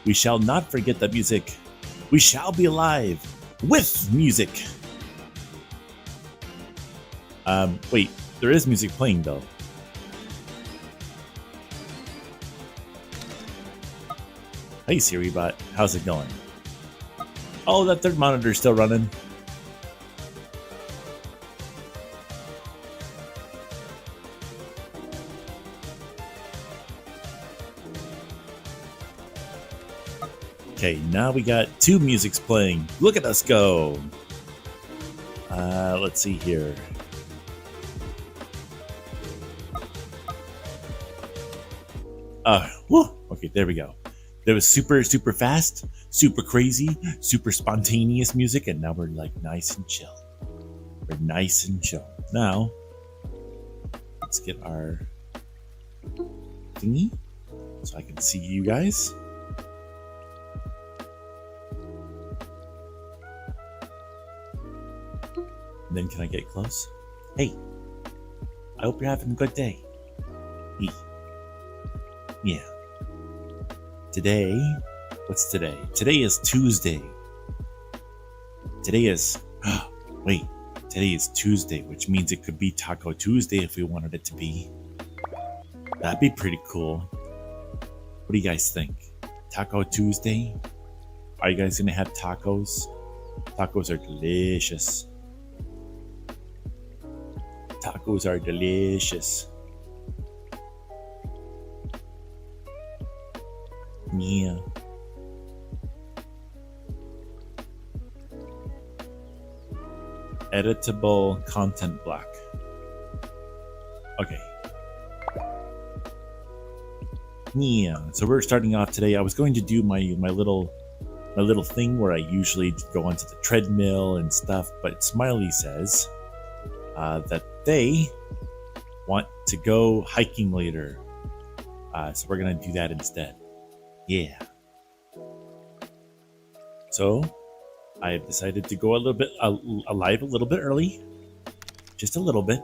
We shall not forget the music. We shall be alive with music. Wait, there is music playing though. Hey Siri bot, how's it going? Oh, that third monitor's still running. Okay, now we got 2 musics playing. Look at us go. Let's see here. Okay, there we go. There was super fast, super crazy, super spontaneous music, and now we're like nice and chill. We're nice and chill. Now, let's get our thingy so I can see you guys. And then can I get close? Hey, I hope you're having a good day. Yeah. Today, what's today? Today is Tuesday. Today is, today is Tuesday, which means it could be Taco Tuesday if we wanted it to be. That'd be pretty cool. What do you guys think? Taco Tuesday? Are you guys gonna have tacos? Tacos are delicious. Tacos are delicious. Yeah. Editable content block. Okay. Yeah. So we're starting off today. I was going to do my little thing where I usually go onto the treadmill and stuff, but Smiley says that they want to go hiking later. So we're gonna do that instead. Yeah. So I've decided to go a little bit live a little bit early, just a little bit.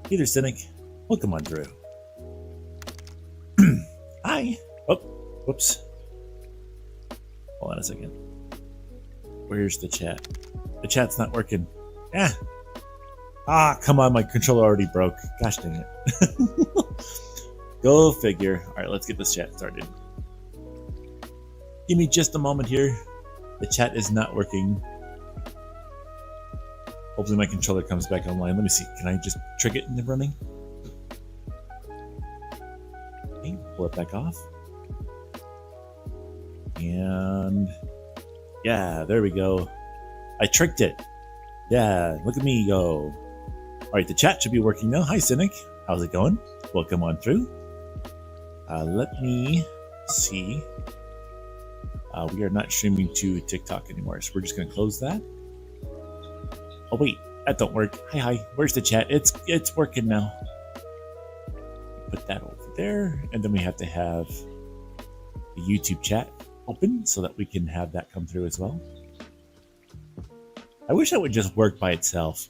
Hey there, Cynic. Welcome on through. Hi. Oh, whoops. Hold on a second. Where's the chat? The chat's not working. Yeah. Come on, my controller already broke. Gosh dang it. Go figure. All right, let's get this chat started. Give me just a moment here. The chat is not working. Hopefully my controller comes back online. Let me see. Can I just trick it into running? Okay, pull it back off. And yeah, there we go. I tricked it. Yeah, look at me go. All right, the chat should be working now. Hi, Cynic. How's it going? Welcome on through. Let me see. We are not streaming to TikTok anymore, so we're just going to close that. Oh wait, that don't work. Hi. Where's the chat? It's working now. Put that over there, and then we have to have the YouTube chat open so that we can have that come through as well. I wish that would just work by itself.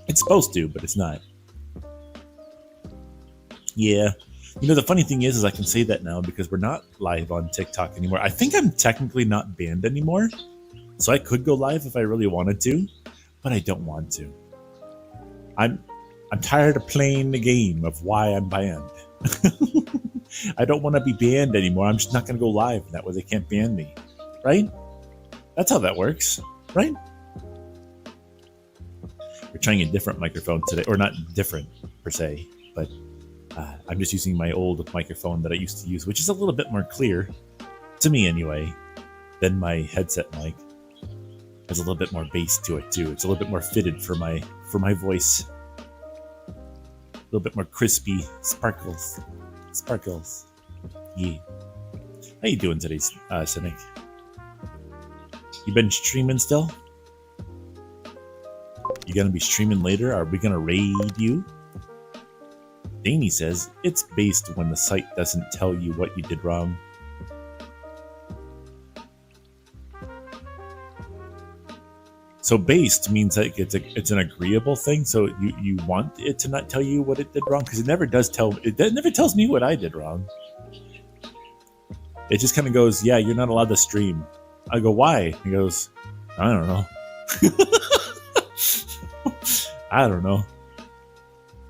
It's supposed to, but it's not. Yeah. You know, the funny thing is I can say that now because we're not live on TikTok anymore. I think I'm technically not banned anymore. So I could go live if I really wanted to, but I don't want to. I'm tired of playing the game of why I'm banned. I don't want to be banned anymore. I'm just not going to go live. That way they can't ban me. Right? That's how that works. Right? We're trying a different microphone today. Or not different, per se. But I'm just using my old microphone that I used to use, which is a little bit more clear, to me anyway, than my headset mic. Has a little bit more bass to it, too. It's a little bit more fitted for my voice. A little bit more crispy. Sparkles. Yeah. How you doing today, Cynic? You been streaming still? You gonna be streaming later? Are we gonna raid you? Danny says, it's based when the site doesn't tell you what you did wrong. So based means that it's an agreeable thing. So you want it to not tell you what it did wrong, because it never does tell. It never tells me what I did wrong. It just kind of goes, yeah, you're not allowed to stream. I go, why? He goes, I don't know. I don't know.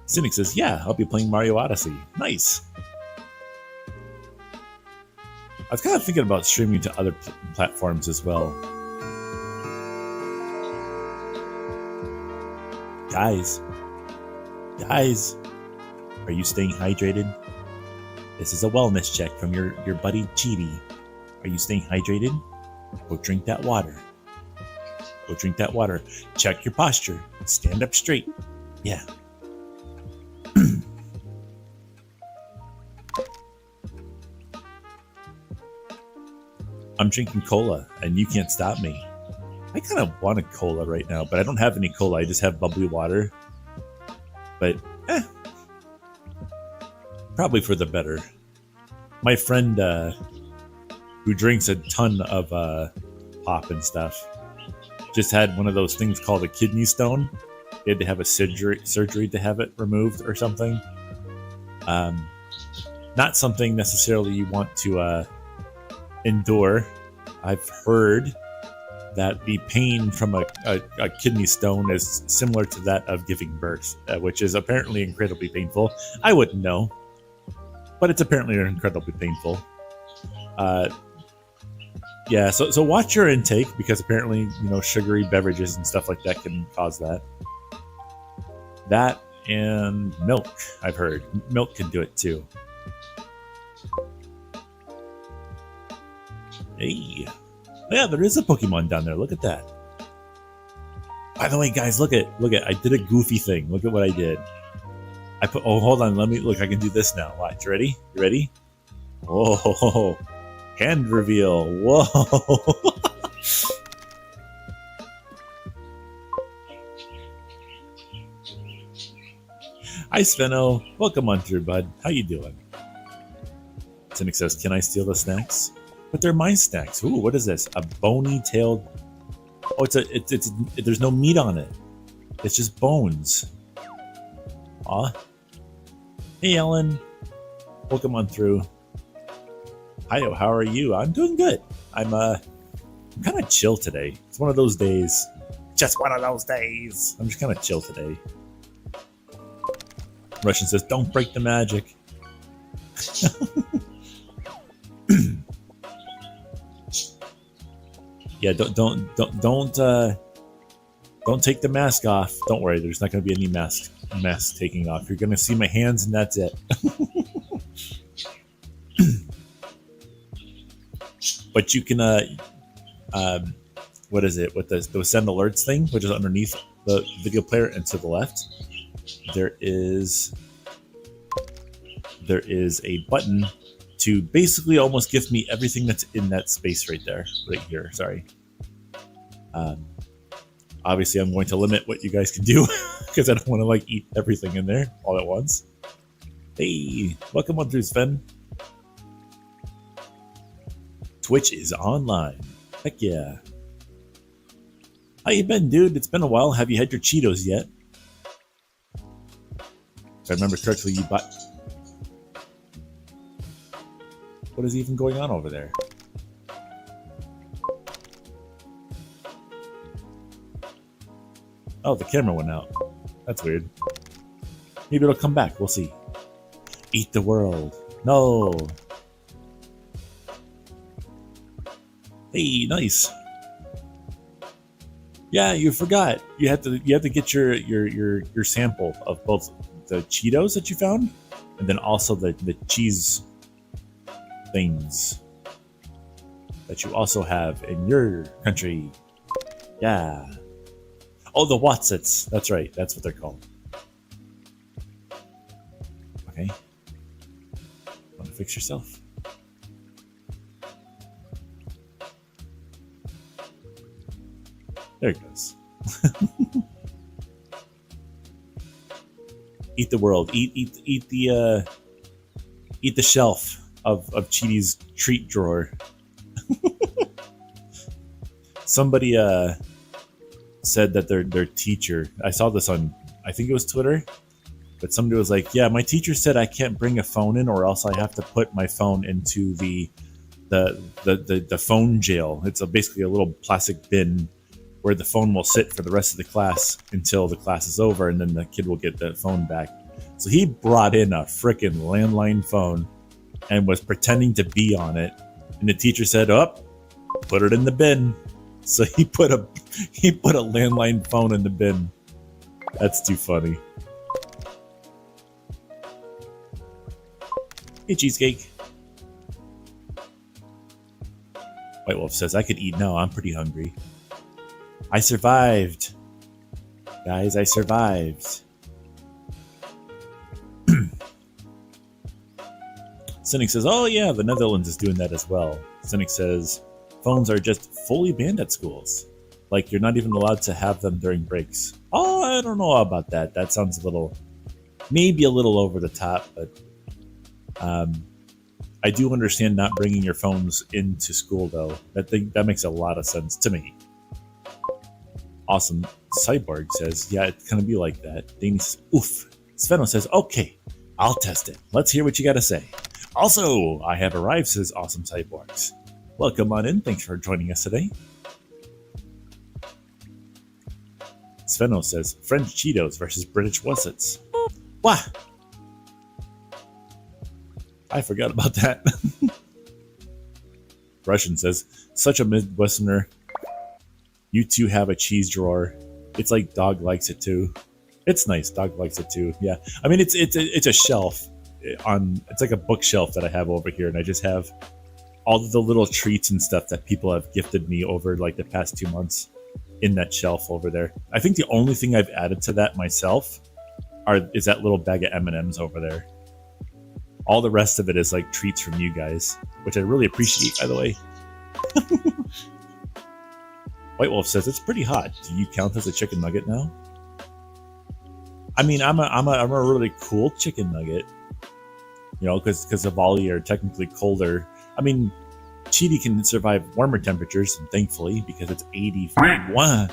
Cynic says, yeah, I'll be playing Mario Odyssey. Nice. I was kind of thinking about streaming to other platforms as well. Guys, are you staying hydrated? This is a wellness check from your buddy Cheety. Are you staying hydrated? Go drink that water. Go drink that water. Check your posture. Stand up straight. Yeah. I'm drinking cola, and you can't stop me. I kind of want a cola right now, but I don't have any cola. I just have bubbly water. But, probably for the better. My friend, who drinks a ton of pop and stuff, just had one of those things called a kidney stone. He had to have a surgery to have it removed or something. Not something necessarily you want to endure. I've heard that the pain from a kidney stone is similar to that of giving birth, which is apparently incredibly painful. I wouldn't know, but it's apparently incredibly painful. Yeah, so watch your intake, because apparently, sugary beverages and stuff like that can cause that. That and milk, I've heard. Milk can do it too. Hey. Yeah, there is a Pokemon down there. Look at that. By the way, guys, look at. I did a goofy thing. Look at what I did. Oh, hold on. Let me look. I can do this now. Watch. You ready? Whoa. Hand reveal. Whoa. Hi, Sveno. Welcome on through, bud. How you doing? Cynic says, can I steal the snacks? But they're my snacks. Ooh, what is this? A bony-tailed... Oh, there's no meat on it. It's just bones. Aw. Hey, Ellen. Welcome on through. Hi, how are you? I'm doing good. I'm kind of chill today. It's one of those days. Just one of those days. I'm just kind of chill today. Russian says, don't break the magic. Yeah, don't take the mask off. Don't worry, there's not going to be any mask taking off. You're going to see my hands, and that's it. But you can, what is it? With the send alerts thing, which is underneath the video player and to the left, there is a button to basically almost give me everything that's in that space right here. Sorry. Obviously, I'm going to limit what you guys can do because I don't want to eat everything in there all at once. Hey, welcome on through, Sven. Twitch is online. Heck yeah. How you been, dude? It's been a while. Have you had your Cheetos yet? If I remember correctly, you bought... What is even going on over there? Oh, the camera went out. That's weird. Maybe it'll come back. We'll see. Eat the world. No. Hey, nice. Yeah, you forgot. You have to get your sample of both the Cheetos that you found, and then also the cheese things that you also have in your country. Yeah. Oh, the Watsits. That's right. That's what they're called. Okay. Want to fix yourself? There it goes. Eat the world. Eat the shelf of Cheety's treat drawer. Somebody said that their teacher, I saw this on, I think it was Twitter, but somebody was like, yeah, my teacher said I can't bring a phone in, or else I have to put my phone into the the phone jail. It's basically a little plastic bin where the phone will sit for the rest of the class until the class is over, and then the kid will get the phone back. So he brought in a frickin' landline phone and was pretending to be on it, and the teacher said, "Up, put it in the bin." So he put a landline phone in the bin. That's too funny. Hey, Cheesecake. White Wolf says, I could eat now. I'm pretty hungry. I survived. Guys, I survived. Cynic says, oh yeah, the Netherlands is doing that as well. Cynic says, phones are just fully banned at schools. Like, you're not even allowed to have them during breaks. Oh, I don't know about that. That sounds maybe a little over the top, but I do understand not bringing your phones into school, though. That makes a lot of sense to me. Awesome. Cyborg says, yeah, it's going to be like that. Danny says, oof. Sveno says, okay, I'll test it. Let's hear what you got to say. Also, I have arrived, says Awesome Cyborgs. Welcome on in. Thanks for joining us today. Sveno says, French Cheetos versus British Wussets. Wah! I forgot about that. Russian says, such a Midwesterner. You two have a cheese drawer. It's like dog likes it too. It's nice. Dog likes it too. Yeah. I mean, it's a shelf it's like a bookshelf that I have over here, and I just have all of the little treats and stuff that people have gifted me over like the past 2 months in that shelf over there. I think the only thing I've added to that myself is that little bag of M&Ms over there. All the rest of it is like treats from you guys, which I really appreciate, by the way. White Wolf says, it's pretty hot. Do you count as a chicken nugget now? I mean, I'm a really cool chicken nugget. You know, because Zavali are technically colder. I mean, Cheetie can survive warmer temperatures, thankfully, because it's 81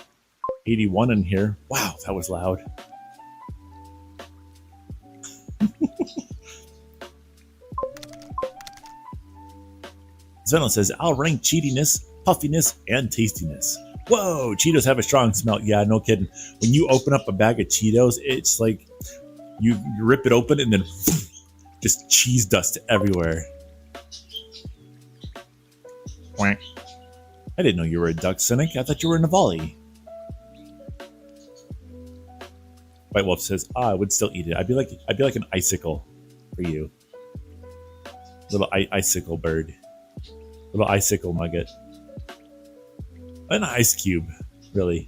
in here. Wow, that was loud. Zeno says, I'll rank cheatiness, puffiness, and tastiness. Whoa, Cheetos have a strong smell. Yeah, no kidding. When you open up a bag of Cheetos, it's like you rip it open and then just cheese dust everywhere. Quack. I didn't know you were a duck, Cynic. I thought you were in Navali. White Wolf says, I would still eat it. I'd be like an icicle for you. Little icicle bird. Little icicle nugget. An ice cube, really.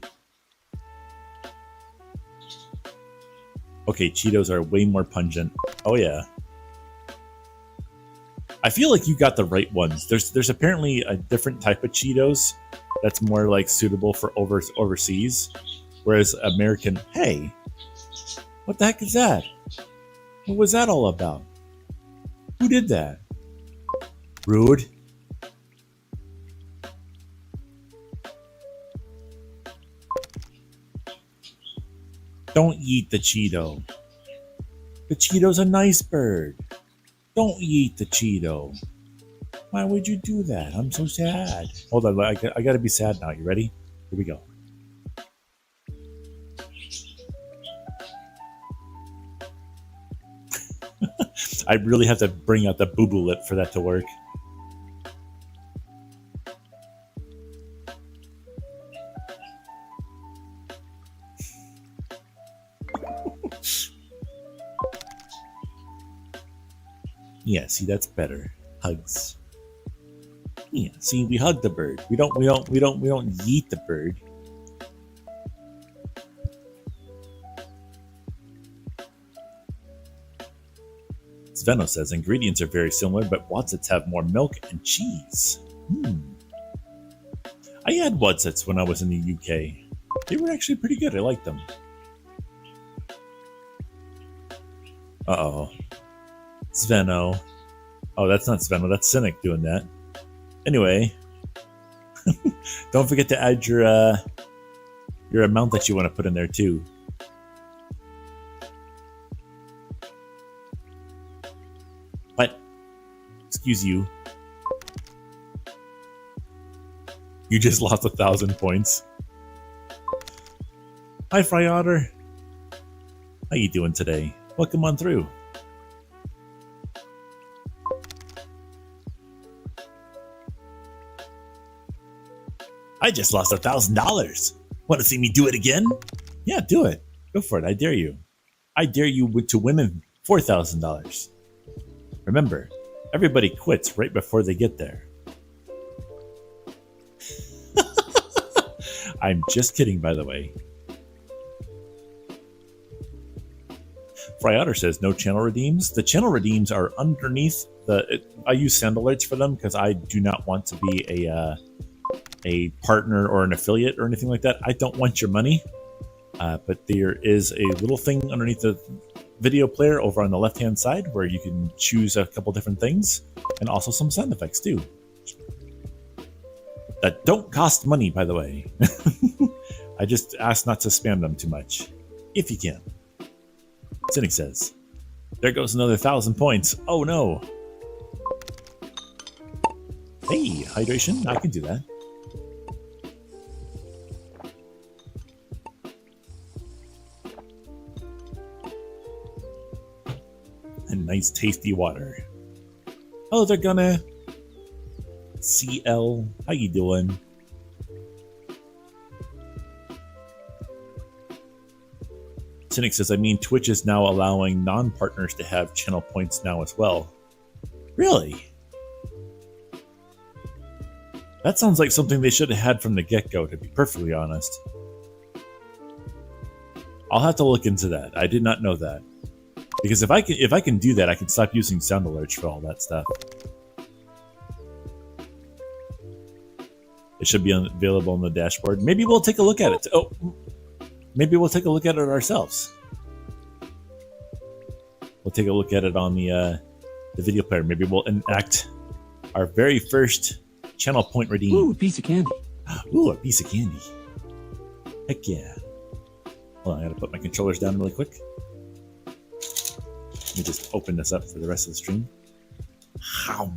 Okay, Cheetos are way more pungent. Oh yeah. I feel like you got the right ones. There's apparently a different type of Cheetos that's more like suitable for overseas, whereas American. Hey, what the heck is that? What was that all about? Who did that? Rude. Don't eat the Cheeto. The Cheeto's a nice bird. Don't eat the Cheeto. Why would you do that? I'm so sad. Hold on, I gotta be sad now. You ready? Here we go. I really have to bring out the boo-boo lip for that to work. Yeah, see, that's better. Hugs. Yeah, see, we hug the bird. We don't yeet the bird. Sveno says ingredients are very similar, but Wotsits have more milk and cheese. I had Wotsits when I was in the UK. They were actually pretty good. I liked them. Uh-oh. Sveno. Oh, that's not Sveno. That's Cynic doing that. Anyway, don't forget to add your amount that you want to put in there too. What? Excuse you. You just lost 1,000 points. Hi, Fry Otter. How you doing today? Welcome on through. I just lost $1,000. Want to see me do it again? Yeah, do it. Go for it. I dare you. I dare you to win $4,000. Remember, everybody quits right before they get there. I'm just kidding, by the way. Fry Otter says no channel redeems. The channel redeems are underneath the. I use send alerts for them because I do not want to be a partner or an affiliate or anything like that. I don't want your money. But there is a little thing underneath the video player over on the left-hand side where you can choose a couple different things and also some sound effects too. That don't cost money, by the way. I just ask not to spam them too much, if you can. Cynic says, there goes another 1,000 points. Oh no. Hey, hydration, I can do that. And nice tasty water. Oh, they're gonna. CL, how you doing? Cynic says, I mean, Twitch is now allowing non-partners to have channel points now as well. Really? That sounds like something they should have had from the get-go, to be perfectly honest. I'll have to look into that. I did not know that. Because if I can do that, I can stop using sound alerts for all that stuff. It should be available on the dashboard. Maybe we'll take a look at it. Oh, maybe we'll take a look at it ourselves. We'll take a look at it on the video player. Maybe we'll enact our very first channel point redeem. Ooh, a piece of candy. Ooh, a piece of candy. Heck yeah. Hold on, I gotta put my controllers down really quick. Let me just open this up for the rest of the stream. How?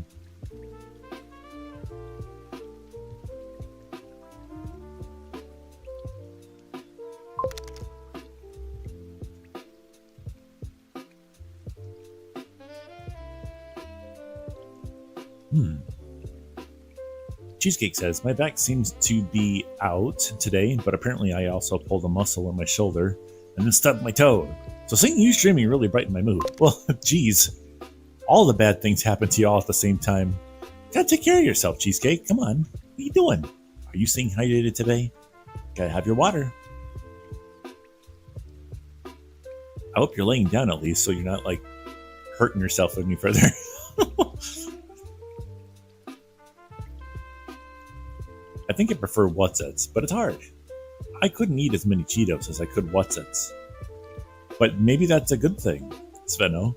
Cheesecake says, my back seems to be out today, but apparently I also pulled a muscle in my shoulder and then stubbed my toe. So seeing you streaming really brightened my mood. Well, geez, all the bad things happen to you all at the same time. Gotta take care of yourself, Cheesecake. Come on. What are you doing? Are you staying hydrated today? Gotta have your water. I hope you're laying down at least so you're not like hurting yourself any further. I think I prefer Wutsets, but it's hard. I couldn't eat as many Cheetos as I could Wutsets. But maybe that's a good thing, Sveno.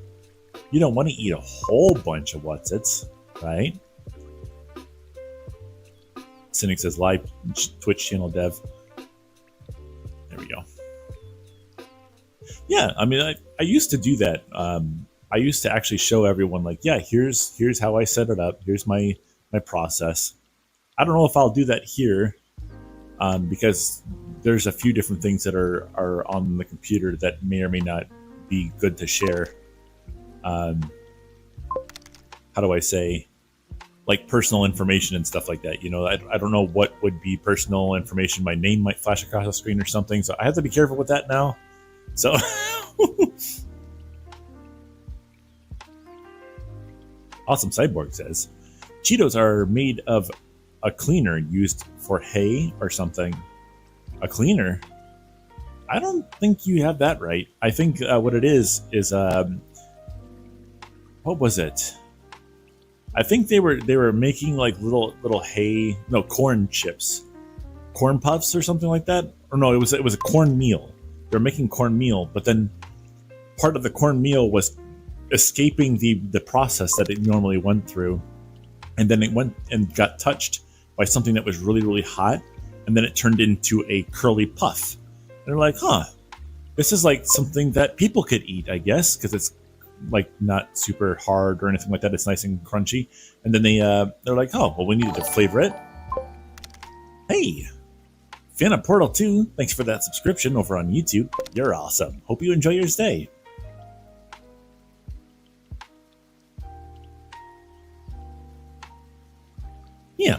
You don't want to eat a whole bunch of Wutsets, right? Cynic says live Twitch channel dev. There we go. Yeah, I mean, I used to do that. I used to actually show everyone like, yeah, here's how I set it up. Here's my process. I don't know if I'll do that here because there's a few different things that are on the computer that may or may not be good to share. How do I say? Like personal information and stuff like that. You know, I don't know what would be personal information. My name might flash across the screen or something. So I have to be careful with that now. So Awesome Cyborg says, Cheetos are made of a cleaner used for hay or something. A cleaner? I don't think you have that right. I think what it is what was it? I think they were making like little hay, no, corn chips, corn puffs or something like that. Or no, it was a cornmeal. They were making cornmeal, but then part of the cornmeal was escaping the process that it normally went through, and then it went and got touched by something that was really, really hot, and then it turned into a curly puff. And they're like, huh, this is like something that people could eat, I guess, because it's like not super hard or anything like that. It's nice and crunchy. And then they're like, oh, well, we needed to flavor it. Hey, fan of Portal 2, thanks for that subscription over on YouTube. You're awesome. Hope you enjoy your stay. Yeah.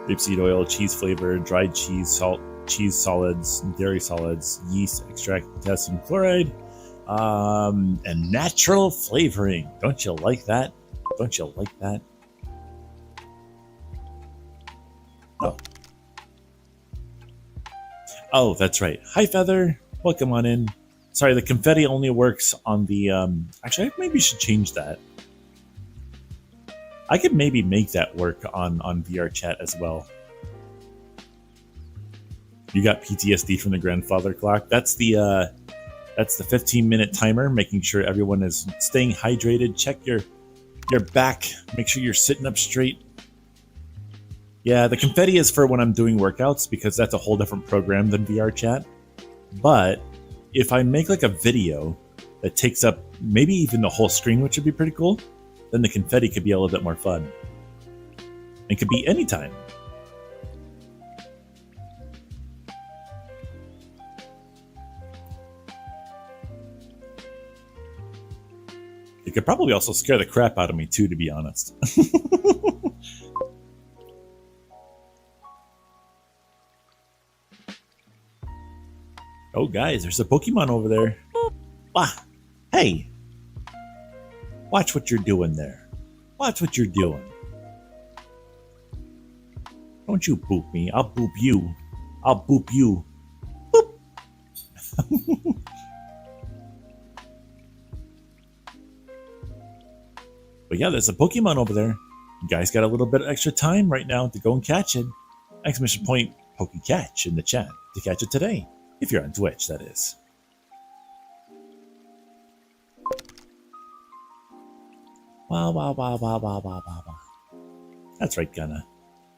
Rapeseed oil, cheese flavor, dried cheese, salt, cheese solids, dairy solids, yeast extract, potassium chloride, and natural flavoring. Don't you like that? Don't you like that? Oh, that's right. Hi, Feather. Welcome on in. Sorry, the confetti only works on the... Actually, I maybe should change that. I could maybe make that work on VR chat as well. You got PTSD from the grandfather clock. That's the 15-minute timer, making sure everyone is staying hydrated. Check your back. Make sure you're sitting up straight. Yeah, the confetti is for when I'm doing workouts because that's a whole different program than VR chat. But if I make like a video that takes up maybe even the whole screen, which would be pretty cool, then the confetti could be a little bit more fun. It could be anytime. It could probably also scare the crap out of me too, to be honest. Oh, guys, there's a Pokemon over there. Ah, hey! Watch what you're doing there. Watch what you're doing. Don't you boop me. I'll boop you. I'll boop you. Boop! But yeah, there's a Pokemon over there. You guys got a little bit of extra time right now to go and catch it. Exclamation point PokeCatch in the chat to catch it today. If you're on Twitch, that is. Wow, wow, wow, wow, wow, wow, wow, wow. That's right, Gunna.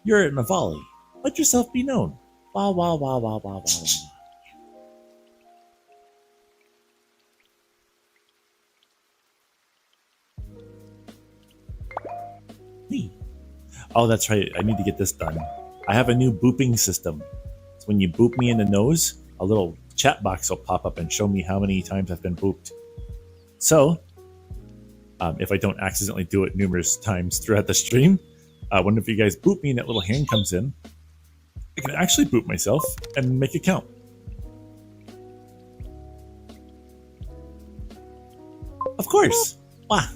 You're at Navali. Let yourself be known. Wow, wow, wow, wow, wow, wow, wow. Hey. Oh, that's right. I need to get this done. I have a new booping system. So when you boop me in the nose, a little chat box will pop up and show me how many times I've been booped. So, if I don't accidentally do it numerous times throughout the stream, one of you guys boop me and that little hand comes in, I can actually boop myself and make it count. Of course. Wow.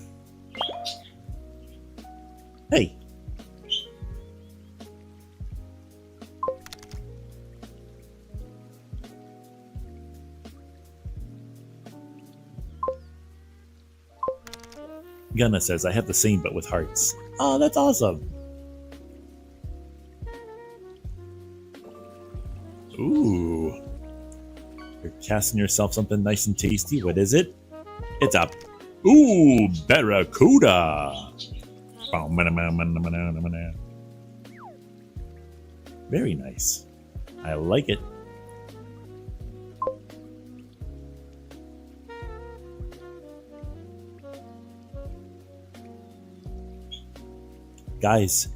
Hey. Gunna says, I have the same but with hearts. Oh, that's awesome. Ooh. You're casting yourself something nice and tasty. What is it? It's a... Ooh, Barracuda. Very nice. I like it. Guys,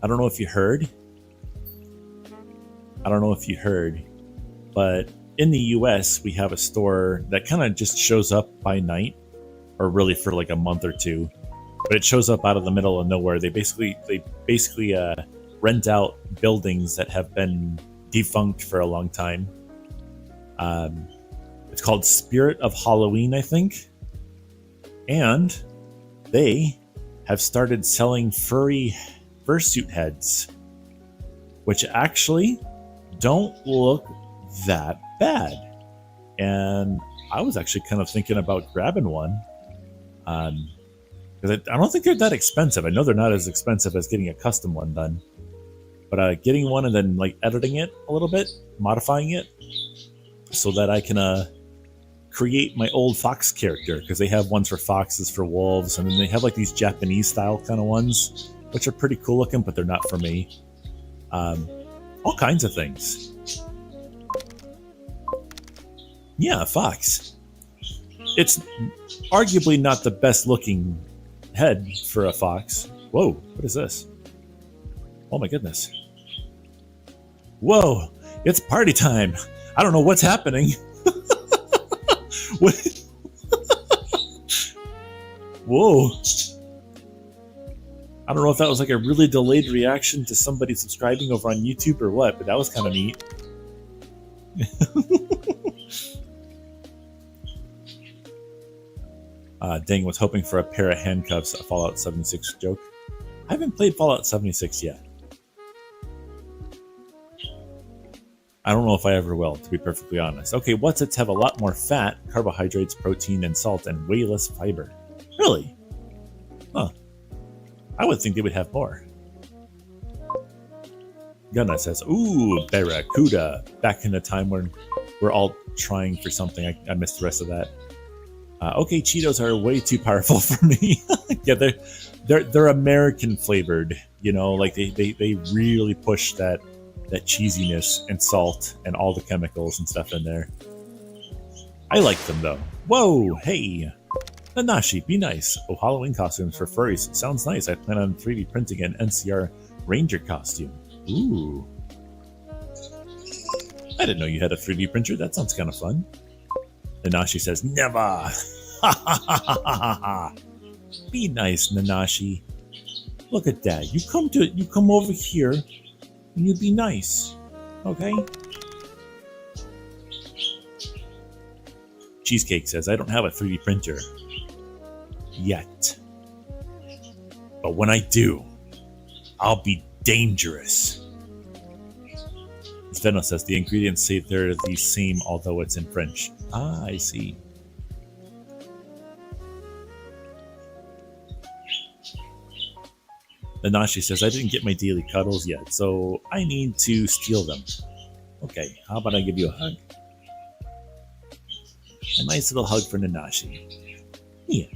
I don't know if you heard. But in the US, we have a store that kind of just shows up by night, or really for like a month or two. But it shows up out of the middle of nowhere. They basically rent out buildings that have been defunct for a long time. It's called Spirit of Halloween, I think. And they have started selling furry fursuit heads, which actually don't look that bad. And I was actually kind of thinking about grabbing one. Because I don't think they're that expensive. I know they're not as expensive as getting a custom one done. But getting one and then like editing it a little bit, modifying it, so that I can create my old fox character, because they have ones for foxes, for wolves, and then they have like these Japanese style kind of ones, which are pretty cool looking, but they're not for me. All kinds of things. Yeah, fox. It's arguably not the best looking head for a fox. Whoa, what is this? Oh my goodness. Whoa, it's party time. I don't know what's happening. What? Whoa. I don't know if that was like a really delayed reaction to somebody subscribing over on YouTube or what, but that was kind of neat. Dang, was hoping for a pair of handcuffs, a Fallout 76 joke. I haven't played Fallout 76 yet. I don't know if I ever will, to be perfectly honest. Okay, Whatsits have a lot more fat, carbohydrates, protein, and salt, and way less fiber. Really? Huh. I would think they would have more. Gunna says, ooh, Barracuda. Back in the time when we're all trying for something. I missed the rest of that. Okay, Cheetos are way too powerful for me. Yeah, they're American flavored. You know, like they really push that cheesiness and salt and all the chemicals and stuff in there. I like them though. Whoa, hey. Nanashi, be nice. Oh, Halloween costumes for furries. Sounds nice. I plan on 3D printing an NCR Ranger costume. Ooh. I didn't know you had a 3D printer. That sounds kind of fun. Nanashi says, never. Ha ha ha ha ha ha. Be nice, Nanashi. Look at that. You come over here and you be nice. Okay? Cheesecake says, I don't have a 3D printer. Yet. But when I do, I'll be dangerous. Sveno says the ingredients say they're the same, although it's in French. Ah, I see. Nanashi says, I didn't get my daily cuddles yet, so I need to steal them. Okay, how about I give you a hug? A nice little hug for Nanashi. Yeah.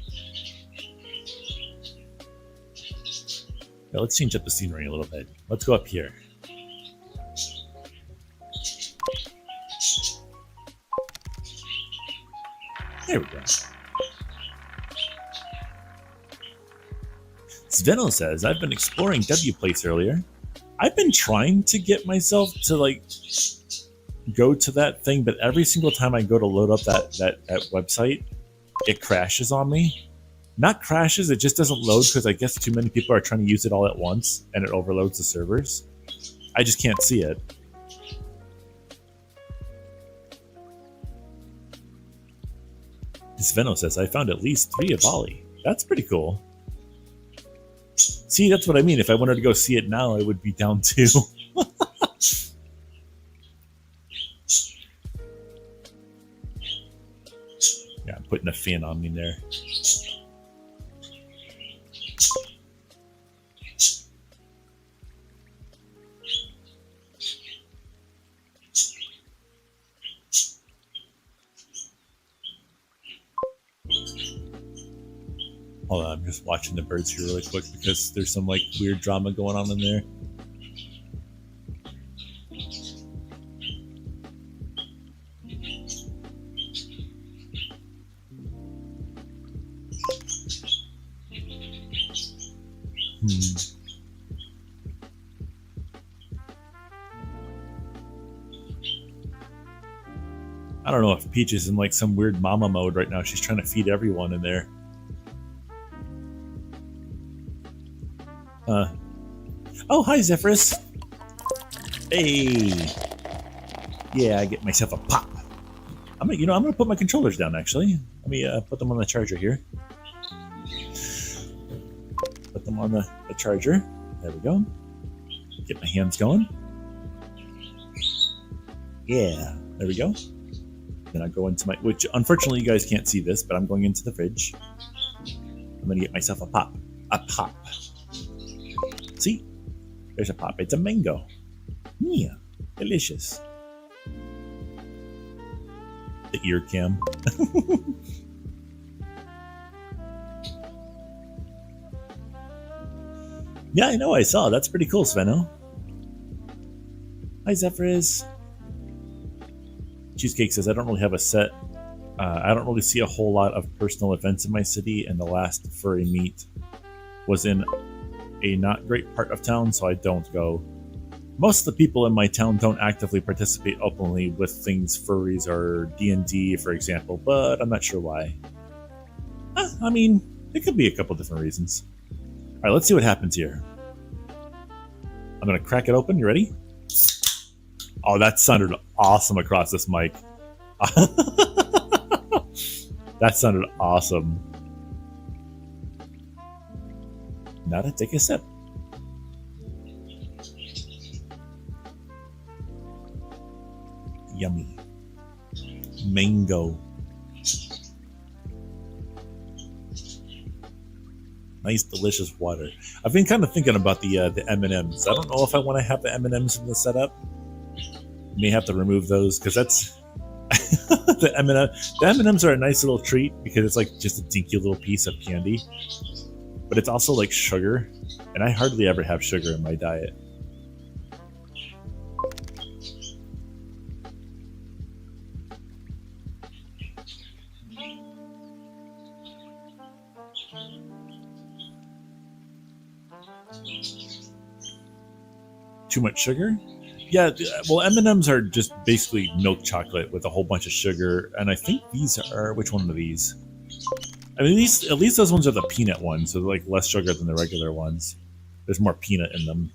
Now let's change up the scenery a little bit. Let's go up here. There we go. Sveno says, I've been exploring W Place earlier. I've been trying to get myself to like go to that thing, but every single time I go to load up that website, it crashes on me. Not crashes, it just doesn't load because I guess too many people are trying to use it all at once and it overloads the servers. I just can't see it. Sveno says, I found at least 3 of Ollie. That's pretty cool. See, that's what I mean. If I wanted to go see it now, it would be down 2. Yeah, I'm putting a fan on me there. Hold on, I'm just watching the birds here really quick because there's some like weird drama going on in there. I don't know if Peach is in like some weird mama mode right now. She's trying to feed everyone in there. Oh, hi, Zephyrus. Hey. Yeah, I get myself a pop. I'm gonna put my controllers down, actually. Let me put them on the charger here. Put them on the charger. There we go. Get my hands going. Yeah, there we go. Then I go into my, which unfortunately you guys can't see this, but I'm going into the fridge. I'm gonna get myself a pop. A pop. See? There's a pop. It's a mango. Yeah, delicious. The ear cam. Yeah, I know, I saw. That's pretty cool, Sveno. Hi, Zephyrus. Cheesecake says, I don't really have a set I don't really see a whole lot of personal events in my city, and the last furry meet was in a not great part of town, so I don't go. Most of the people in my town don't actively participate openly with things furries or D&D, for example, but I'm not sure why. I mean, it could be a couple different reasons. All right, let's see what happens here. I'm gonna crack it open. You ready? Oh, that sounded awesome across this mic. That sounded awesome. Now to take a sip. Yummy. Mango. Nice, delicious water. I've been kind of thinking about the M&Ms. I don't know if I want to have the M&Ms in the setup. May have to remove those because that's the M&Ms are a nice little treat because it's like just a dinky little piece of candy, but it's also like sugar, and I hardly ever have sugar in my diet. Too much sugar? Yeah, well, M&Ms are just basically milk chocolate with a whole bunch of sugar, and I think these are, which one are these? I mean, at least those ones are the peanut ones, so they're like less sugar than the regular ones. There's more peanut in them.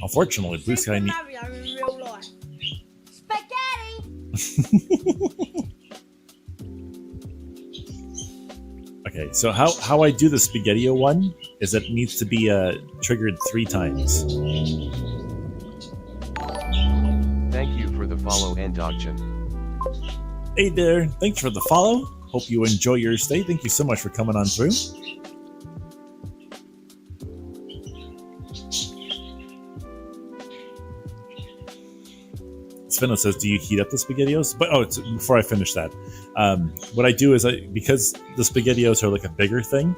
Unfortunately, Blue Sky needs... Okay, so how I do the Spaghetti-O one is it needs to be triggered 3 times. Thank you for the follow, Endogchen. Hey there, thanks for the follow. Hope you enjoy your stay. Thank you so much for coming on through. Svenno says, do you heat up the SpaghettiOs? But before I finish that, what I do is because the SpaghettiOs are like a bigger thing,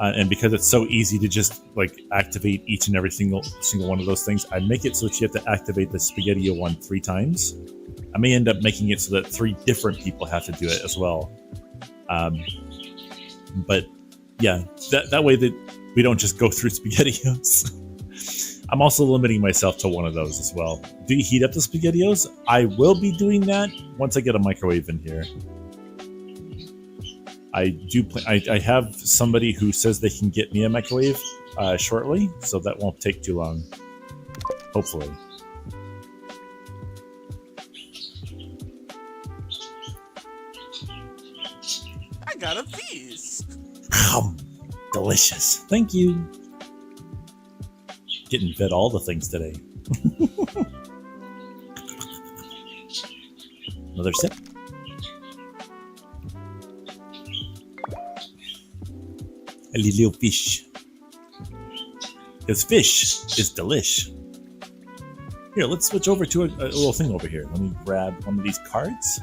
and because it's so easy to just like activate each and every single one of those things, I make it so that you have to activate the SpaghettiO one 3 times. I may end up making it so that 3 different people have to do it as well. But yeah, that way that we don't just go through SpaghettiOs. I'm also limiting myself to one of those as well. Do you heat up the SpaghettiOs? I will be doing that once I get a microwave in here. I have somebody who says they can get me a microwave shortly, so that won't take too long. Hopefully. I got a piece. Delicious. Thank you. Getting fed all the things today. Another sip. A little fish. Because fish is delish. Here, let's switch over to a little thing over here. Let me grab one of these cards.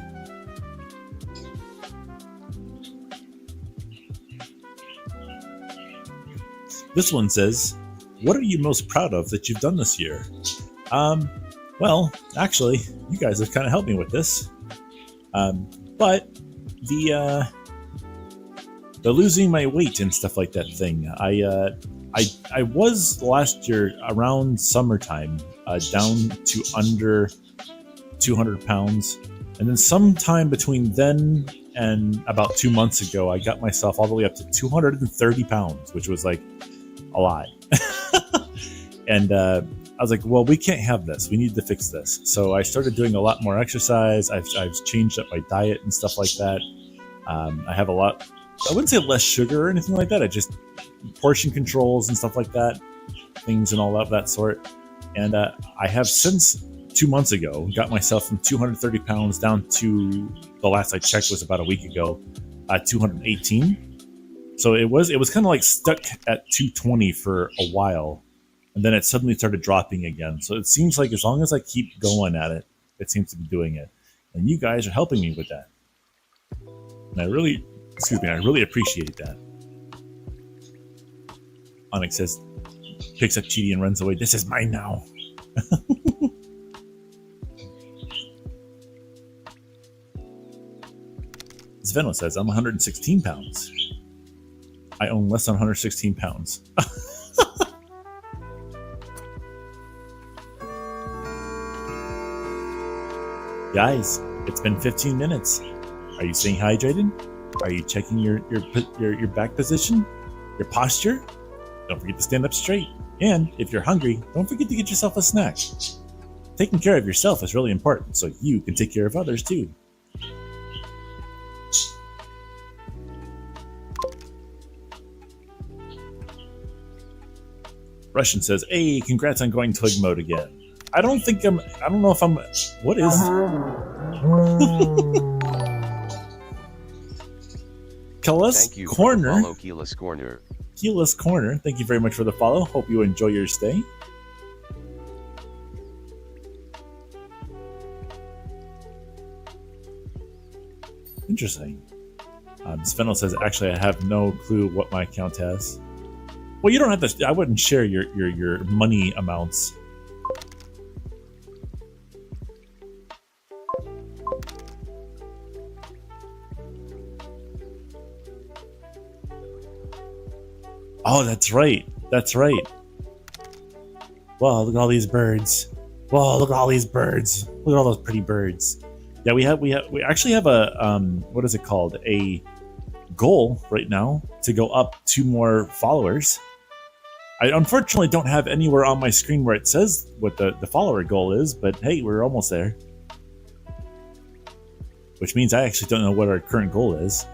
This one says, what are you most proud of that you've done this year? Well, actually, you guys have kind of helped me with this. But the losing my weight and stuff like that thing, I was last year around summertime down to under 200 pounds, and then sometime between then and about 2 months ago, I got myself all the way up to 230 pounds, which was like a lot. And I was like, well, we can't have this. We need to fix this. So I started doing a lot more exercise. I've changed up my diet and stuff like that. I have a lot, I wouldn't say less sugar or anything like that. I just portion controls and stuff like that, things and all of that sort. And I have since 2 months ago got myself from 230 pounds down to, the last I checked was about a week ago, 218. So it was kind of like stuck at 220 for a while. And then it suddenly started dropping again. So it seems like as long as I keep going at it, it seems to be doing it. And you guys are helping me with that. And I really appreciate that. Onyx says, picks up Cheetie and runs away. This is mine now. Sveno says, I'm 116 pounds. I own less than 116 pounds. Guys, it's been 15 minutes. Are you staying hydrated? Are you checking your back position? Your posture? Don't forget to stand up straight. And if you're hungry, don't forget to get yourself a snack. Taking care of yourself is really important, so you can take care of others too. Russian says, hey, congrats on going twig mode again. I don't know if I'm, what is? Keyless Thank you Corner. For the follow, Keyless Corner. Keyless Corner, thank you very much for the follow. Hope you enjoy your stay. Interesting. Svenel says, actually, I have no clue what my account has. Well, you don't have to. I wouldn't share your money amounts. Oh, that's right. That's right. Wow, look at all these birds. Wow, look at all these birds. Look at all those pretty birds. Yeah, we actually have a what is it called? A goal right now to go up 2 more followers. I unfortunately don't have anywhere on my screen where it says what the follower goal is, but hey, we're almost there. Which means I actually don't know what our current goal is.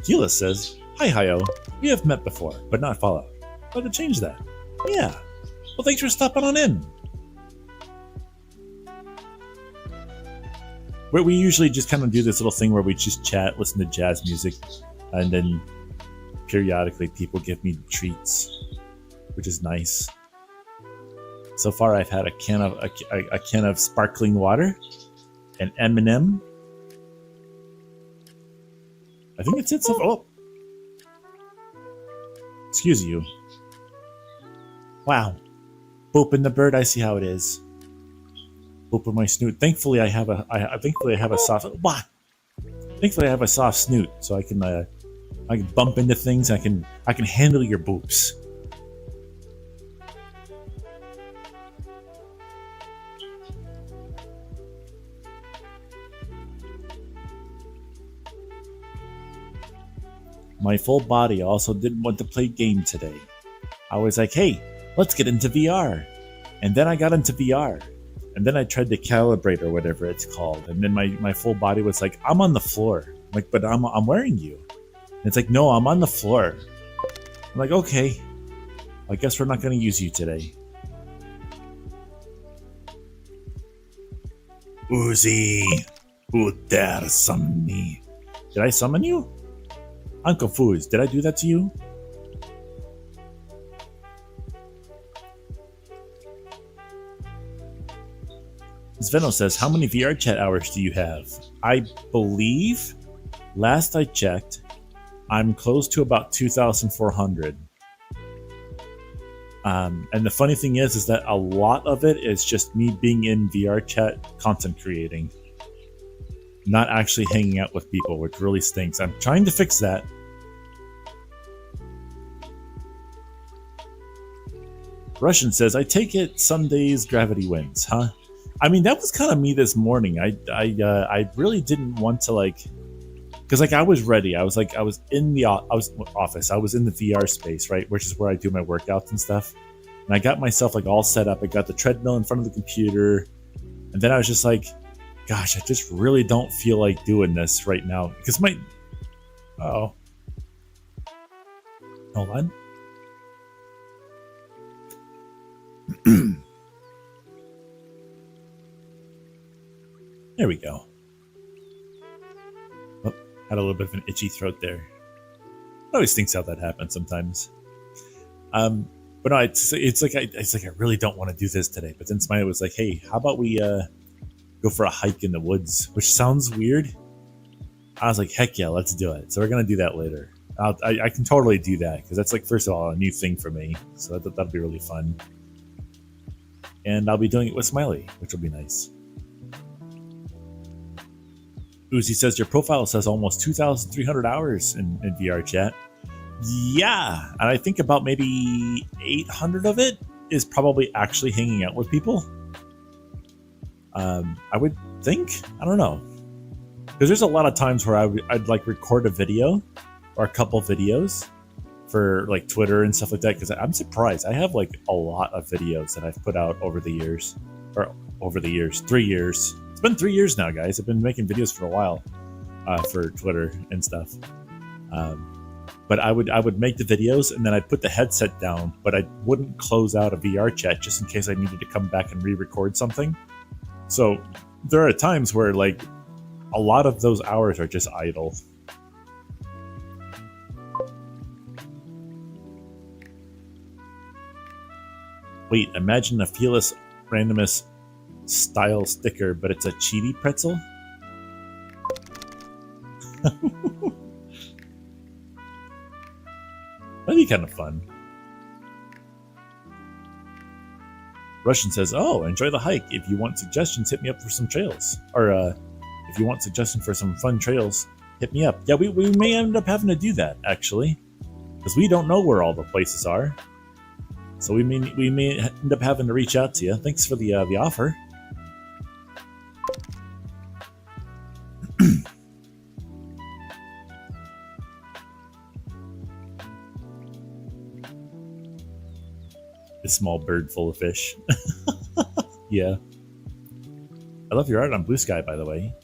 Keyless says, hi Hayo, we have met before, but not follow. Why to change that? Yeah. Well, thanks for stopping on in. We usually just kind of do this little thing where we just chat, listen to jazz music, and then periodically people give me treats, which is nice. So far, I've had a can of sparkling water, an M&M. I think it's so. Oh, excuse you. Wow, booping the bird. I see how it is. Booping my snoot. Thankfully, I have a soft. What? Thankfully, I have a soft snoot, so I can bump into things. I can handle your boops. My full body also didn't want to play game today. I was like, hey, let's get into VR. And then I got into VR. And then I tried to calibrate or whatever it's called. And then my full body was like, I'm on the floor. I'm like, but I'm wearing you. And it's like, no, I'm on the floor. I'm like, okay. I guess we're not going to use you today. Uzi, who dare summon me? Did I summon you? I'm confused. Did I do that to you? Sveno says, how many VR chat hours do you have? I believe, last I checked, I'm close to about 2,400. And the funny thing is that a lot of it is just me being in VR chat content creating. Not actually hanging out with people, which really stinks. I'm trying to fix that. Russian says, I take it some days gravity wins, huh? I mean, that was kind of me this morning. I really didn't want to because I was ready. I was in the office. I was in the VR space, right, which is where I do my workouts and stuff. And I got myself all set up. I got the treadmill in front of the computer, and then I was just like, gosh, I just really don't feel like doing this right now because hold on. There we go. Oh, had a little bit of an itchy throat there. I always think how that happens sometimes. But no, it's like I really don't want to do this today. But then Smiley was like, "Hey, how about we go for a hike in the woods?" Which sounds weird. I was like, "Heck yeah, let's do it." So we're gonna do that later. I can totally do that because that's like, first of all, a new thing for me. So that'll be really fun. And I'll be doing it with Smiley, which will be nice. Uzi says your profile says almost 2,300 hours in VR chat. Yeah, and I think about maybe 800 of it is probably actually hanging out with people. I would think. I don't know. Because there's a lot of times where I'd like record a video or a couple videos for like Twitter and stuff like that. Because I'm surprised. I have like a lot of videos that I've put out over the years. Or over the years. 3 years. It's been 3 years now, guys. I've been making videos for a while for Twitter and stuff. But I would make the videos and then I'd put the headset down, but I wouldn't close out a VR chat just in case I needed to come back and re-record something. So there are times where like a lot of those hours are just idle. Wait, imagine a Fearless Randomness style sticker, but it's a cheaty pretzel? That'd be kind of fun. Russian says, "Oh, enjoy the hike. If you want suggestions, hit me up for some trails. Or if you want suggestions for some fun trails, hit me up." Yeah, we may end up having to do that, actually. Because we don't know where all the places are. So we may end up having to reach out to you. Thanks for the offer. A small bird full of fish. Yeah. I love your art on Blue Sky, by the way.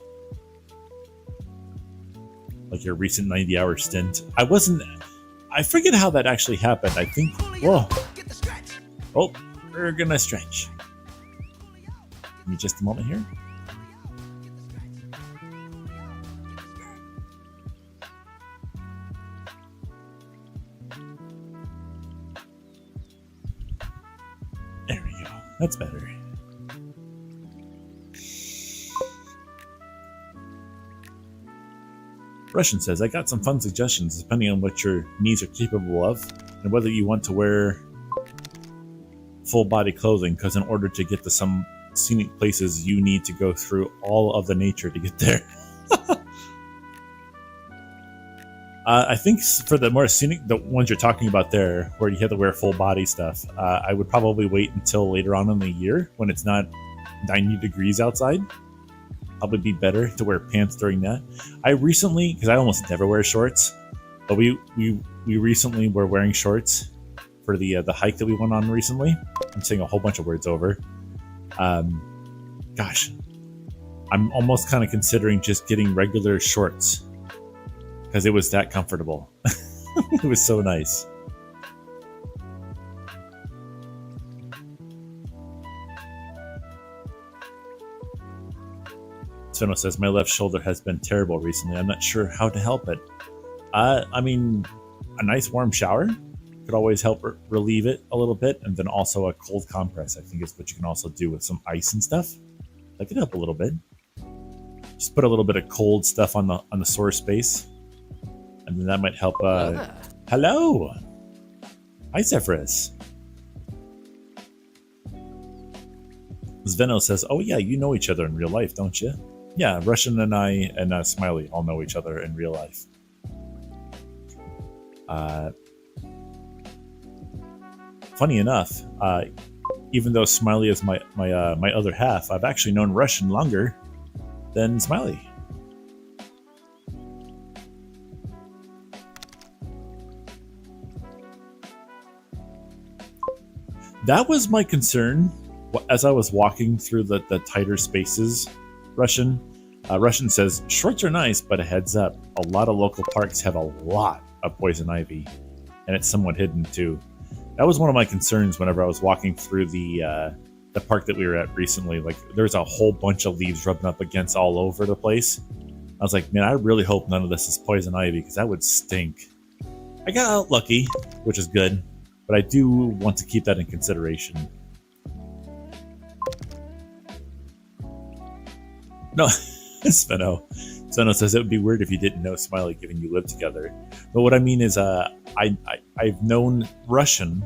Like your recent 90-hour stint. I forget how that actually happened. I think... Whoa. Oh, we're gonna stretch. Give me just a moment here. There we go. That's better. Russian says, "I got some fun suggestions depending on what your knees are capable of and whether you want to wear full body clothing, because in order to get to some scenic places, you need to go through all of the nature to get there." I think for the more scenic, the ones you're talking about there, where you have to wear full body stuff, I would probably wait until later on in the year when it's not 90 degrees outside. Probably be better to wear pants during that. I recently, because I almost never wear shorts, but we recently were wearing shorts for the hike that we went on recently. I'm saying a whole bunch of words over. Gosh, I'm almost kind of considering just getting regular shorts because it was that comfortable. It was so nice. Sveno says, "My left shoulder has been terrible recently. I'm not sure how to help it." I mean, a nice warm shower could always help relieve it a little bit, and then also a cold compress, I think, is what you can also do with some ice and stuff. That could help a little bit. Just put a little bit of cold stuff on the sore space, and then that might help. Hello, hi Zephyrus. Sveno says, "Oh yeah, you know each other in real life, don't you?" Yeah, Russian and I and Smiley all know each other in real life. Funny enough, even though Smiley is my other half, I've actually known Russian longer than Smiley. That was my concern as I was walking through the tighter spaces. Russian says, "Shorts are nice, but a heads up, a lot of local parks have a lot of poison ivy, and it's somewhat hidden too." That was one of my concerns whenever I was walking through the park that we were at recently. Like, there's a whole bunch of leaves rubbing up against all over the place. I was like, man, I really hope none of this is poison ivy, because that would stink. I got out lucky, which is good. But I do want to keep that in consideration. No, Sveno. Sveno says it would be weird if you didn't know Smiley given you live together. But what I mean is I've known Russian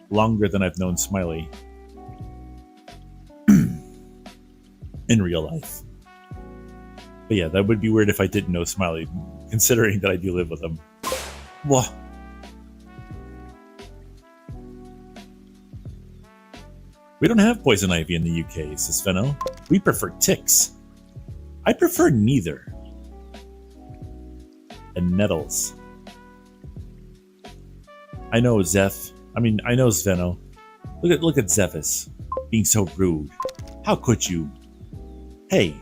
longer than I've known Smiley. In real life. But yeah, that would be weird if I didn't know Smiley, considering that I do live with him. Whoa. We don't have poison ivy in the UK, says Fenno. We prefer ticks. I prefer neither. And nettles. I know Zeph. I know Sveno. Look at Zephys being so rude. How could you? Hey.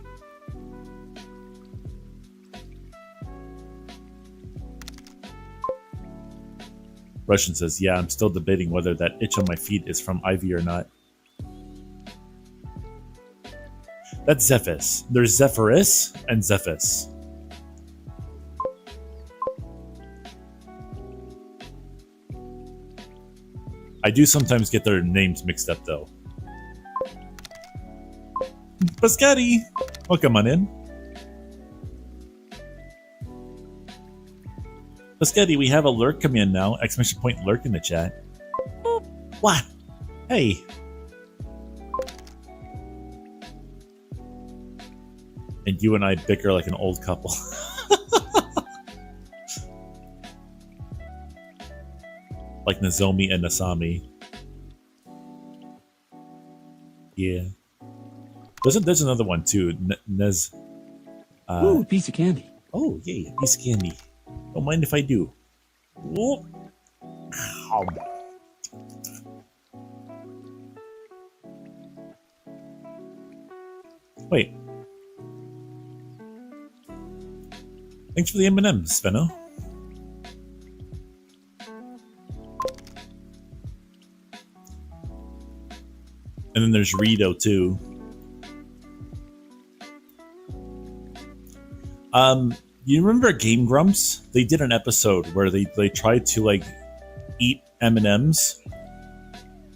Russian says, yeah, I'm still debating whether that itch on my feet is from ivy or not. That's Zephys. There's Zephyrus and Zephys. I do sometimes get their names mixed up, though. Biscotti! Welcome on in. Biscotti, we have a lurk come in now. Exclamation point lurk in the chat. What? Hey. And you and I bicker like an old couple. Like Nozomi and Nasami. Yeah. There's another one too. Nez. Ooh, piece of candy. Oh, yeah, piece of candy. Don't mind if I do. Whoop. Ow. Wait. Thanks for the M&Ms, Sveno. And then there's Rito too. You remember Game Grumps? They did an episode where they tried to like eat M&Ms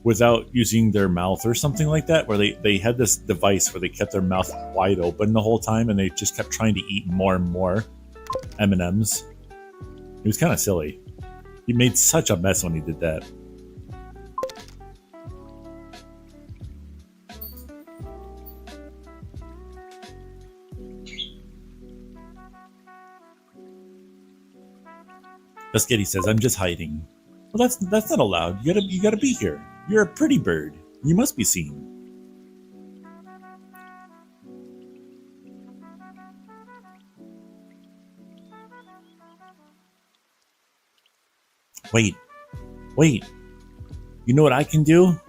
without using their mouth or something like that, where they had this device where they kept their mouth wide open the whole time and they just kept trying to eat more and more M&Ms. It was kind of silly. He made such a mess when he did that. Biscotti says, I'm just hiding. Well, that's not allowed. You gotta be here. You're a pretty bird. You must be seen. Wait. You know what I can do?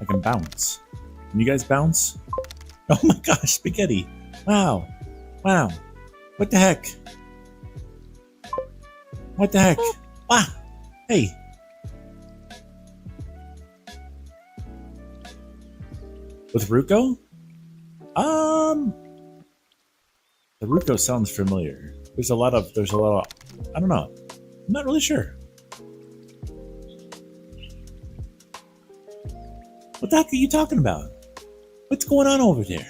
I can bounce. Can you guys bounce? Oh my gosh, spaghetti. Wow. What the heck? What the heck? Ah! Hey! With Ruko? The Ruko sounds familiar. There's a lot of, I don't know. I'm not really sure. What the heck are you talking about? What's going on over there?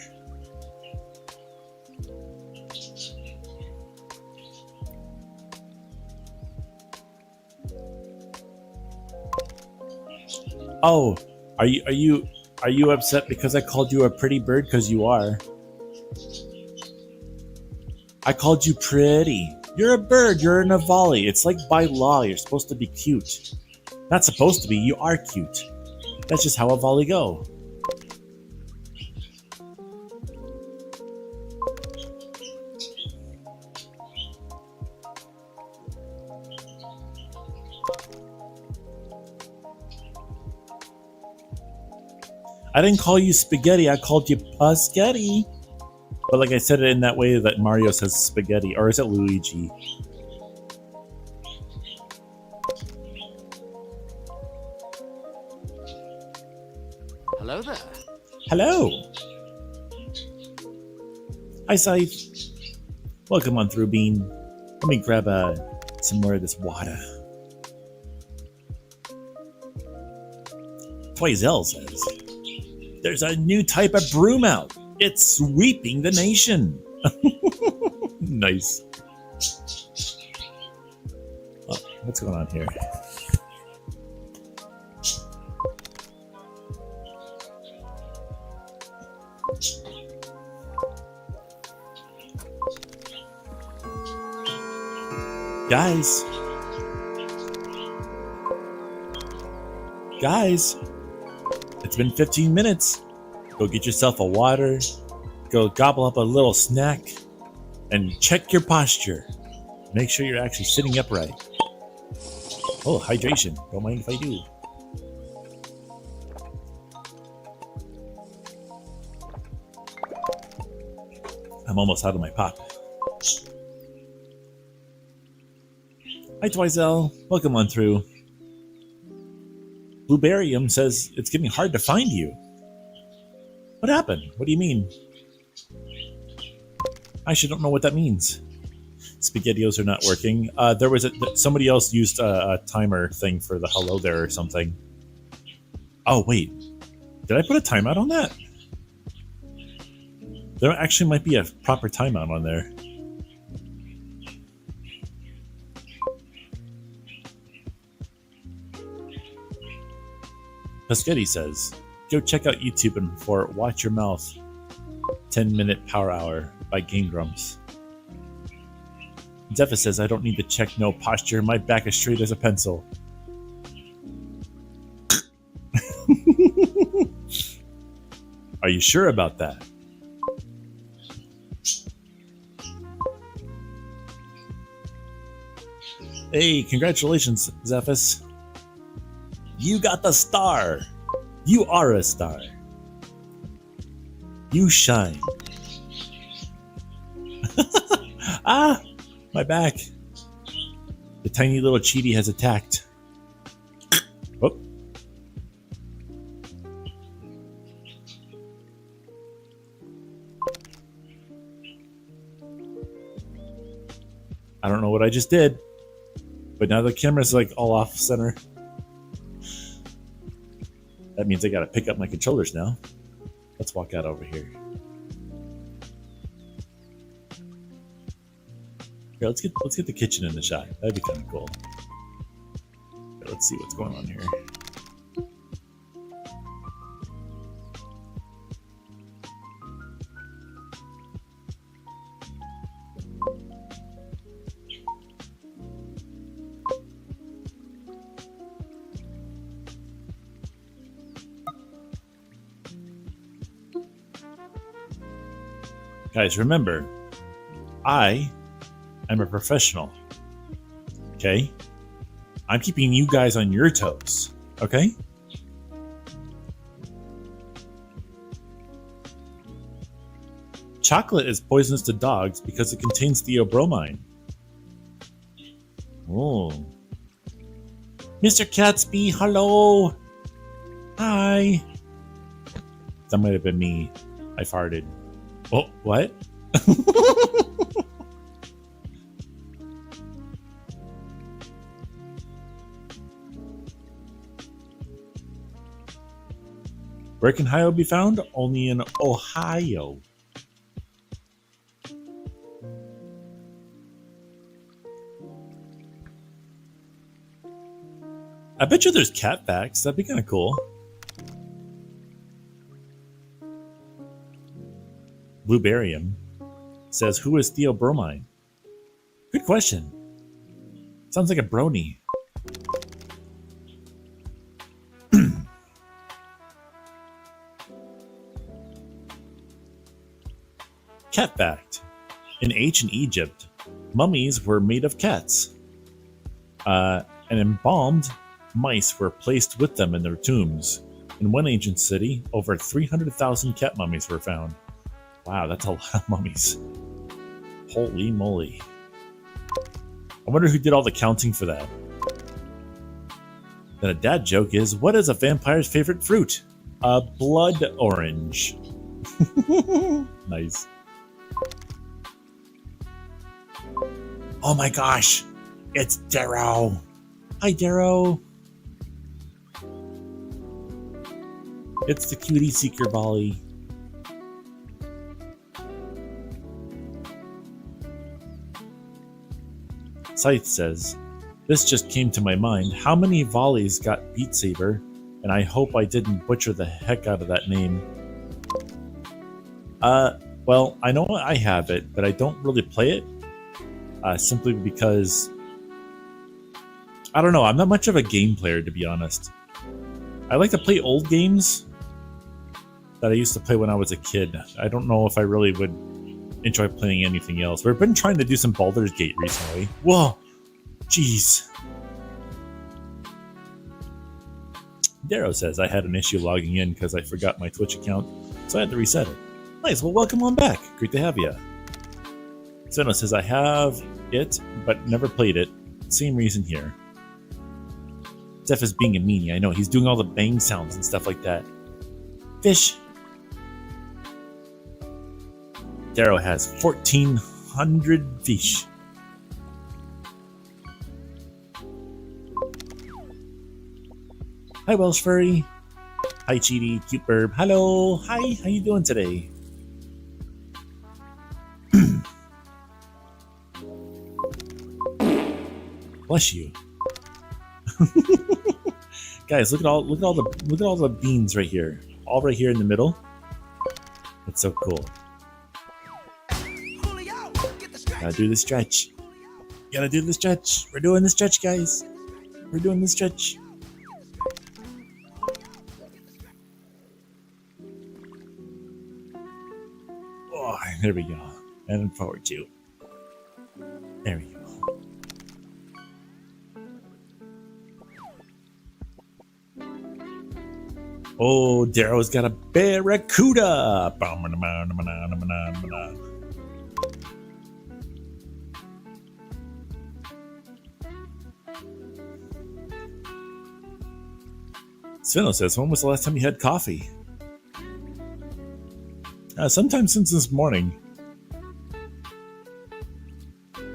Oh, are you upset because I called you a pretty bird? Because you are. I called you pretty. You're a bird. You're a Navali. It's like by law, you're supposed to be cute. Not supposed to be. You are cute. That's just how a volley go. I didn't call you spaghetti, I called you Pusketty. But like I said it in that way that Mario says spaghetti, or is it Luigi? Hello there. Hello. Hi, Scythe. Welcome on through, Bean. Let me grab some more of this water. Twizel says, there's a new type of broom out. It's sweeping the nation. Nice. Oh, what's going on here? Guys, it's been 15 minutes. Go get yourself a water, go gobble up a little snack, and check your posture. Make sure you're actually sitting upright. Oh, hydration. Don't mind if I do. I'm almost out of my pop. Hi, Twizel. Welcome on through. Bluebarium says it's getting hard to find you. What happened? What do you mean? I actually don't know what that means. SpaghettiOs are not working. There was somebody else used a timer thing for the hello there or something. Oh, wait. Did I put a timeout on that? There actually might be a proper timeout on there. Pescetti says, go check out YouTube and for Watch Your Mouth 10-minute power hour by Game Grumps. Zephyr says, I don't need to check no posture. My back is straight as a pencil. Are you sure about that? Hey, congratulations, Zephys. You got the star. You are a star. You shine. Ah, my back. The tiny little cheaty has attacked. Oh. I don't know what I just did, but now the camera's like all off center. That means I gotta pick up my controllers now. Let's walk out over here. Here, let's get the kitchen in the shot. That'd be kind of cool. Okay, let's see what's going on here. Guys, remember, I am a professional, okay? I'm keeping you guys on your toes, okay? Chocolate is poisonous to dogs because it contains theobromine. Oh. Mr. Catsby, hello! Hi! That might have been me. I farted. Oh, what? Where can Ohio be found? Only in Ohio. I bet you there's cat facts. That'd be kind of cool. Bluebarium says, who is theobromine? Good question. Sounds like a brony. Cat fact. In ancient Egypt, mummies were made of cats. And embalmed mice were placed with them in their tombs. In one ancient city, over 300,000 cat mummies were found. Wow, that's a lot of mummies. Holy moly. I wonder who did all the counting for that. Then a dad joke is, what is a vampire's favorite fruit? A blood orange. Nice. Oh my gosh, it's Darrow. Hi, Darrow. It's the cutie seeker volley. Scythe says, this just came to my mind. How many volleys got Beat Saber? And I hope I didn't butcher the heck out of that name. Well, I know I have it, but I don't really play it. Simply because, I don't know, I'm not much of a game player, to be honest. I like to play old games that I used to play when I was a kid. I don't know if I really would enjoy playing anything else. We've been trying to do some Baldur's Gate recently. Whoa! Jeez. Darrow says I had an issue logging in because I forgot my Twitch account, so I had to reset it. Nice, well welcome on back. Great to have you. Zeno says I have it, but never played it. Same reason here. Zeph is being a meanie, I know. He's doing all the bang sounds and stuff like that. Fish. Darrow has 1,400 fish. Hi, Welsh Furry. Hi, Cheetie, Cute Burb. Hello. Hi, how you doing today? Bless you. Guys, look at all the beans right here. All right here in the middle. It's so cool. Gotta do the stretch. Gotta do the stretch. We're doing the stretch, guys. We're doing the stretch. Oh, there we go. And forward two. There we go. Oh, Darrow's got a barracuda. Sveno says, when was the last time you had coffee? Sometime since this morning.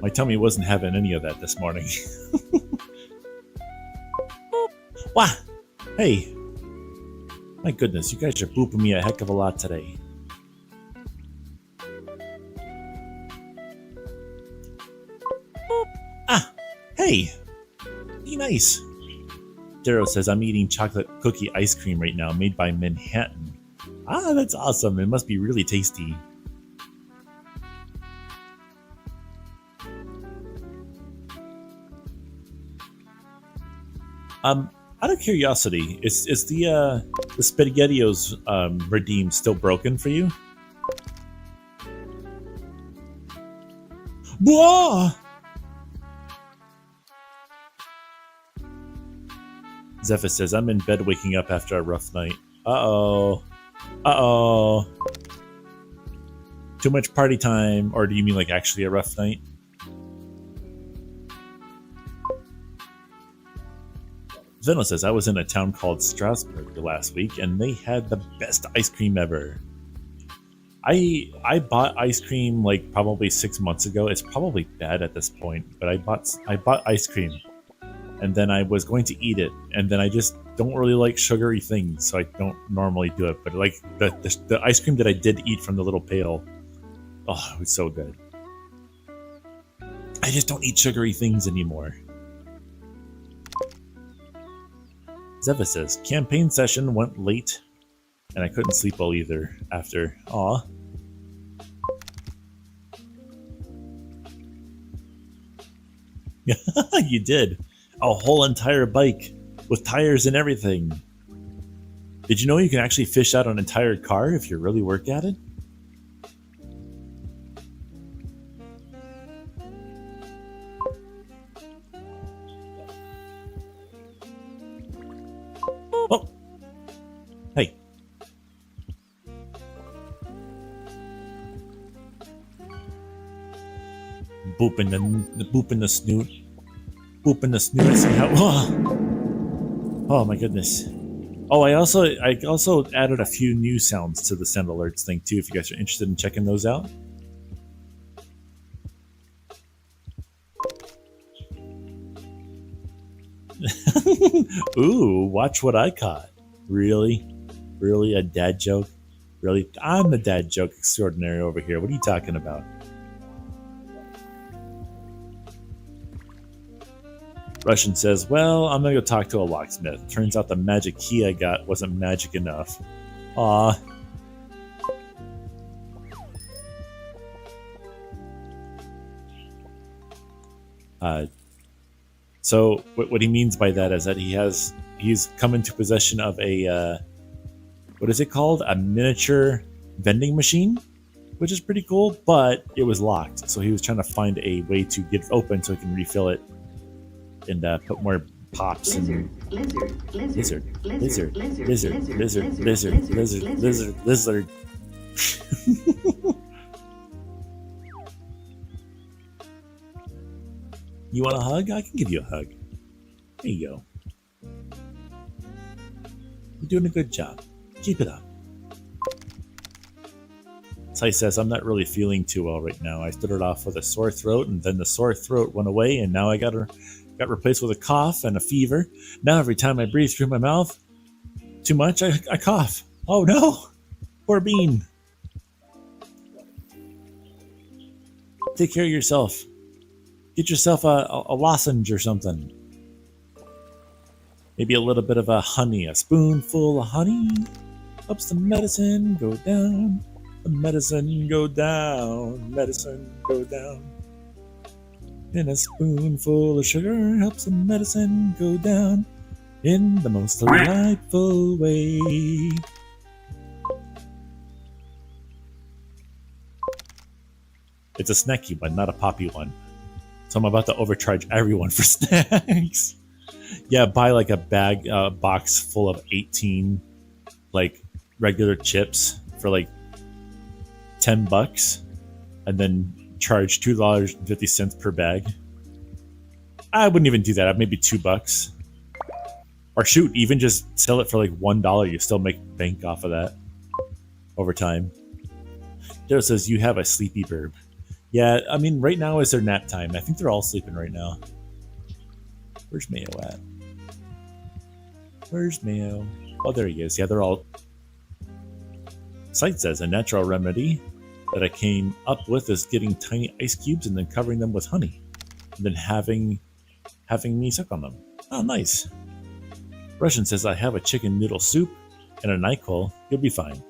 My tummy wasn't having any of that this morning. Wow! Hey! My goodness, you guys are booping me a heck of a lot today. Boop. Ah! Hey! Be nice! Darrow says, I'm eating chocolate cookie ice cream right now, made by Manhattan. Ah, that's awesome. It must be really tasty. Out of curiosity, is the SpaghettiOs redeem still broken for you? Whoa! Zephyr says, I'm in bed waking up after a rough night. Uh-oh. Uh-oh. Too much party time, or do you mean like actually a rough night? Zeno says, I was in a town called Strasbourg last week, and they had the best ice cream ever. I bought ice cream like probably 6 months ago. It's probably bad at this point, but I bought ice cream, and then I was going to eat it, and then I just don't really like sugary things, so I don't normally do it. But like the ice cream that I did eat from the little pail, oh, it was so good. I just don't eat sugary things anymore. Zeva says, campaign session went late, and I couldn't sleep well either after. Aw. You did. A whole entire bike with tires and everything. Did you know you can actually fish out an entire car if you really work at it? Oh. Hey. Booping the snoot. Booping the snoot. Oh my goodness. Oh, I also added a few new sounds to the sound alerts thing too, if you guys are interested in checking those out. Ooh, watch what I caught. Really? Really, a dad joke? Really? I'm the dad joke extraordinary over here. What are you talking about? Russian says, well, I'm gonna go talk to a locksmith. Turns out the magic key I got wasn't magic enough. Aw. So what he means by that is that he's come into possession of a what is it called? A miniature vending machine, which is pretty cool, but it was locked. So he was trying to find a way to get it open so he can refill it and put more pops and lizard. You want a hug? I can give you a hug. There you go. You're doing a good job. Keep it up. Sai says, I'm not really feeling too well right now. I started off with a sore throat, and then the sore throat went away, and now I got replaced with a cough and a fever. Now every time I breathe through my mouth too much, I cough. Oh no! Poor Bean. Take care of yourself. Get yourself a lozenge or something. Maybe a little bit of a honey. A spoonful of honey helps the medicine go down. The medicine go down. Medicine go down. And a spoonful of sugar helps the medicine go down in the most delightful way. It's a snacky one, not a poppy one. So I'm about to overcharge everyone for snacks. Yeah, buy like a box full of 18 like regular chips for like $10 and then charge $2.50 per bag. I wouldn't even do that. Maybe $2. Or shoot, even just sell it for like $1. You still make bank off of that over time. Daryl says, you have a sleepy burb. Yeah, I mean, right now is their nap time. I think they're all sleeping right now. Where's Mayo at? Where's Mayo? Oh, there he is. Yeah, they're all... Sight says, a natural remedy that I came up with is getting tiny ice cubes and then covering them with honey. And then having me suck on them. Oh, nice. Russian says, I have a chicken noodle soup and a NyQuil. You'll be fine.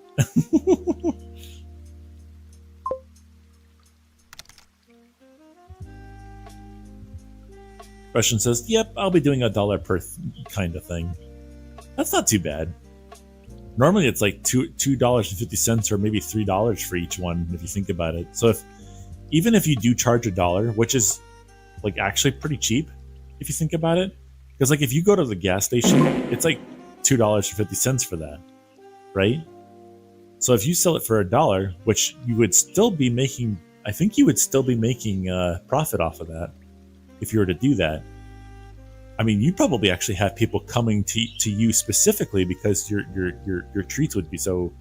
Russian says, yep, I'll be doing $1 per kind of thing. That's not too bad. Normally it's like $2.50 or maybe $3 for each one if you think about it. So even if you do charge $1, which is like actually pretty cheap if you think about it, because like if you go to the gas station, it's like $2.50 for that, right? So if you sell it for $1, which you would still be making, I think you would still be making profit off of that. If you were to do that, I mean, you probably actually have people coming to you specifically because your treats would be so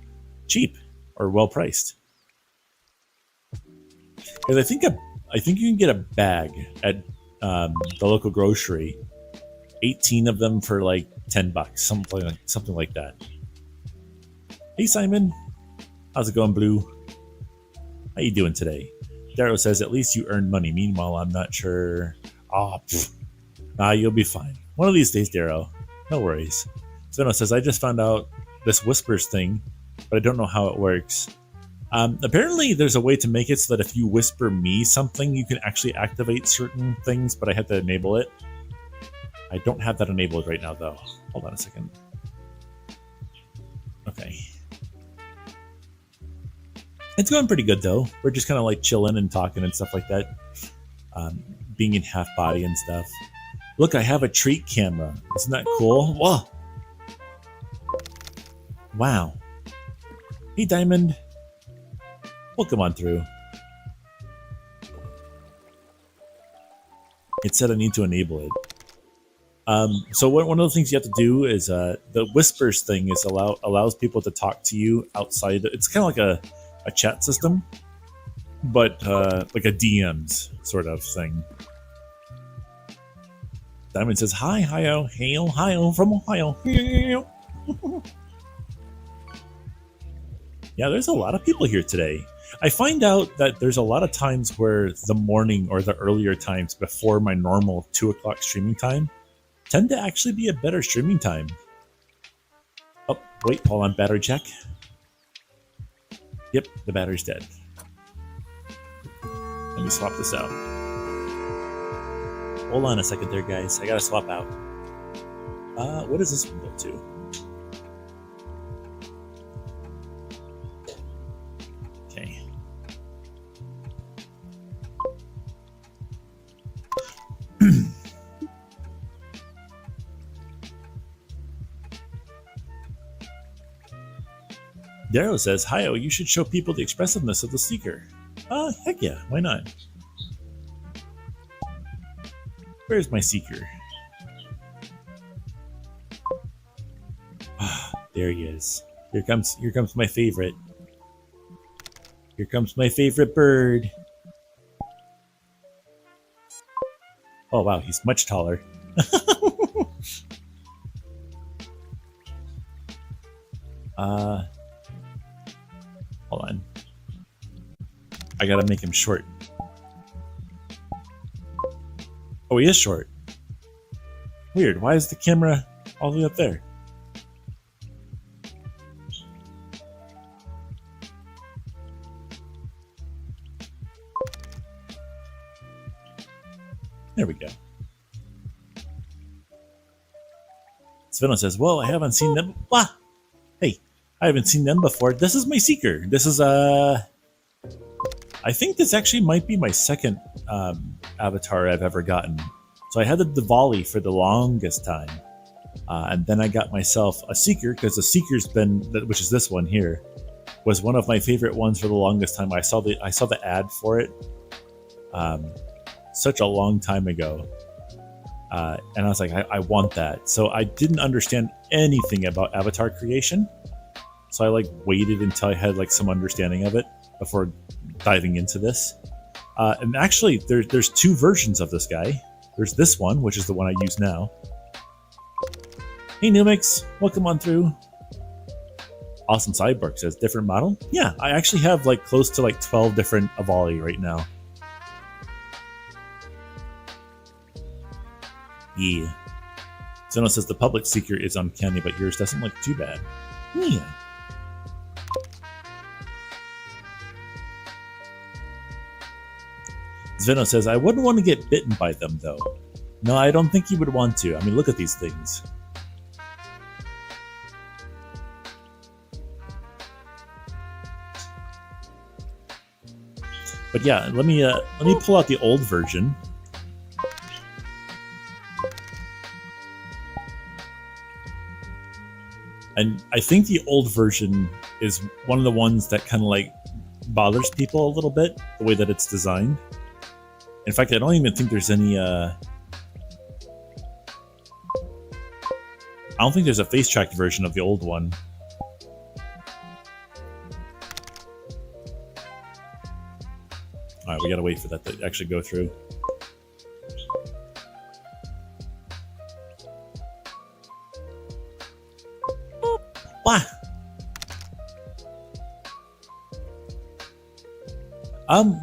cheap or well priced. Because I think you can get a bag at the local grocery, 18 of them for like $10, something like that. Hey Simon, how's it going, Blue? How you doing today? Darrow says, at least you earned money. Meanwhile, I'm not sure. You'll be fine. One of these days, Darrow. No worries. Sveno says, I just found out this whispers thing, but I don't know how it works. Apparently, there's a way to make it so that if you whisper me something, you can actually activate certain things, but I had to enable it. I don't have that enabled right now, though. Hold on a second. Okay. It's going pretty good, though. We're just kind of like chilling and talking and stuff like that. Being in half body and stuff. Look, I have a treat camera. Isn't that cool? Whoa! Wow. Hey, Diamond. Welcome on through. It said I need to enable it. So one of the things you have to do is the whispers thing is allows people to talk to you outside. It's kind of like a chat system, but like a DMs sort of thing. Diamond says, hi, hi-oh, hail, hi-oh, from Ohio. Yeah, there's a lot of people here today. I find out that there's a lot of times where the morning or the earlier times before my normal 2 o'clock streaming time tend to actually be a better streaming time. Oh, wait, hold on, battery check. Yep, the battery's dead. Let me swap this out. Hold on a second there, guys. I gotta swap out. What does this one go to? Okay. Darrow says, "Hi-oh, you should show people the expressiveness of the Seeker." Heck yeah, why not? Where's my Seeker? There he is. Here comes my favorite. Here comes my favorite bird. Oh wow, he's much taller. Hold on. I gotta make him short. Oh, he is short. Weird, why is the camera all the way up there? There we go. Sveno says, "Well, I haven't seen them." Wah! Hey, I haven't seen them before. This is my Seeker. This is I think this actually might be my second avatar I've ever gotten. So I had the Diwali for the longest time, and then I got myself a Seeker because the Seeker's been, which is this one here, was one of my favorite ones for the longest time. I saw the ad for it, such a long time ago, and I was like, I want that. So I didn't understand anything about avatar creation, so I like waited until I had like some understanding of it before diving into this. And actually, there's two versions of this guy. There's this one, which is the one I use now. Hey Numix, welcome on through. Awesome Cyborg says, different model? Yeah, I actually have like close to like 12 different Avali right now. Yeah. Zeno says the public Seeker is uncanny, but yours doesn't look too bad. Yeah. Zveno says, I wouldn't want to get bitten by them, though. No, I don't think you would want to. I mean, look at these things. But yeah, let me pull out the old version. And I think the old version is one of the ones that kind of like bothers people a little bit, the way that it's designed. In fact, I don't even think there's any, I don't think there's a face-tracked version of the old one. Alright, we gotta wait for that to actually go through. Wah!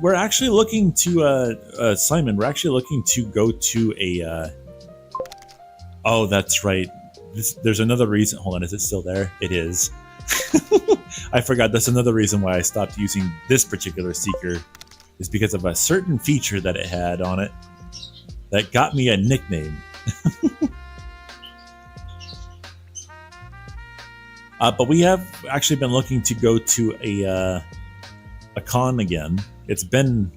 We're actually looking to, Simon, we're actually looking to go to a, oh, that's right. There's another reason. Hold on, is it still there? It is. I forgot. That's another reason why I stopped using this particular Seeker, is because of a certain feature that it had on it that got me a nickname. But we have actually been looking to go to a con again. It's been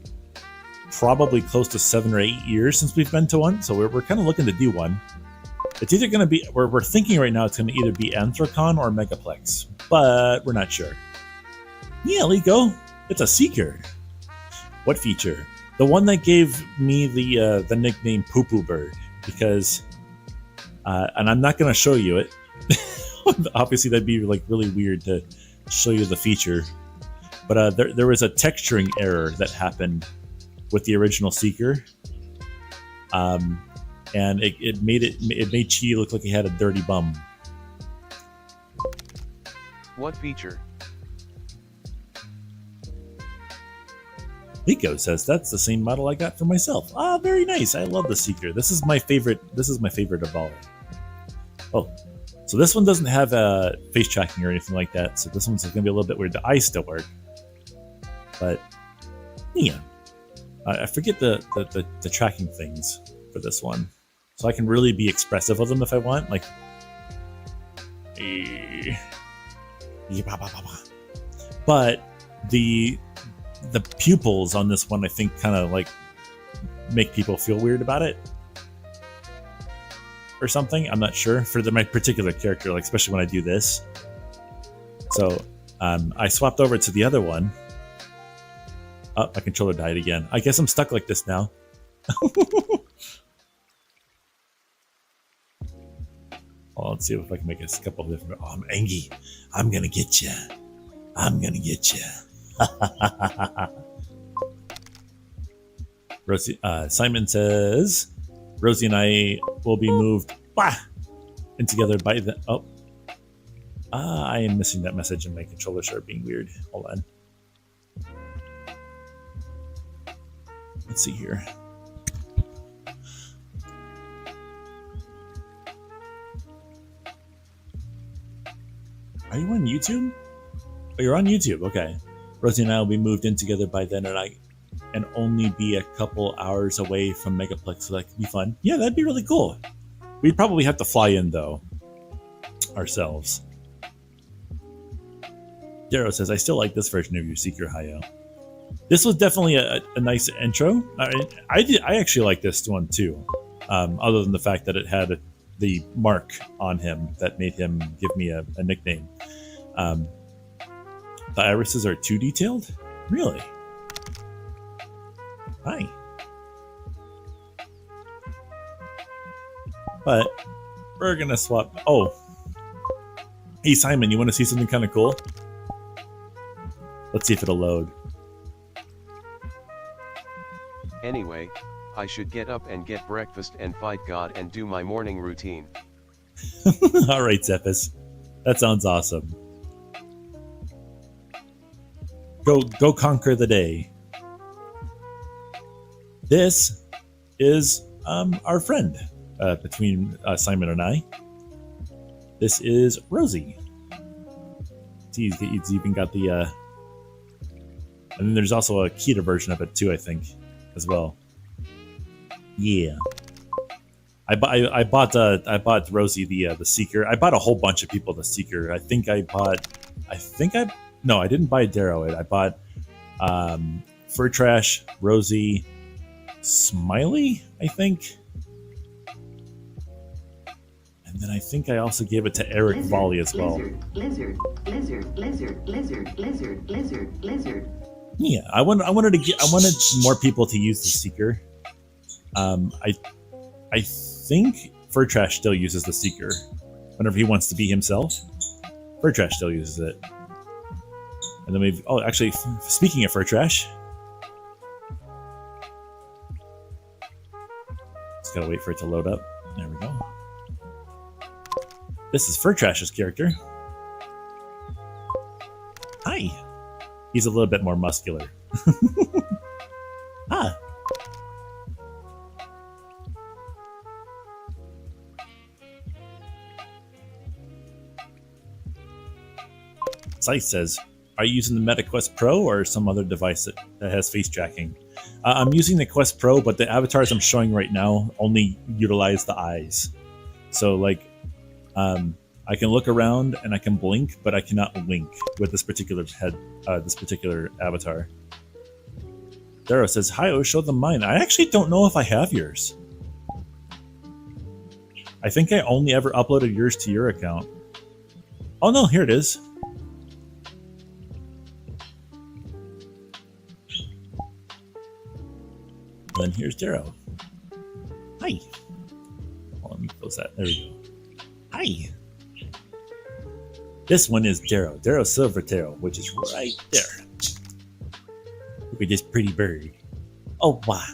probably close to 7 or 8 years since we've been to one, so we're kind of looking to do one. It's either going to be, we're thinking right now it's going to either be Anthrocon or Megaplex, but we're not sure. Yeah, Lico, it's a Seeker. What feature? The one that gave me the nickname Poo Poo Bird, because, and I'm not going to show you it. Obviously, that'd be like really weird to show you the feature. But there was a texturing error that happened with the original Seeker, and it made Cheetah look like he had a dirty bum. What feature? Nico says that's the same model I got for myself. Ah, very nice. I love the Seeker. This is my favorite. This is my favorite of all. Oh, so this one doesn't have face tracking or anything like that. So this one's going to be a little bit weird. The eyes still work, but yeah, I forget the tracking things for this one, so I can really be expressive of them if I want. Like, but the pupils on this one, I think, kind of like make people feel weird about it or something. I'm not sure for my particular character, like especially when I do this. So I swapped over to the other one. Oh, my controller died again. I guess I'm stuck like this now. Oh, let's see if I can make a couple of different. Oh, I'm angry. I'm gonna get you. I'm gonna get you. Rosie, Simon says, Rosie and I will be moved in together by the. Oh, I am missing that message, and my controller started being weird. Hold on. Let's see here. Are you on YouTube? Oh, you're on YouTube. Okay. Rosie and I will be moved in together by then, and only be a couple hours away from Megaplex, so that could be fun. Yeah, that'd be really cool. We'd probably have to fly in though, ourselves. Darrow says, I still like this version of your Seeker, Hayo. This was definitely a nice intro. I actually like this one too, other than the fact that it had the mark on him that made him give me a nickname. The irises are too detailed? Really? Hi. But we're gonna swap. Oh. Hey Simon, you want to see something kind of cool? Let's see if it'll load. Anyway, I should get up and get breakfast and fight God and do my morning routine. Alright, Zephys. That sounds awesome. Go conquer the day. This is our friend between Simon and I. This is Rosie. He's even got the and then there's also a Kita version of it too, I think, as well. Yeah. I bought Rosie the Seeker. I bought a whole bunch of people the Seeker. No, I didn't buy Darrow it. I bought Fur Trash, Rosie, Smiley, I think. And then I think I also gave it to Eric Volley as well. Lizard. Yeah, I wanted more people to use the Seeker. I think Fur Trash still uses the Seeker whenever he wants to be himself. Fur Trash still uses it. And then actually, speaking of Fur Trash, just gotta wait for it to load up. There we go. This is Fur Trash's character. Hi. He's a little bit more muscular. Ah. Scythe says, are you using the Meta Quest Pro or some other device that has face tracking? I'm using the Quest Pro, but the avatars I'm showing right now only utilize the eyes. So, like, I can look around and I can blink, but I cannot wink with this particular this particular avatar. Darrow says, hi, show them mine. I actually don't know if I have yours. I think I only ever uploaded yours to your account. Oh no, here it is. And then here's Darrow. Hi. Well, let me close that. There we go. Hi. This one is Darrow. Darrow Silvertail, which is right there. Look at this pretty bird. Oh, wow.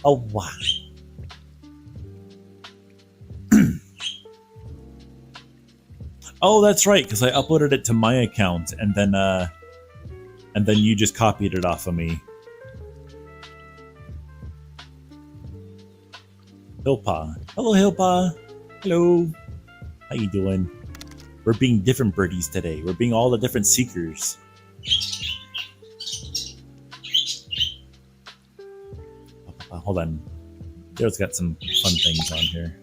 Oh, wow. Oh, that's right, because I uploaded it to my account, and then you just copied it off of me. Hillpaw. Hello, Hillpaw. Hello. How you doing? We're being different birdies today. We're being all the different seekers. Hold on. Daryl's got some fun things on here.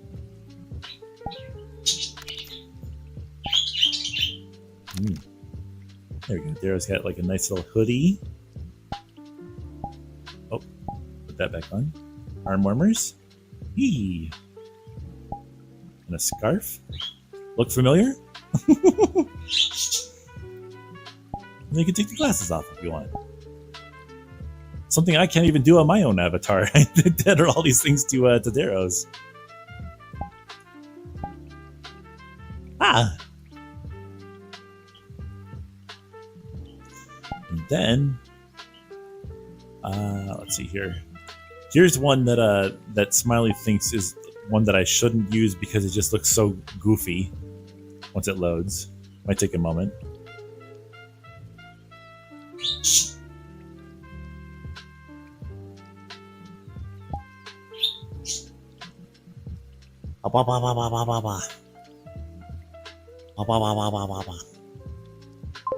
There we go. Daryl's got like a nice little hoodie. Oh, put that back on. Arm warmers. Eee. And a scarf. Look familiar? You can take the glasses off if you want. Something I can't even do on my own avatar. I did all these things to Daro's. Ah! And then, let's see here. Here's one that that Smiley thinks is one that I shouldn't use because it just looks so goofy once it loads. Might take a moment. I'm a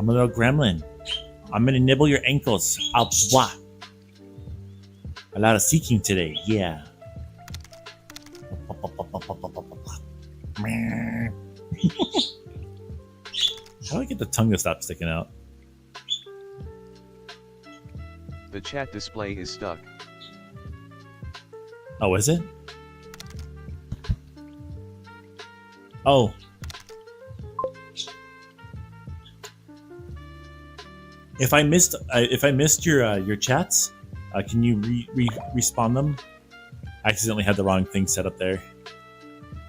little gremlin. I'm gonna nibble your ankles. A lot of seeking today, yeah. How do I get the tongue to stop sticking out? The chat display is stuck. Oh, is it? Oh. If I missed your chats, can you respawn them? I accidentally had the wrong thing set up there.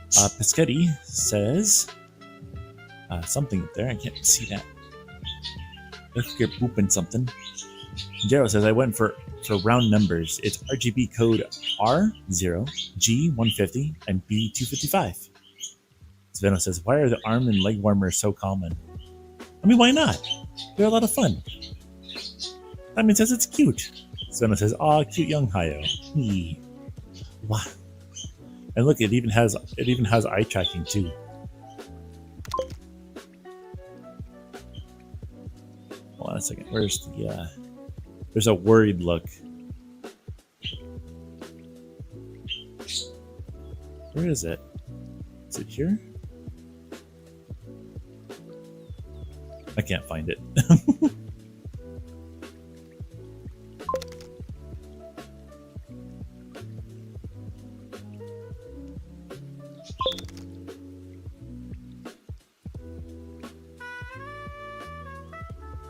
Pescetti says something up there. I can't see that. If you're pooping something. Jero says I went for round numbers. It's RGB code R0, G150, and B255. Sveno says, why are the arm and leg warmers so common? I mean, why not? They're a lot of fun. Simon says it's cute. Sveno says, aw, cute young Hayo. Wow. And look, it even has eye tracking too. Hold on a second. Where's the there's a worried look. Where is it? Is it here? I can't find it.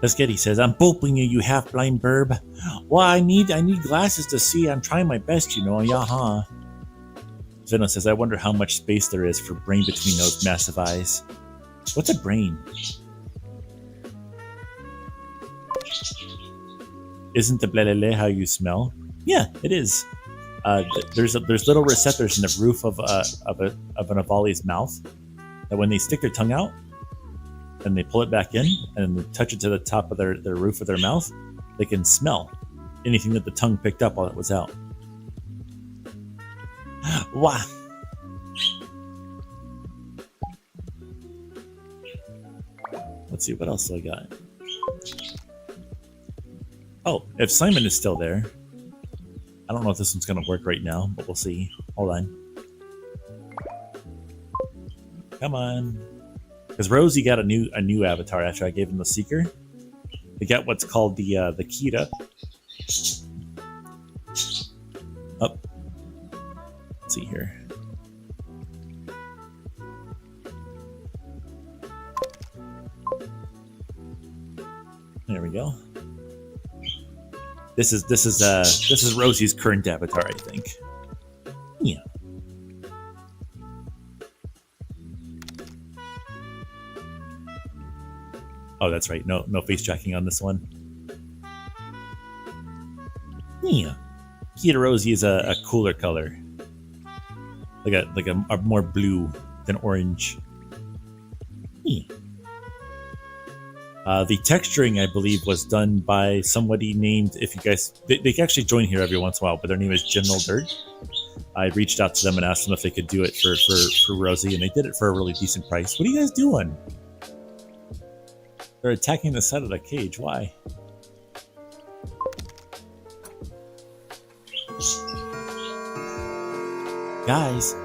Pescetti says, I'm pooping you, you half-blind burb. Well, I need glasses to see. I'm trying my best, you know. Yaha. Zeno says, I wonder how much space there is for brain between those massive eyes. What's a brain? Isn't the blelele how you smell? Yeah, it is. There's little receptors in the roof of an Avali's mouth that when they stick their tongue out and they pull it back in and they touch it to the top of their roof of their mouth, they can smell anything that the tongue picked up while it was out. Wow. Let's see, what else do I got? Oh, if Simon is still there, I don't know if this one's going to work right now, but we'll see. Hold on. Come on. Because Rosie got a new avatar after I gave him the Seeker. They got what's called the Kita. Up. Let's see here. There we go. This is Rosie's current avatar, I think. Yeah. Oh, that's right. No face tracking on this one. Yeah. Kita Rosie is a cooler color. Like a more blue than orange. Yeah. The texturing, I believe, was done by somebody named, if you guys, they actually join here every once in a while, but their name is General Dirt. I reached out to them and asked them if they could do it for Rosie, and they did it for a really decent price. What are you guys doing? They're attacking the side of the cage. Why? Guys,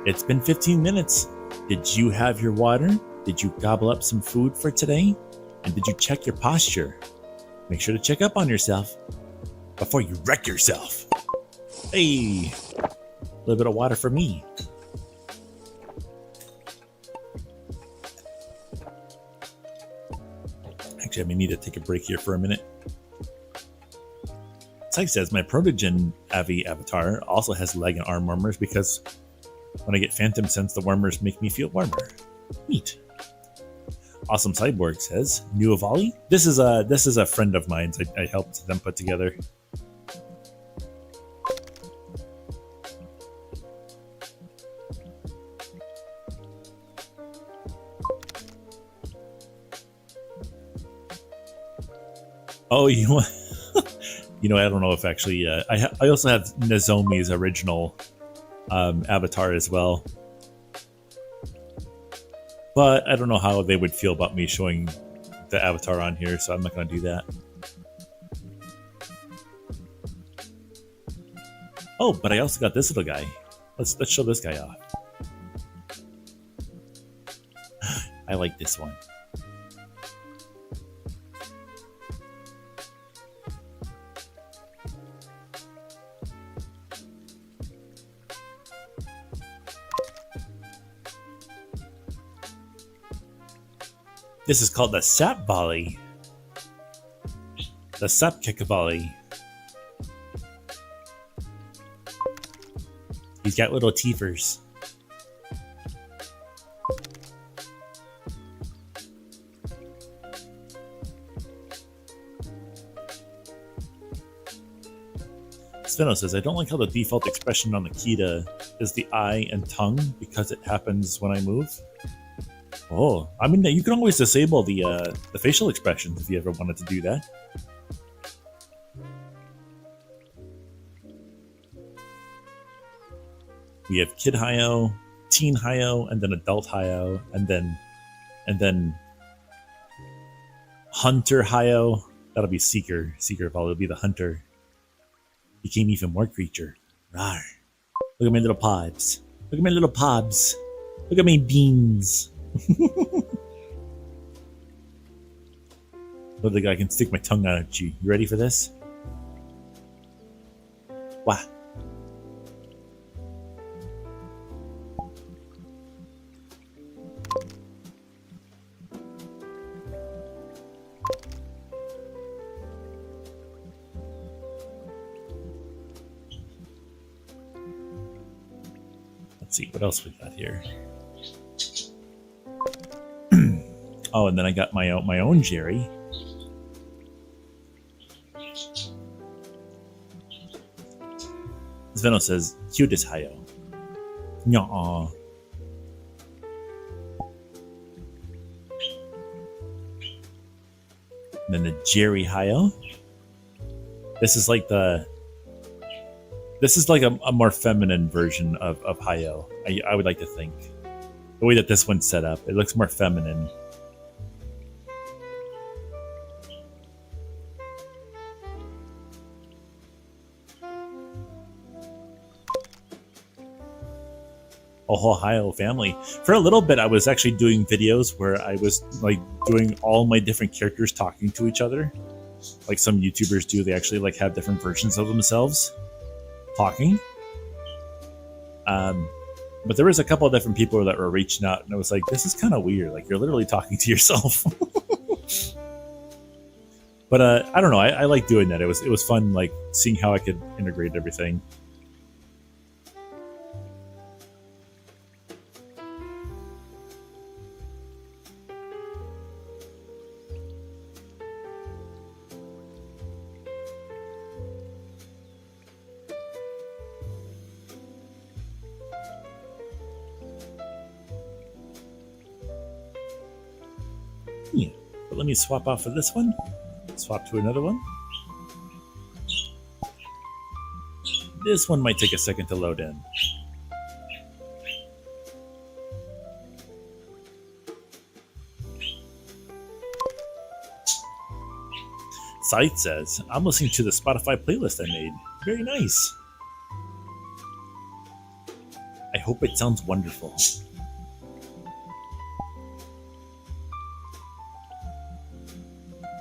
it's been 15 minutes. Did you have your water? Did you gobble up some food for today? And did you check your posture? Make sure to check up on yourself before you wreck yourself. Hey, a little bit of water for me. Actually, I may need to take a break here for a minute. Psych says my Protogen Avi avatar also has leg and arm warmers because when I get Phantom Sense, the warmers make me feel warmer. Neat. Awesome Cyborg says, new Avali? This is a friend of mine's. I helped them put together. Oh, you know, you know, I don't know if actually I also have Nozomi's original avatar as well. But I don't know how they would feel about me showing the avatar on here, so I'm not going to do that. Oh, but I also got this little guy. Let's show this guy off. I like this one. This is called the Sap Volley. The Sap Kick Volley. He's got little teethers. Sveno says, I don't like how the default expression on the Kita is the eye and tongue because it happens when I move. Oh, I mean, you can always disable the facial expressions if you ever wanted to do that. We have Kid Hayo, Teen Hayo, and then Adult Hayo, and then Hunter Hayo. That'll be Seeker. Seeker will be the Hunter. Became even more creature. Rawr. Look at my little pods. Look at my little pods. Look at my beans. Look like I can stick my tongue out at you. You ready for this? Wow. Let's see what else we got here. Oh, and then I got my own Jerry. Sveno says, cute as Hayo. Nya. And then the Jerry Hayo. This is like a more feminine version of Hayo. I would like to think. The way that this one's set up, it looks more feminine. Ohio family. For a little bit, I was actually doing videos where I was like doing all my different characters talking to each other, like some YouTubers do. They actually like have different versions of themselves talking. But there was a couple of different people that were reaching out, and I was like, "This is kind of weird. Like you're literally talking to yourself." But I don't know. I like doing that. It was fun, like seeing how I could integrate everything. Yeah, but let me swap off of this one. Swap to another one. This one might take a second to load in. Scythe says, I'm listening to the Spotify playlist I made. Very nice. I hope it sounds wonderful.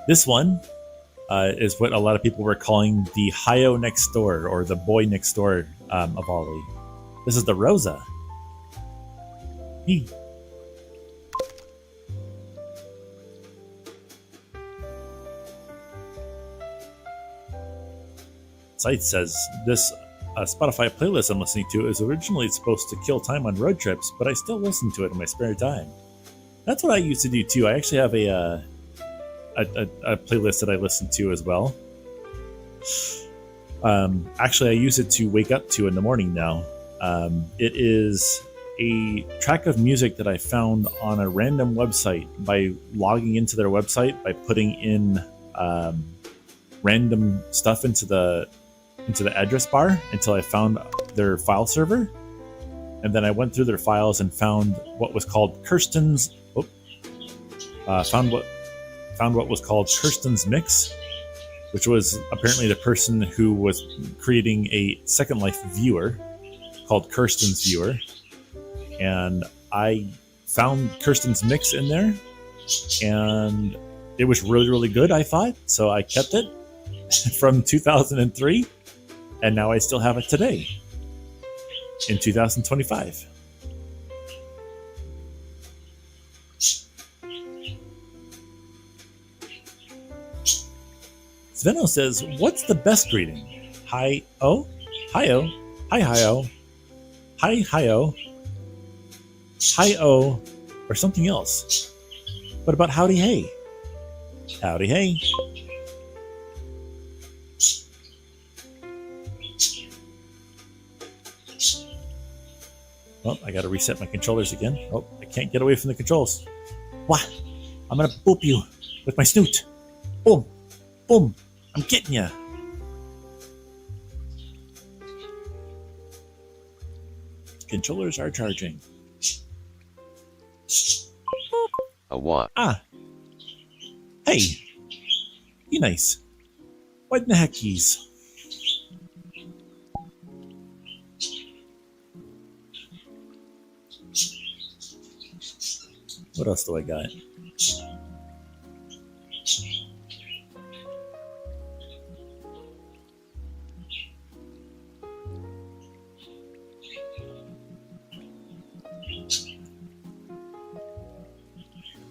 This one is what a lot of people were calling the Hio next door, or the boy next door of Ollie. This is the Rosa. He. Site says this Spotify playlist I'm listening to is originally supposed to kill time on road trips, but I still listen to it in my spare time. That's what I used to do too. I actually have a playlist that I listen to as well. Actually, I use it to wake up to in the morning now. It is a track of music that I found on a random website by logging into their website by putting in random stuff into the address bar until I found their file server, and then I went through their files and found what was called Kirsten's. Found what was called Kirsten's Mix, which was apparently the person who was creating a Second Life viewer called Kirsten's Viewer, and I found Kirsten's Mix in there, and it was really good. I thought so. I kept it from 2003. And now I still have it today, in 2025. Sveno says, what's the best greeting? Hi-oh? Hi-oh? Hi-hi-oh? Hi-hi-oh? Hi-oh? Or something else? What about howdy hey? Howdy hey. Well, I gotta reset my controllers again. Oh, I can't get away from the controls. What? I'm gonna boop you with my snoot. Boom. Boom. I'm getting ya. Controllers are charging. A what? Ah. Hey. Be nice. What in the heck keys? What else do I got?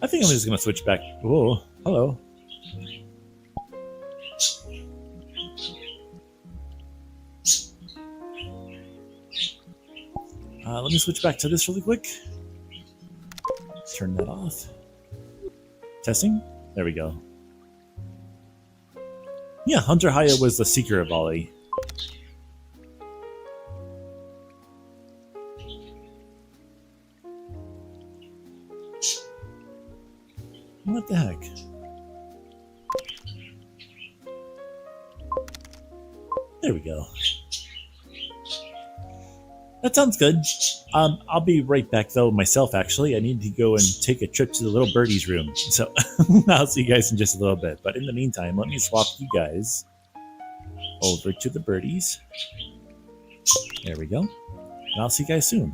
I think I'm just going to switch back. Whoa, hello. Let me switch back to this really quick. Turn that off. Testing? There we go. Yeah, Hunter Haya was the seeker of Ollie. What the heck? There we go. That sounds good. I'll be right back though myself actually. I need to go and take a trip to the little birdie's room. So I'll see you guys in just a little bit. But in the meantime, let me swap you guys over to the birdies. There we go. And I'll see you guys soon.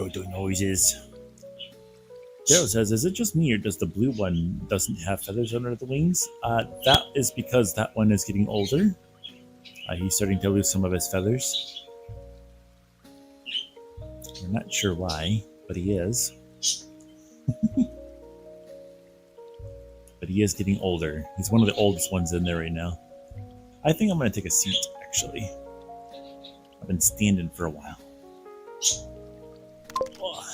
Proto noises. Daryl says, is it just me or does the blue one doesn't have feathers under the wings? That is because that one is getting older. He's starting to lose some of his feathers. We're not sure why, but he is. But he is getting older. He's one of the oldest ones in there right now. I think I'm going to take a seat, actually. I've been standing for a while. Oh.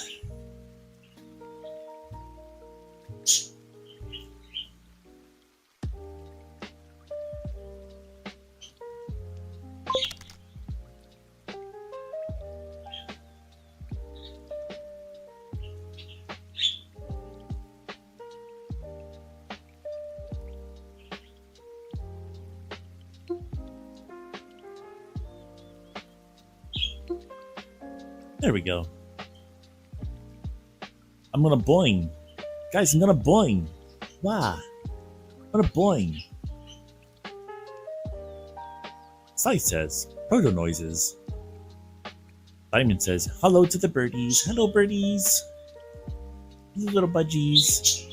There we go. I'm gonna boing. Guys, I'm gonna boing. Wow. I'm gonna boing. Slice says, proto noises. Diamond says, hello to the birdies. Hello, birdies. You little budgies.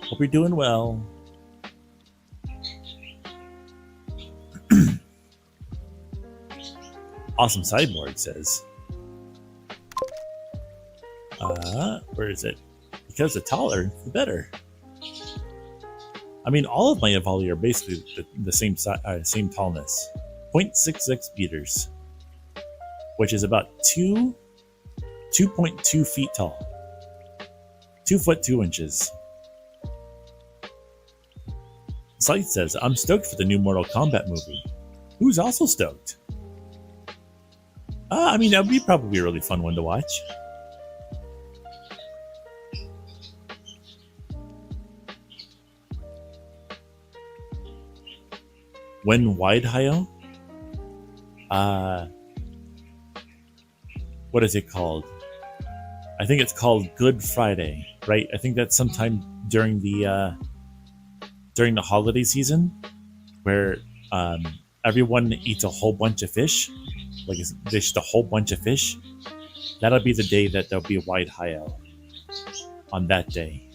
Hope you're doing well. Awesome sideboard says. Where is it? Because the taller, the better. I mean, all of my Evoli are basically the same same tallness. 0.66 meters, which is about 2.2 feet tall. 2 foot 2 inches. Slight says, I'm stoked for the new Mortal Kombat movie. Who's also stoked? I mean, that would be probably a really fun one to watch. When wide, Hio? What is it called? I think it's called Good Friday, right? I think that's sometime during the holiday season, where everyone eats a whole bunch of fish. Like just a whole bunch of fish. That'll be the day that there'll be a wide Hio. On that day.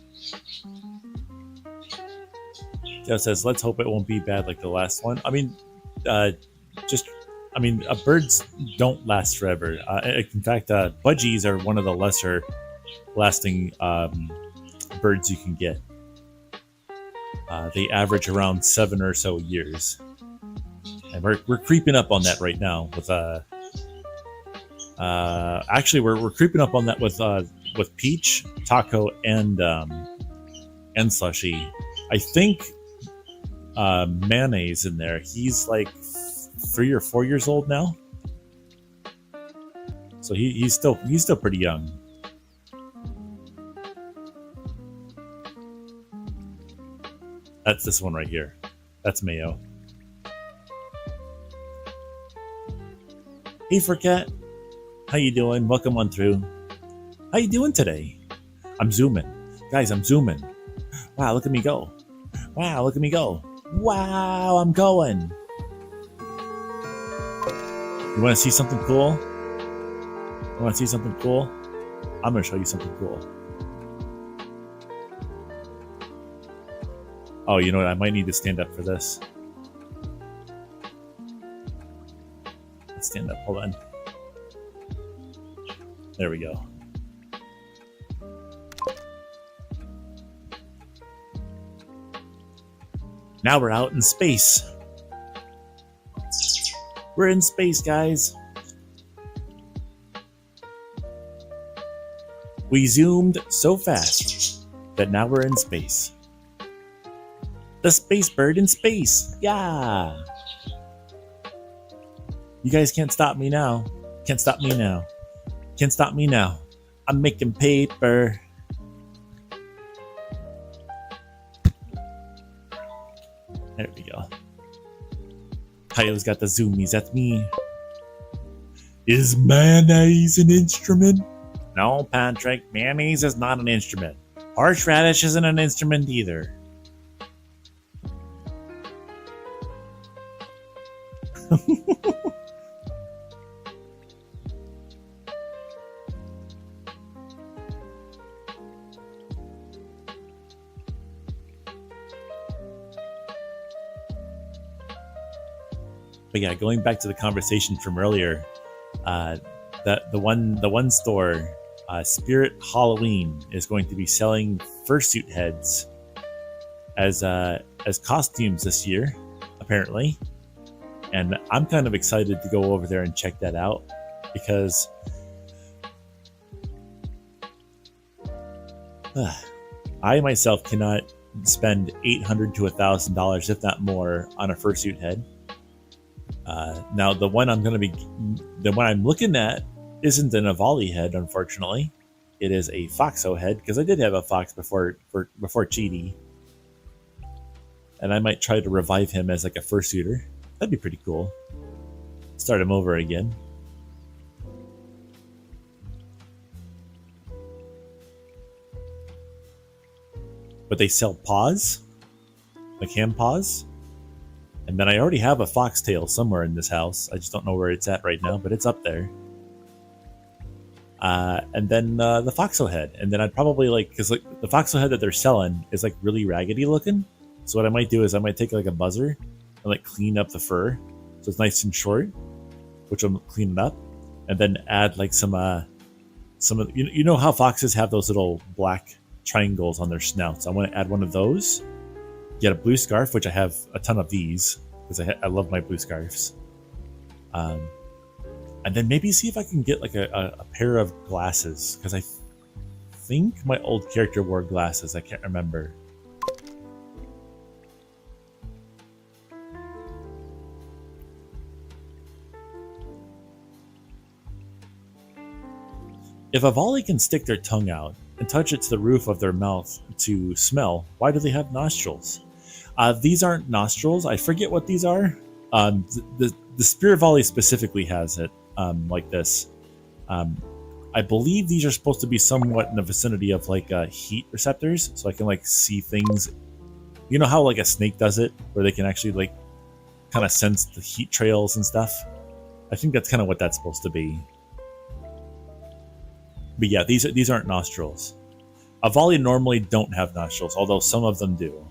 Joe says, let's hope it won't be bad like the last one. I mean, birds don't last forever. In fact, budgies are one of the lesser lasting birds you can get. They average around 7 or so years. And we're creeping up on that right now with actually we're creeping up on that with Peach, Taco, and Slushy. I think Mayonnaise in there. He's like 3 or 4 years old now, so he's still pretty young. That's this one right here. That's Mayo. Hey, Forcat. How you doing? Welcome on through. How you doing today? I'm zooming. Guys, I'm zooming. Wow, look at me go. Wow, look at me go. Wow, I'm going. You want to see something cool? You want to see something cool? I'm going to show you something cool. Oh, you know what? I might need to stand up for this. Let's stand up. Hold on. There we go. Now we're out in space. We're in space, guys. We zoomed so fast that now we're in space. The space bird in space. Yeah. You guys can't stop me now. Can't stop me now. Can't stop me now. I'm making paper. There we go. Hio's got the zoomies. That's me. Is mayonnaise an instrument? No, Patrick. Mayonnaise is not an instrument. Horseradish isn't an instrument either. But yeah, going back to the conversation from earlier, the one store, Spirit Halloween, is going to be selling fursuit heads as costumes this year, apparently. And I'm kind of excited to go over there and check that out because I myself cannot spend $800 to $1,000, if not more, on a fursuit head. Now, the one I'm looking at isn't an Avali head, unfortunately. It is a Foxo head because I did have a Fox before Cheety, and I might try to revive him as like a fursuiter. That'd be pretty cool. Start him over again. But they sell paws, like hand paws. And then I already have a foxtail somewhere in this house. I just don't know where it's at right now, but it's up there. And then the Foxo head. And then I'd probably because like the Foxo head that they're selling is like really raggedy looking. So what I might do is I might take like a buzzer and like clean up the fur so it's nice and short, which I'm cleaning up, and then add like some of you know how foxes have those little black triangles on their snouts. I want to add one of those. Get a blue scarf, which I have a ton of these because I love my blue scarves. And then maybe see if I can get like a pair of glasses because I think my old character wore glasses. I can't remember. If a volley can stick their tongue out and touch it to the roof of their mouth to smell, why do they have nostrils? These aren't nostrils. I forget what these are. The Spirit Volley specifically has it like this. I believe these are supposed to be somewhat in the vicinity of like heat receptors, so I can like see things. You know how like a snake does it, where they can actually like kind of sense the heat trails and stuff. I think that's kind of what that's supposed to be. But yeah, these aren't nostrils. Avali normally don't have nostrils, although some of them do.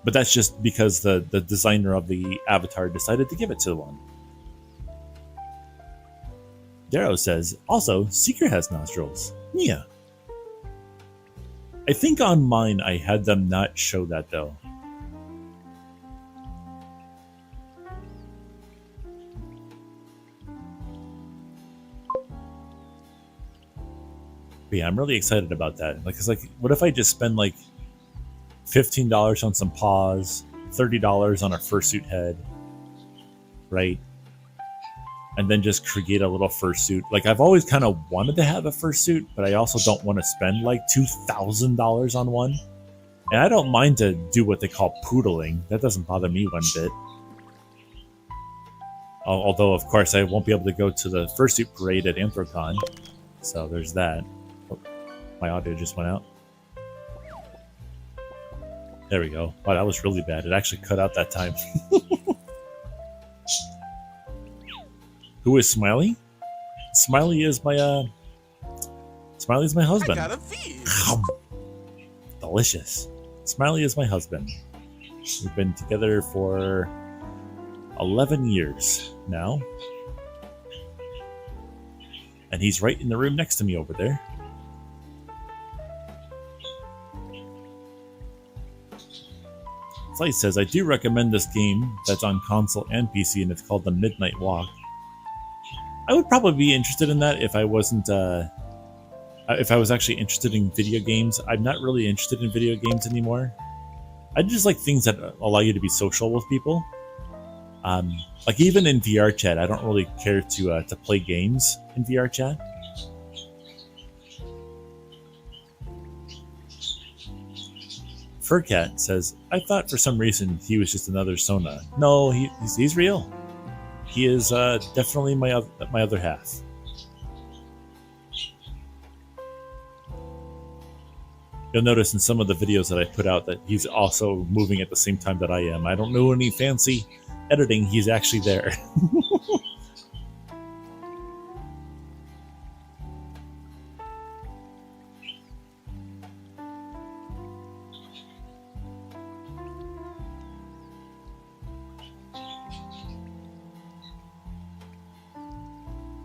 But that's just because the designer of the avatar decided to give it to one. Darrow says, also, Seeker has nostrils. Yeah. I think on mine I had them not show that though. But yeah, I'm really excited about that. Like, it's like, what if I just spend like $15 on some paws, $30 on a fursuit head, right? And then just create a little fursuit. Like, I've always kind of wanted to have a fursuit, but I also don't want to spend like $2,000 on one. And I don't mind to do what they call poodling. That doesn't bother me one bit. Although, of course, I won't be able to go to the fursuit parade at Anthrocon. So there's that. Oh, my audio just went out. There we go. Wow, that was really bad. It actually cut out that time. Who is Smiley? Smiley is my Smiley's my husband. I got a feed. Delicious. Smiley is my husband. We've been together for 11 years now. And he's right in the room next to me over there. Slice says, I do recommend this game that's on console and PC, and it's called The Midnight Walk. I would probably be interested in that if I wasn't, if I was actually interested in video games. I'm not really interested in video games anymore. I just like things that allow you to be social with people. Like even in VR chat, I don't really care to play games in VR chat. Furcat says, I thought for some reason he was just another Sona. No, he's real. He is definitely my other half. You'll notice in some of the videos that I put out that he's also moving at the same time that I am. I don't know any fancy editing, he's actually there.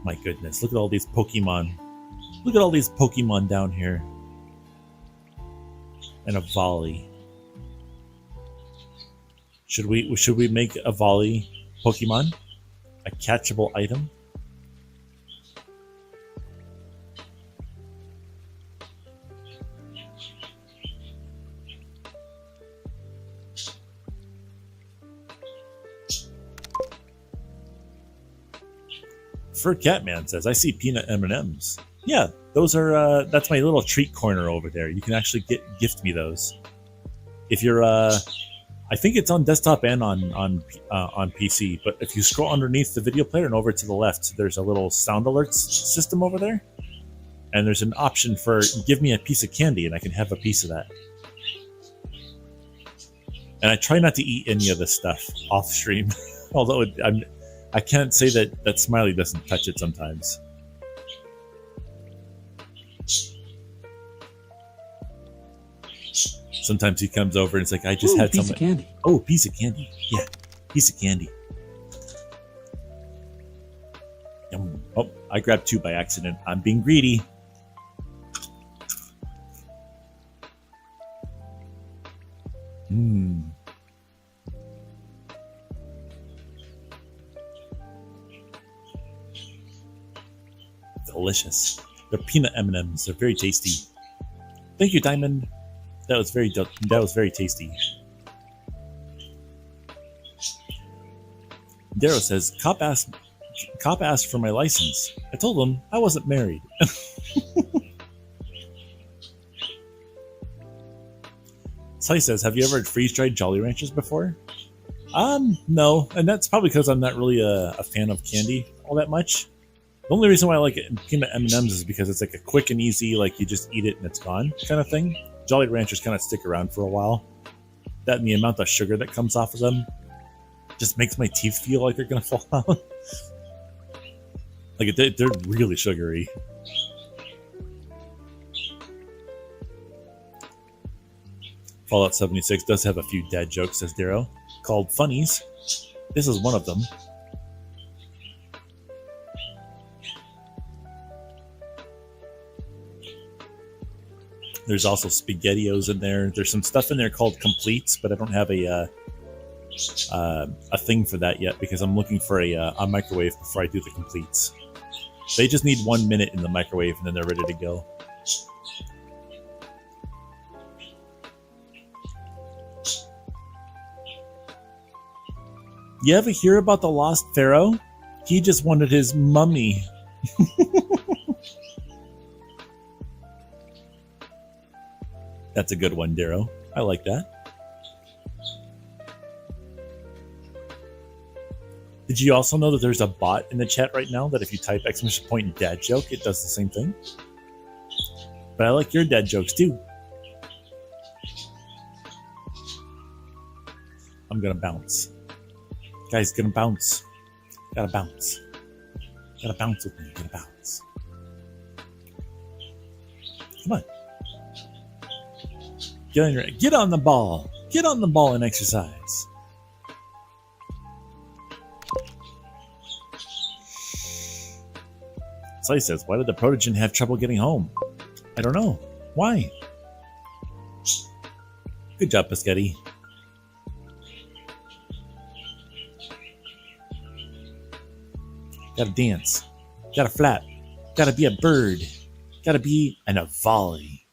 My goodness, look at all these Pokemon. Look at all these Pokemon down here. And a volley. Should we make a volley Pokemon? A catchable item? Fur Catman says, I see peanut M&Ms. Yeah, those are, that's my little treat corner over there. You can actually gift me those. If you're, I think it's on desktop and on PC, but if you scroll underneath the video player and over to the left, there's a little sound alerts system over there. And there's an option for give me a piece of candy and I can have a piece of that. And I try not to eat any of this stuff off stream, although I can't say that Smiley doesn't touch it sometimes. Sometimes he comes over and it's like, I just had piece of candy. Oh, piece of candy. Yeah, piece of candy. Yum. Oh, I grabbed 2 by accident. I'm being greedy. Mmm. Delicious. They're peanut M&Ms. They're very tasty. Thank you, Diamond. That was very tasty. Darrow says, Cop asked for my license. I told him I wasn't married. Sly says, have you ever had freeze-dried Jolly Ranchers before? No, and that's probably because I'm not really a fan of candy all that much. The only reason why I like it in peanut M&Ms is because it's like a quick and easy, like you just eat it and it's gone kind of thing. Jolly Ranchers kind of stick around for a while. That and the amount of sugar that comes off of them just makes my teeth feel like they're going to fall out. Like, they're really sugary. Fallout 76 does have a few dad jokes, says Darrow, called funnies. This is one of them. There's also SpaghettiOs in there. There's some stuff in there called completes, but I don't have a thing for that yet because I'm looking for a microwave before I do the completes. They just need 1 minute in the microwave and then they're ready to go. You ever hear about the lost pharaoh? He just wanted his mummy. That's a good one, Darrow. I like that. Did you also know that there's a bot in the chat right now that if you type ! dad joke, it does the same thing? But I like your dad jokes too. I'm gonna bounce. Guys, gonna bounce. Gotta bounce. Gotta bounce with me. Gotta bounce. Come on. Get on the ball. Get on the ball and exercise. Sly says, why did the Protogen have trouble getting home? I don't know. Why? Good job, Piscetti. Gotta dance. Gotta flap. Gotta be a bird. Gotta be a volley.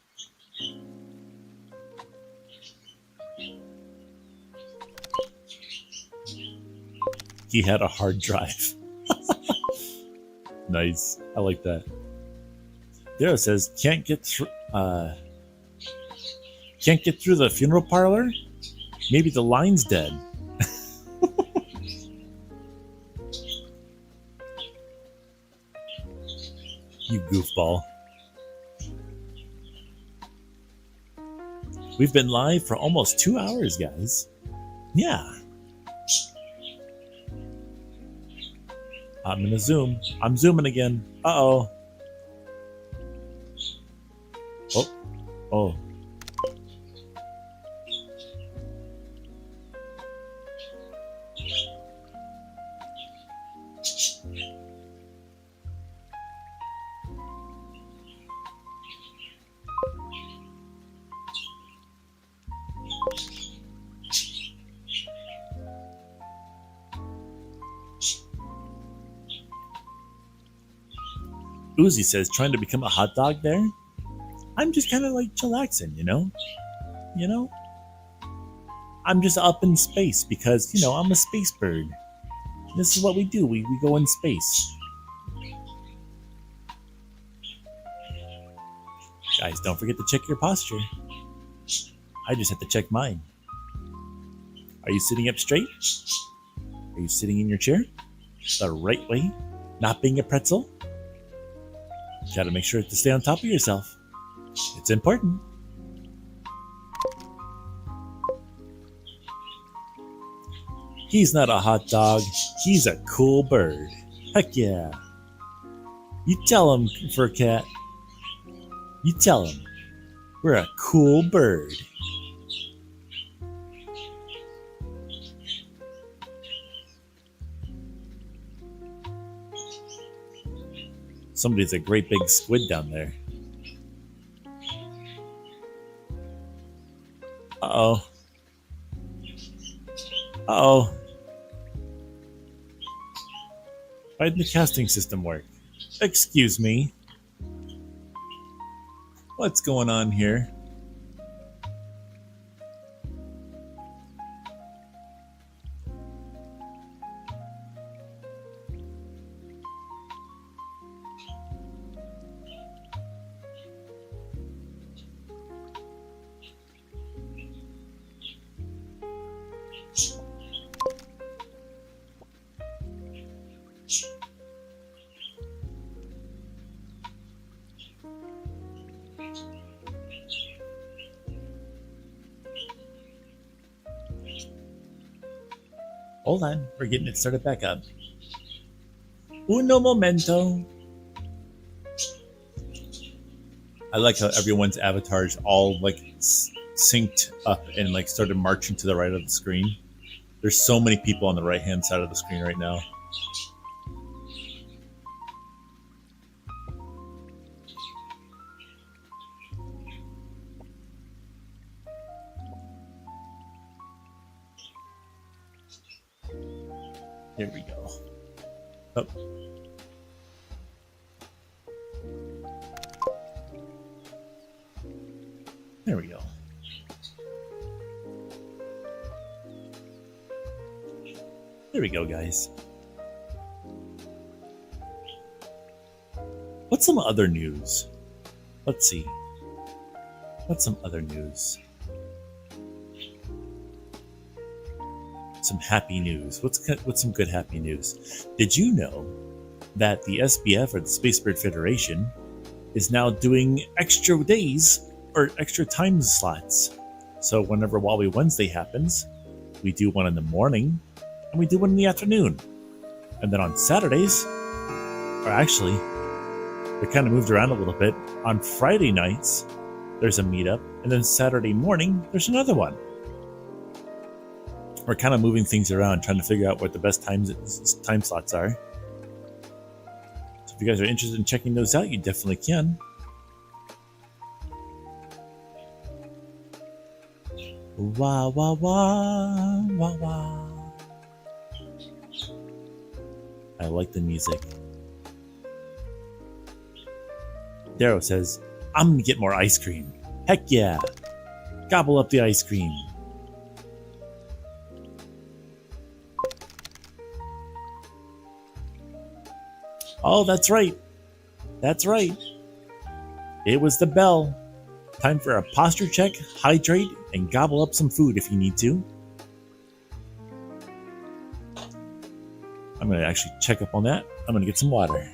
He had a hard drive. Nice. I like that. Darrow says, can't get through the funeral parlor? Maybe the line's dead. You goofball. We've been live for almost 2 hours, guys. Yeah. I'm gonna zoom. I'm zooming again. Uh-oh. Oh. Oh. Uzi says, trying to become a hot dog there? I'm just kind of like chillaxing, you know? You know? I'm just up in space because, you know, I'm a space bird. This is what we do. We go in space. Guys, don't forget to check your posture. I just have to check mine. Are you sitting up straight? Are you sitting in your chair? The right way? Not being a pretzel? You gotta make sure to stay on top of yourself. It's important. He's not a hot dog. He's a cool bird. Heck yeah. You tell him, Fur Cat. You tell him. We're a cool bird. Somebody's a great big squid down there. Uh-oh. Uh-oh. Why didn't the casting system work? Excuse me. What's going on here? Hold on, we're getting it started back up. Uno momento. I like how everyone's avatars all like synced up and like started marching to the right of the screen. There's so many people on the right hand side of the screen right now. There we go. Oh. There we go. There we go, guys. What's some other news? Let's see. What's some other news? Some happy news. What's some good happy news? Did you know that the SBF, or the Space Bird Federation, is now doing extra days or extra time slots? So whenever Wally Wednesday happens, we do one in the morning and we do one in the afternoon. And then on Saturdays, or actually, they're kind of moved around a little bit. On Friday nights, there's a meetup, and then Saturday morning, there's another one. We're kind of moving things around, trying to figure out what the best time slots are. So if you guys are interested in checking those out, you definitely can. Wah, wah, wah, wah, wah. I like the music. Darrow says, I'm gonna get more ice cream. Heck yeah. Gobble up the ice cream. Oh, that's right. That's right. It was the bell. Time for a posture check, hydrate, and gobble up some food if you need to. I'm going to actually check up on that. I'm going to get some water.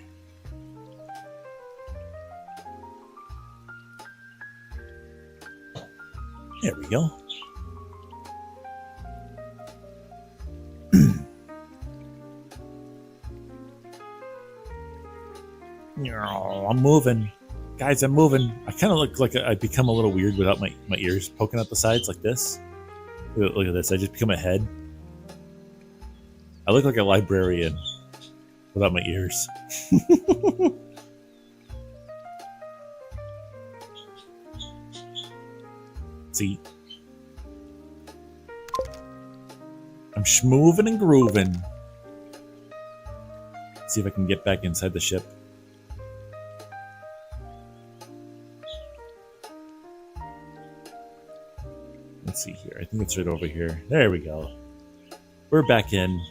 There we go. I'm moving. Guys, I'm moving. I kind of look like I've become a little weird without my ears poking out the sides like this. Look at this. I just become a head. I look like a librarian without my ears. See? I'm schmoovin' and grooving. See if I can get back inside the ship. Let's see here. I think it's right over here. There we go. We're back in.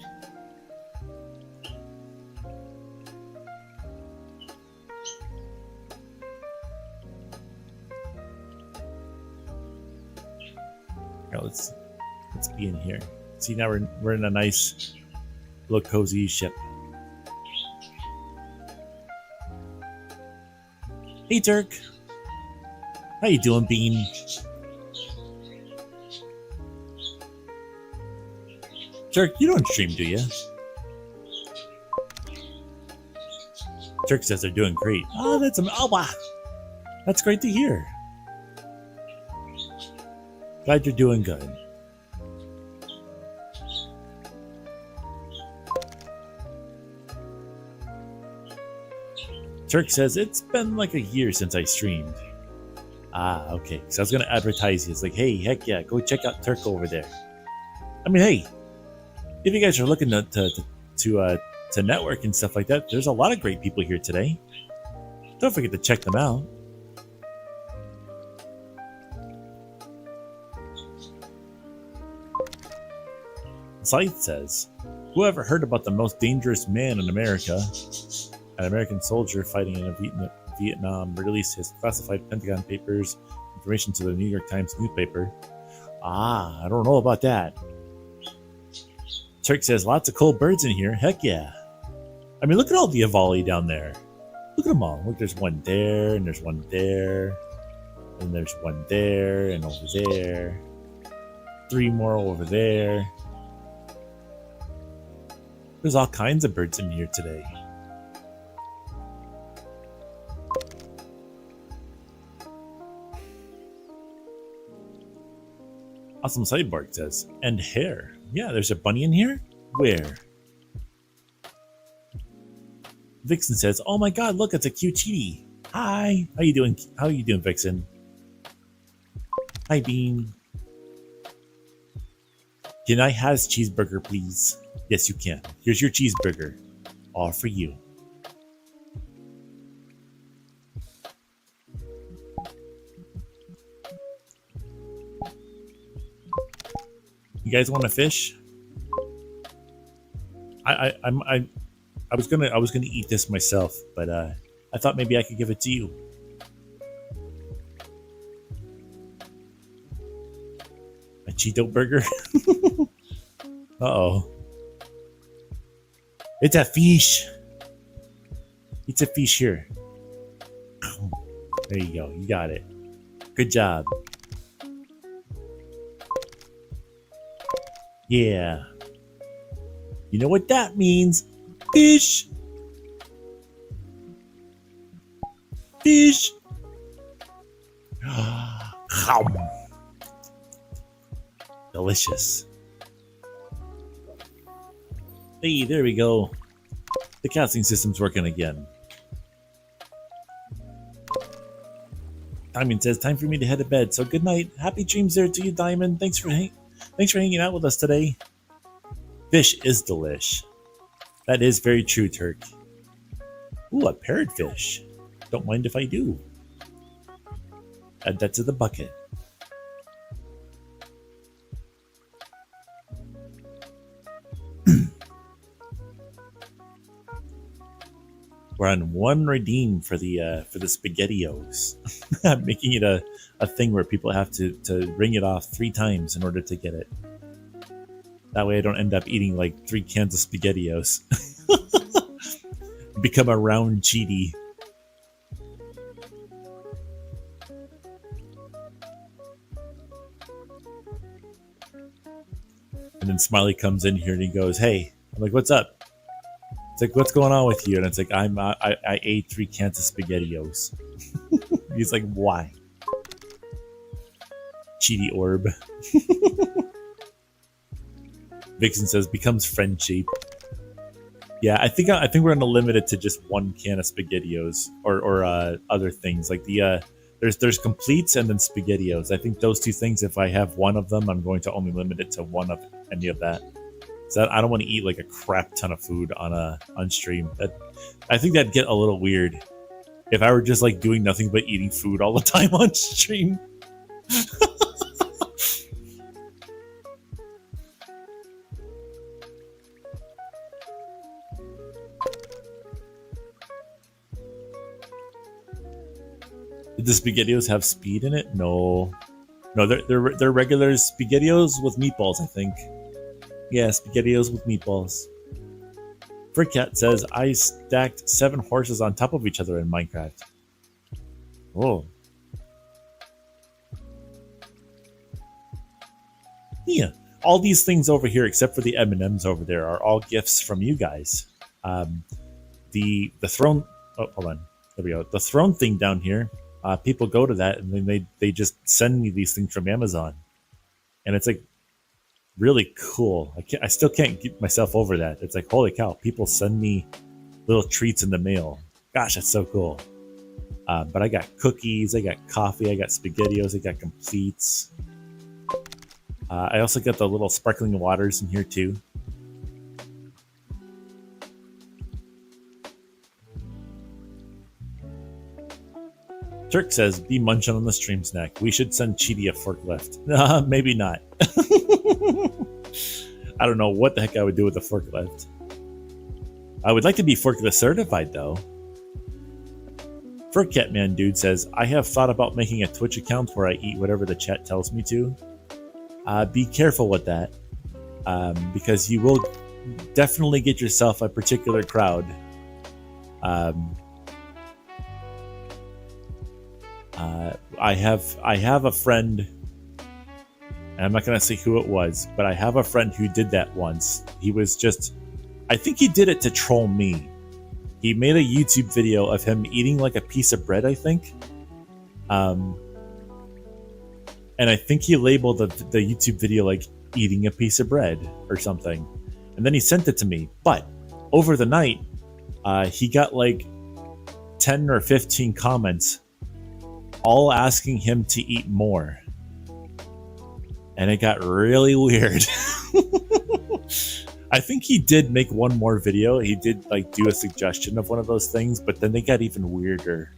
Now let's be in here. See, now we're in a nice little cozy ship. Hey Turk. How you doing, Bean? Turk, you don't stream, do you? Turk says they're doing great. Oh, wow. That's great to hear. Glad you're doing good. Turk says it's been like a year since I streamed. Ah, okay. So I was gonna advertise you. It's like, hey, heck yeah, go check out Turk over there. I mean, hey, if you guys are looking to network and stuff like that, there's a lot of great people here today. Don't forget to check them out. Scythe says, whoever heard about the most dangerous man in America? An American soldier fighting in Vietnam released his classified Pentagon Papers information to the New York Times newspaper. Ah, I don't know about that. Turk says, lots of cool birds in here. Heck yeah. I mean, look at all the Avali down there. Look at them all. Look, there's one there, and there's one there, and there's one there, and over there. 3 more over there. There's all kinds of birds in here today. Awesome Sidebark says, and hair. Yeah, there's a bunny in here? Where? Vixen says, oh my god, look, it's a cute Cheetie. Hi. How you doing? How you doing, Vixen? Hi, Bean. Can I have cheeseburger, please? Yes, you can. Here's your cheeseburger. All for you. You guys want to fish? I was gonna eat this myself, but I thought maybe I could give it to you. A Cheeto burger? Uh-oh. It's a fish. It's a fish here. There you go. You got it. Good job. Yeah. You know what that means? Fish. Fish. Delicious. Hey, there we go. The casting system's working again. Diamond says, time for me to head to bed. So good night. Happy dreams there to you, Diamond. Thanks for hanging out with us today. Fish is delish. That is very true, Turk. Ooh, a parrotfish. Don't mind if I do. Add that to the bucket. We're on 1 redeem for the SpaghettiOs. I'm making it a thing where people have to ring it off 3 times in order to get it. That way I don't end up eating like 3 cans of SpaghettiOs. Become a round cheaty. And then Smiley comes in here and he goes, hey. I'm like, what's up? It's like, what's going on with you? And it's like, I ate 3 cans of SpaghettiOs. He's like, why? Cheaty orb. Vixen says, becomes friend shape. Yeah, I think we're gonna limit it to just 1 can of SpaghettiOs or other things like the there's completes and then SpaghettiOs. I think those 2 things. If I have 1 of them, I'm going to only limit it to 1 of any of that. So I don't want to eat like a crap ton of food on stream. I think that'd get a little weird if I were just like doing nothing but eating food all the time on stream. the SpaghettiOs have speed in it? No. No, they're regular SpaghettiOs with meatballs, I think. Yeah, SpaghettiOs with meatballs. Frickcat says, I stacked 7 horses on top of each other in Minecraft. Oh. Yeah. All these things over here, except for the M&Ms over there, are all gifts from you guys. The throne... Oh, hold on. There we go. The throne thing down here, people go to that, and then they just send me these things from Amazon. And it's like really cool. I still can't get myself over that. It's like, holy cow, people send me little treats in the mail. Gosh, that's so cool. But I got cookies, I got coffee, I got SpaghettiOs, I got completes. I also got the little sparkling waters in here too. Turk says, be munching on the stream snack. We should send Cheetie a forklift. Maybe not. I don't know what the heck I would do with a forklift. I would like to be forklift certified though. Furcat Man Dude says, I have thought about making a Twitch account where I eat whatever the chat tells me to. Be careful with that, because you will definitely get yourself a particular crowd. I have a friend, and I'm not going to say who it was, but I have a friend who did that once. He was just, I think he did it to troll me. He made a YouTube video of him eating like a piece of bread, I think. And I think he labeled the YouTube video like eating a piece of bread or something. And then he sent it to me. But over the night, he got like 10 or 15 comments all asking him to eat more. And it got really weird. I think he did make one more video. He did like do a suggestion of one of those things, but then they got even weirder.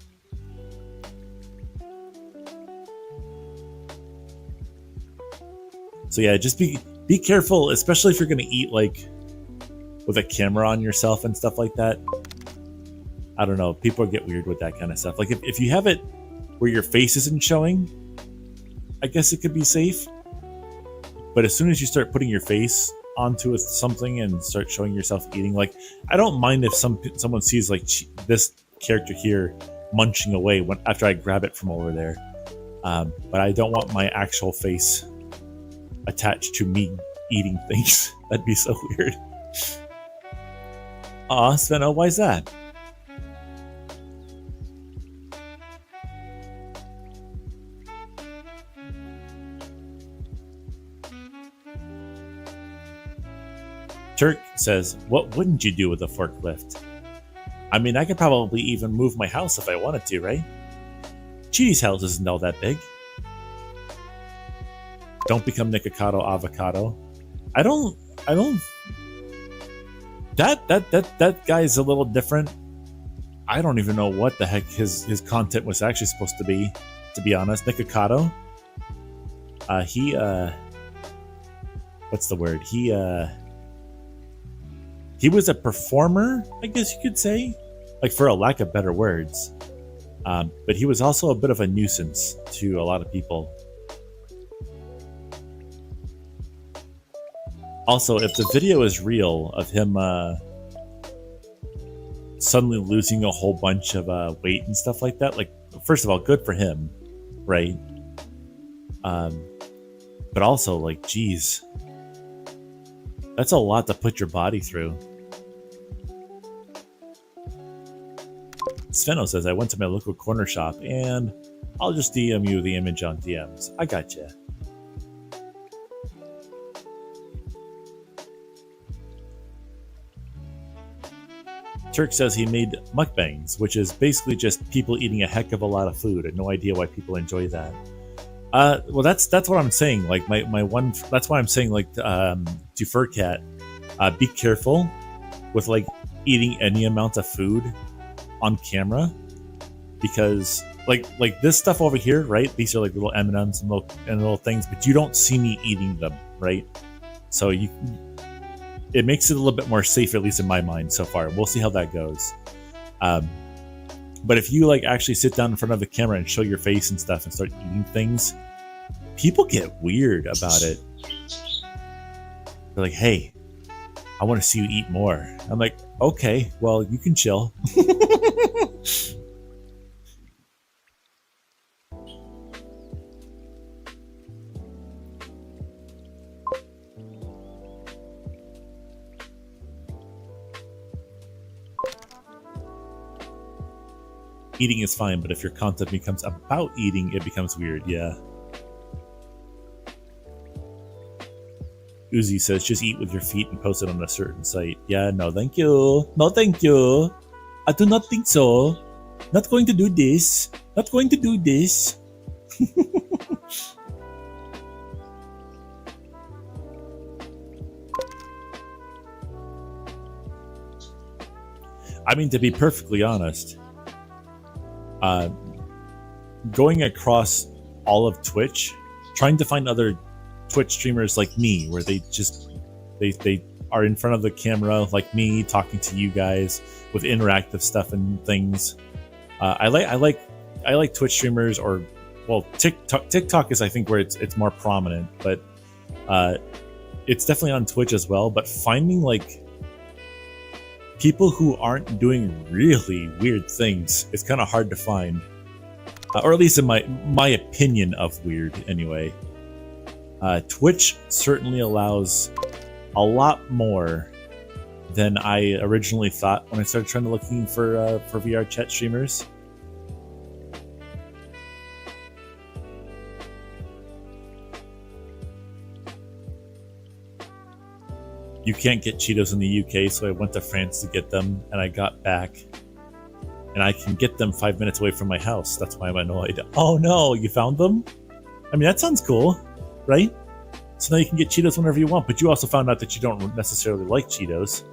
So yeah, just be careful, especially if you're gonna eat like with a camera on yourself and stuff like that. I don't know, people get weird with that kind of stuff. Like if you have it where your face isn't showing, I guess it could be safe. But as soon as you start putting your face onto something and start showing yourself eating, like I don't mind if someone sees like this character here munching away after I grab it from over there, but I don't want my actual face attached to me eating things. That'd be so weird. Aw, Svenno, why's that? Turk says, what wouldn't you do with a forklift? I mean, I could probably even move my house if I wanted to, right? Cheetie's house isn't all that big. Don't become Nikocado Avocado. I don't that guy's a little different. I don't even know what the heck his content was actually supposed to be honest. Nikocado. He what's the word? He was a performer, I guess you could say, like for a lack of better words. But he was also a bit of a nuisance to a lot of people. Also, if the video is real of him suddenly losing a whole bunch of weight and stuff like that, like, first of all, good for him, right? But also, like, geez, that's a lot to put your body through. Svenno says, I went to my local corner shop and I'll just DM you the image on DMs. I gotcha. Turk says he made mukbangs, which is basically just people eating a heck of a lot of food. I had no idea why people enjoy that. Well, that's what I'm saying. Like my one, that's why I'm saying, like, to Furcat, be careful with like eating any amount of food on camera, because like this stuff over here, right? These are like little M&Ms and little things, but you don't see me eating them, right? So it makes it a little bit more safe, at least in my mind so far. We'll see how that goes. But if you like actually sit down in front of the camera and show your face and stuff and start eating things, people get weird about it. They're like, hey, I want to see you eat more. I'm like, okay, well, you can chill. Eating is fine, but if your content becomes about eating, it becomes weird, yeah. Uzi says, just eat with your feet and post it on a certain site. Yeah, no thank you. No thank you. I do not think so. Not going to do this. Not going to do this. I mean, to be perfectly honest, going across all of Twitch, trying to find other Twitch streamers like me, where they are in front of the camera like me, talking to you guys with interactive stuff and things. I like Twitch streamers, or well, TikTok is I think where it's more prominent, but it's definitely on Twitch as well. But finding like people who aren't doing really weird things is kind of hard to find, or at least in my opinion of weird anyway. Twitch certainly allows a lot more than I originally thought when I started trying to looking for VR chat streamers. You can't get Cheetos in the UK, so I went to France to get them, and I got back, and I can get them 5 minutes away from my house. That's why I'm annoyed. Oh no, you found them? I mean, that sounds cool, right? So now you can get Cheetos whenever you want, but you also found out that you don't necessarily like Cheetos.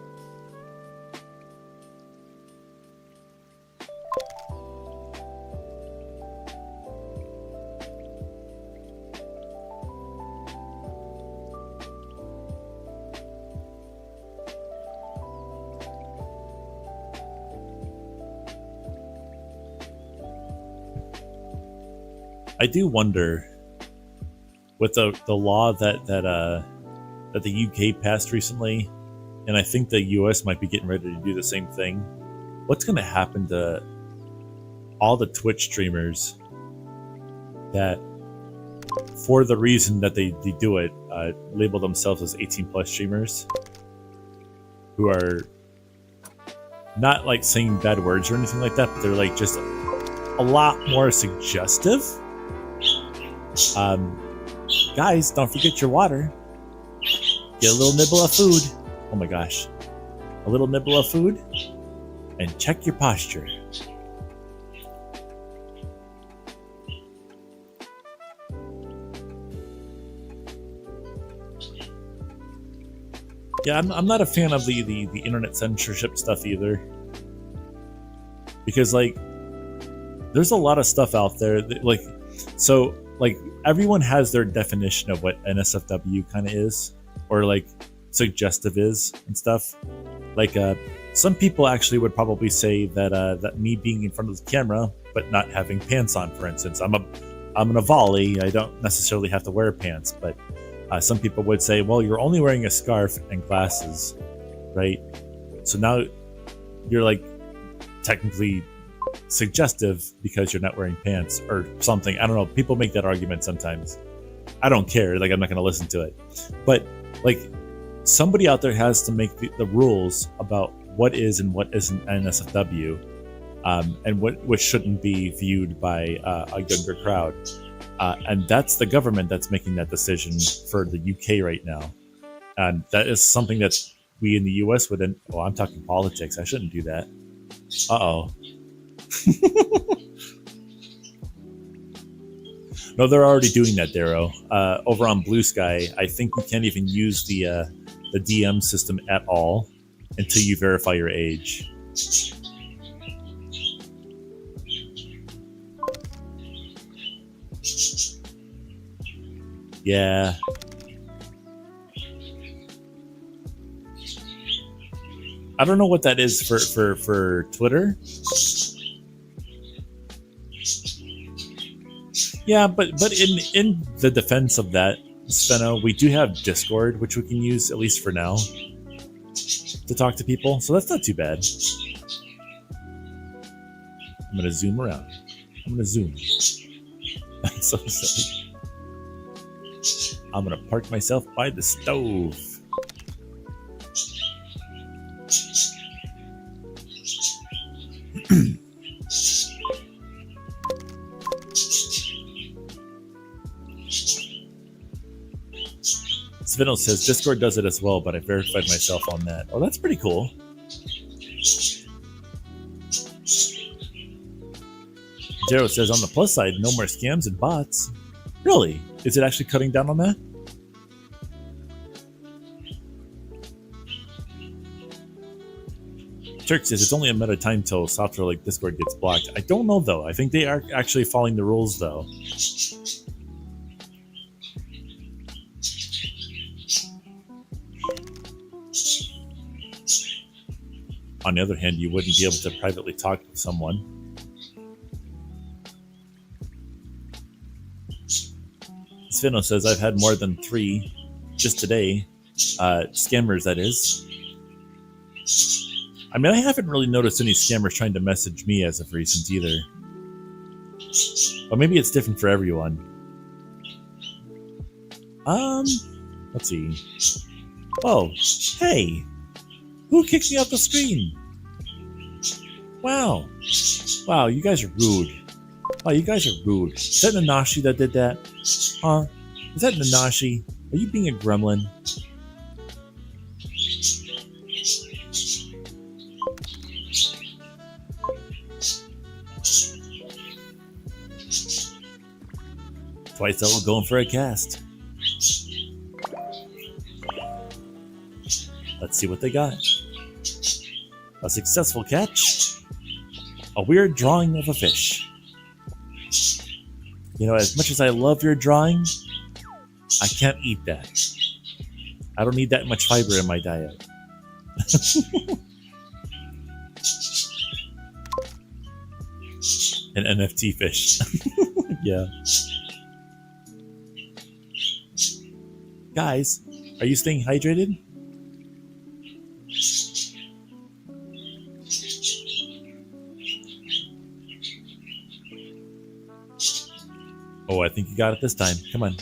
I do wonder, with the law that the UK passed recently, and I think the US might be getting ready to do the same thing, what's going to happen to all the Twitch streamers that, for the reason that they do it, label themselves as 18 plus streamers, who are not like saying bad words or anything like that, but they're like just a lot more suggestive. Guys, don't forget your water. Get a little nibble of food. Oh my gosh. A little nibble of food. And check your posture. Yeah, I'm not a fan of the internet censorship stuff either. Because, like, there's a lot of stuff out there that, like, so, like, everyone has their definition of what NSFW kind of is, or like suggestive is and stuff. Like, some people actually would probably say that that me being in front of the camera but not having pants on, for instance, I'm an volley. I don't necessarily have to wear pants, but some people would say, well, you're only wearing a scarf and glasses, right? So now you're like technically suggestive because you're not wearing pants or something. I don't know. People make that argument sometimes. I don't care. Like, I'm not going to listen to it. But like, somebody out there has to make the rules about what is and what isn't NSFW, and what shouldn't be viewed by a younger crowd. And that's the government that's making that decision for the UK right now. And that is something that we in the US wouldn't. Oh, I'm talking politics. I shouldn't do that. Uh-oh. No, they're already doing that, Darrow. Over on Blue Sky, I think you can't even use the DM system at all until you verify your age. Yeah. I don't know what that is for Twitter. Yeah, but in the defense of that, Sveno, we do have Discord, which we can use at least for now to talk to people. So that's not too bad. I'm gonna zoom around. I'm gonna zoom. That's so silly. I'm gonna park myself by the stove. Sveno says Discord does it as well, but I verified myself on that. Oh, that's pretty cool. Jero says on the plus side, no more scams and bots. Really? Is it actually cutting down on that? Turk says it's only a matter of time till software like Discord gets blocked. I don't know though. I think they are actually following the rules though. On the other hand, you wouldn't be able to privately talk to someone. Sveno says I've had more than 3 just today. Scammers, that is. I mean, I haven't really noticed any scammers trying to message me as of recent either. But maybe it's different for everyone. Let's see. Oh, hey! Who kicked me off the screen? Wow. Wow, you guys are rude. Wow, you guys are rude. Is that Nanashi that did that? Huh? Is that Nanashi? Are you being a gremlin? Twice that we're going for a cast. Let's see what they got. A successful catch. A weird drawing of a fish. You know, as much as I love your drawing, I can't eat that. I don't need that much fiber in my diet. An NFT fish. Yeah. Guys, are you staying hydrated? Oh, I think you got it this time. Come on.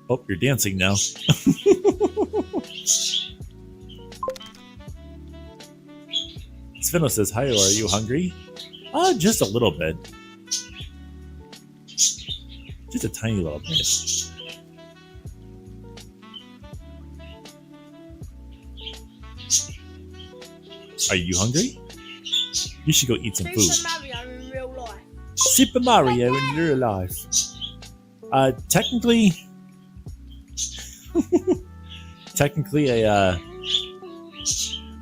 Oh, you're dancing now. Sveno says, hi, are you hungry? Just a little bit. Just a tiny little bit. Are you hungry? You should go eat some food. Super Mario in real life. Super Mario in real life. Technically,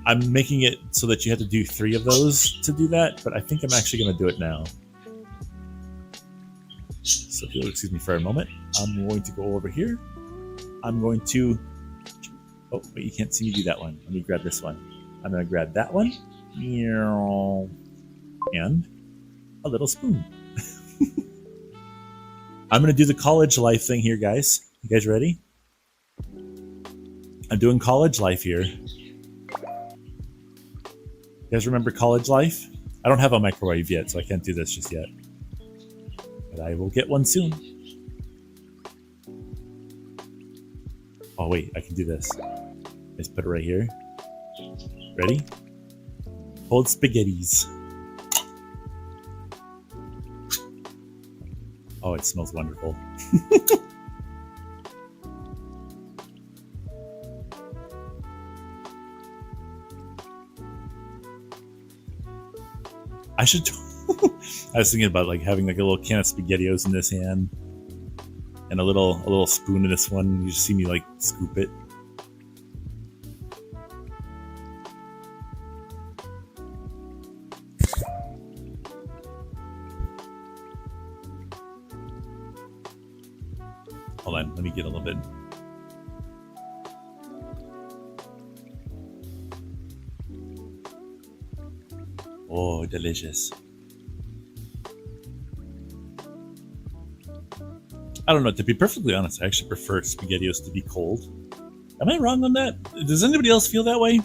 I'm making it so that you have to do 3 of those to do that, but I think I'm actually going to do it now. So if you'll excuse me for a moment, I'm going to go over here. I'm going to... Oh, wait, you can't see me do that one. Let me grab this one. I'm going to grab that one. And a little spoon. I'm going to do the college life thing here, guys. You guys ready? I'm doing college life here. You guys remember college life? I don't have a microwave yet, so I can't do this just yet. But I will get one soon. Oh wait, I can do this. Let's put it right here. Ready? Hold spaghettis. Oh, it smells wonderful. I should. I was thinking about like having like a little can of SpaghettiOs in this hand, and a little spoon in this one. You just see me like scoop it. Hold on, let me get a little bit. Oh, delicious. I don't know. To be perfectly honest, I actually prefer SpaghettiOs to be cold. Am I wrong on that? Does anybody else feel that way?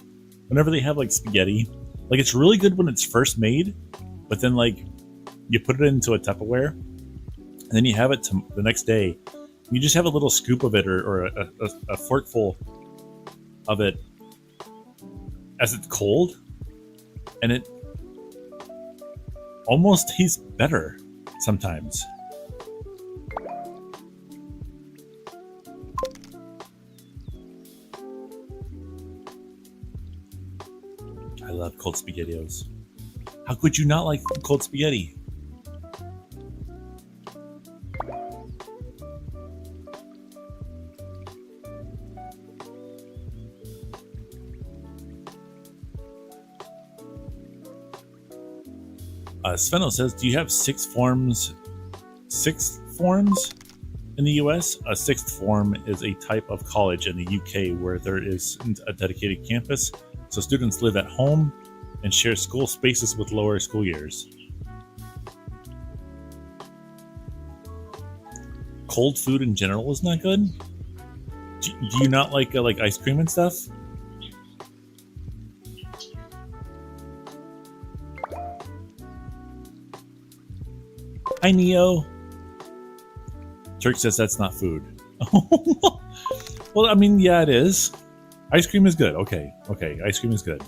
Whenever they have like spaghetti, like it's really good when it's first made, but then like you put it into a Tupperware, and then you have it the next day. You just have a little scoop of it or a forkful of it as it's cold, and it almost tastes better sometimes. I love cold SpaghettiOs. How could you not like cold spaghetti? Sveno says, do you have sixth forms in the US? A sixth form is a type of college in the UK where there isn't a dedicated campus, so students live at home and share school spaces with lower school years. Cold food in general is not good? Do you not like ice cream and stuff? Hi, Neo. Turk says that's not food. Well, I mean, yeah, it is. Ice cream is good. Okay, ice cream is good.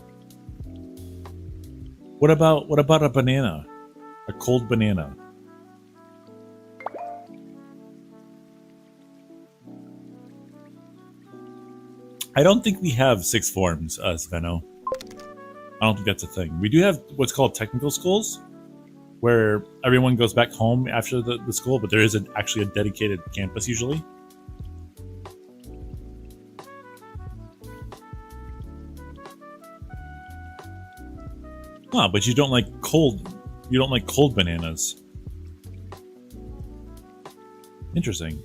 What about a banana? A cold banana? I don't think we have sixth forms, Sveno. I don't think that's a thing. We do have what's called technical schools, where everyone goes back home after the school, but there isn't actually a dedicated campus usually. But you don't like cold bananas. Interesting.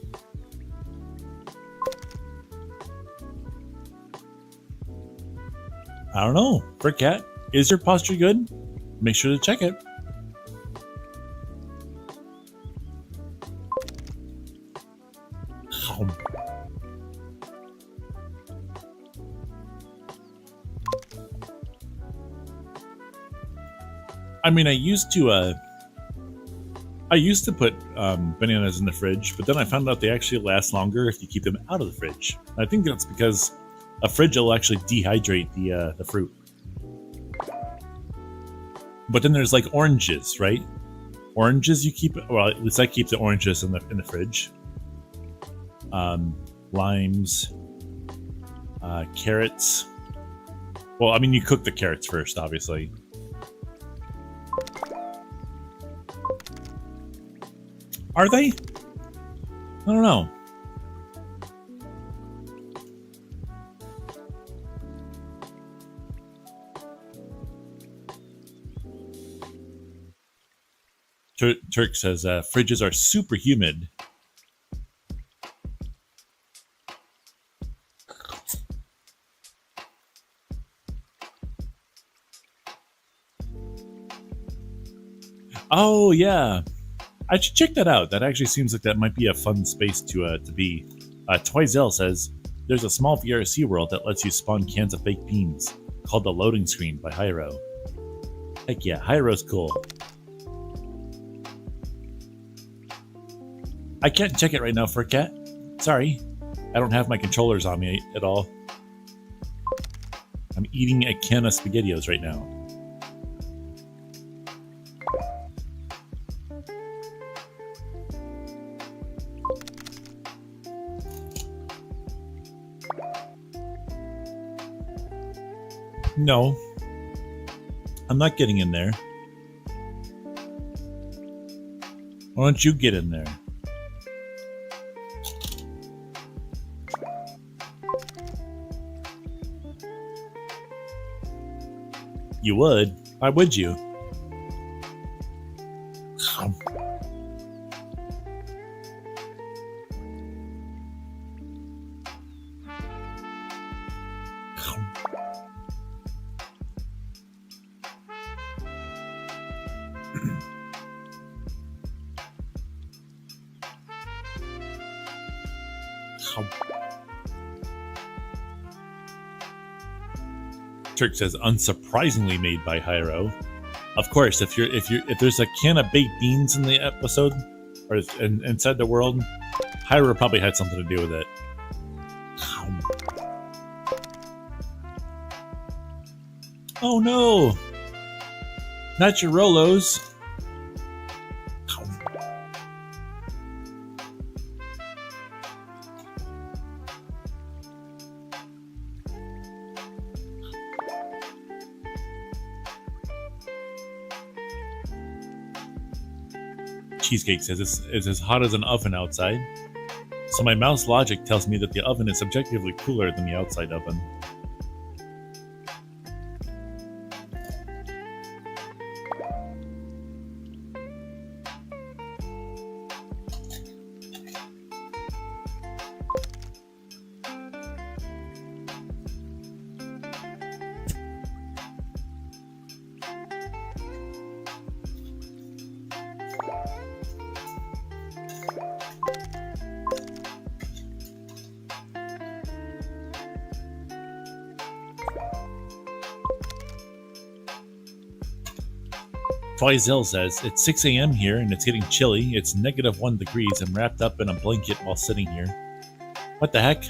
I don't know. For a cat, is your posture good? Make sure to check it. I mean, I used to put bananas in the fridge, but then I found out they actually last longer if you keep them out of the fridge. I think that's because a fridge will actually dehydrate the fruit. But then there's like oranges, right? Oranges you keep, well, at least I keep the oranges in the fridge. Limes, carrots. Well, I mean, you cook the carrots first, obviously. Are they? I don't know. Turk says fridges are super humid. Oh yeah, I should check that out. That actually seems like that might be a fun space to be. Twizel says there's a small VRC world that lets you spawn cans of baked beans called the Loading Screen by Hyro. Heck yeah, Hyro's cool. I can't check it right now for a cat. Sorry, I don't have my controllers on me at all. I'm eating a can of SpaghettiOs right now. No, I'm not getting in there. Why don't you get in there? You would? Why would you? Turk says unsurprisingly made by Hyro. Of course, if there's a can of baked beans in the episode or inside the world, Hyro probably had something to do with it. Oh no! Not your Rolos. Cheesecake says it's as hot as an oven outside. So my mouse logic tells me that the oven is subjectively cooler than the outside oven. Twizel says, it's 6 a.m. here and it's getting chilly. It's -1 degrees. I'm wrapped up in a blanket while sitting here. What the heck?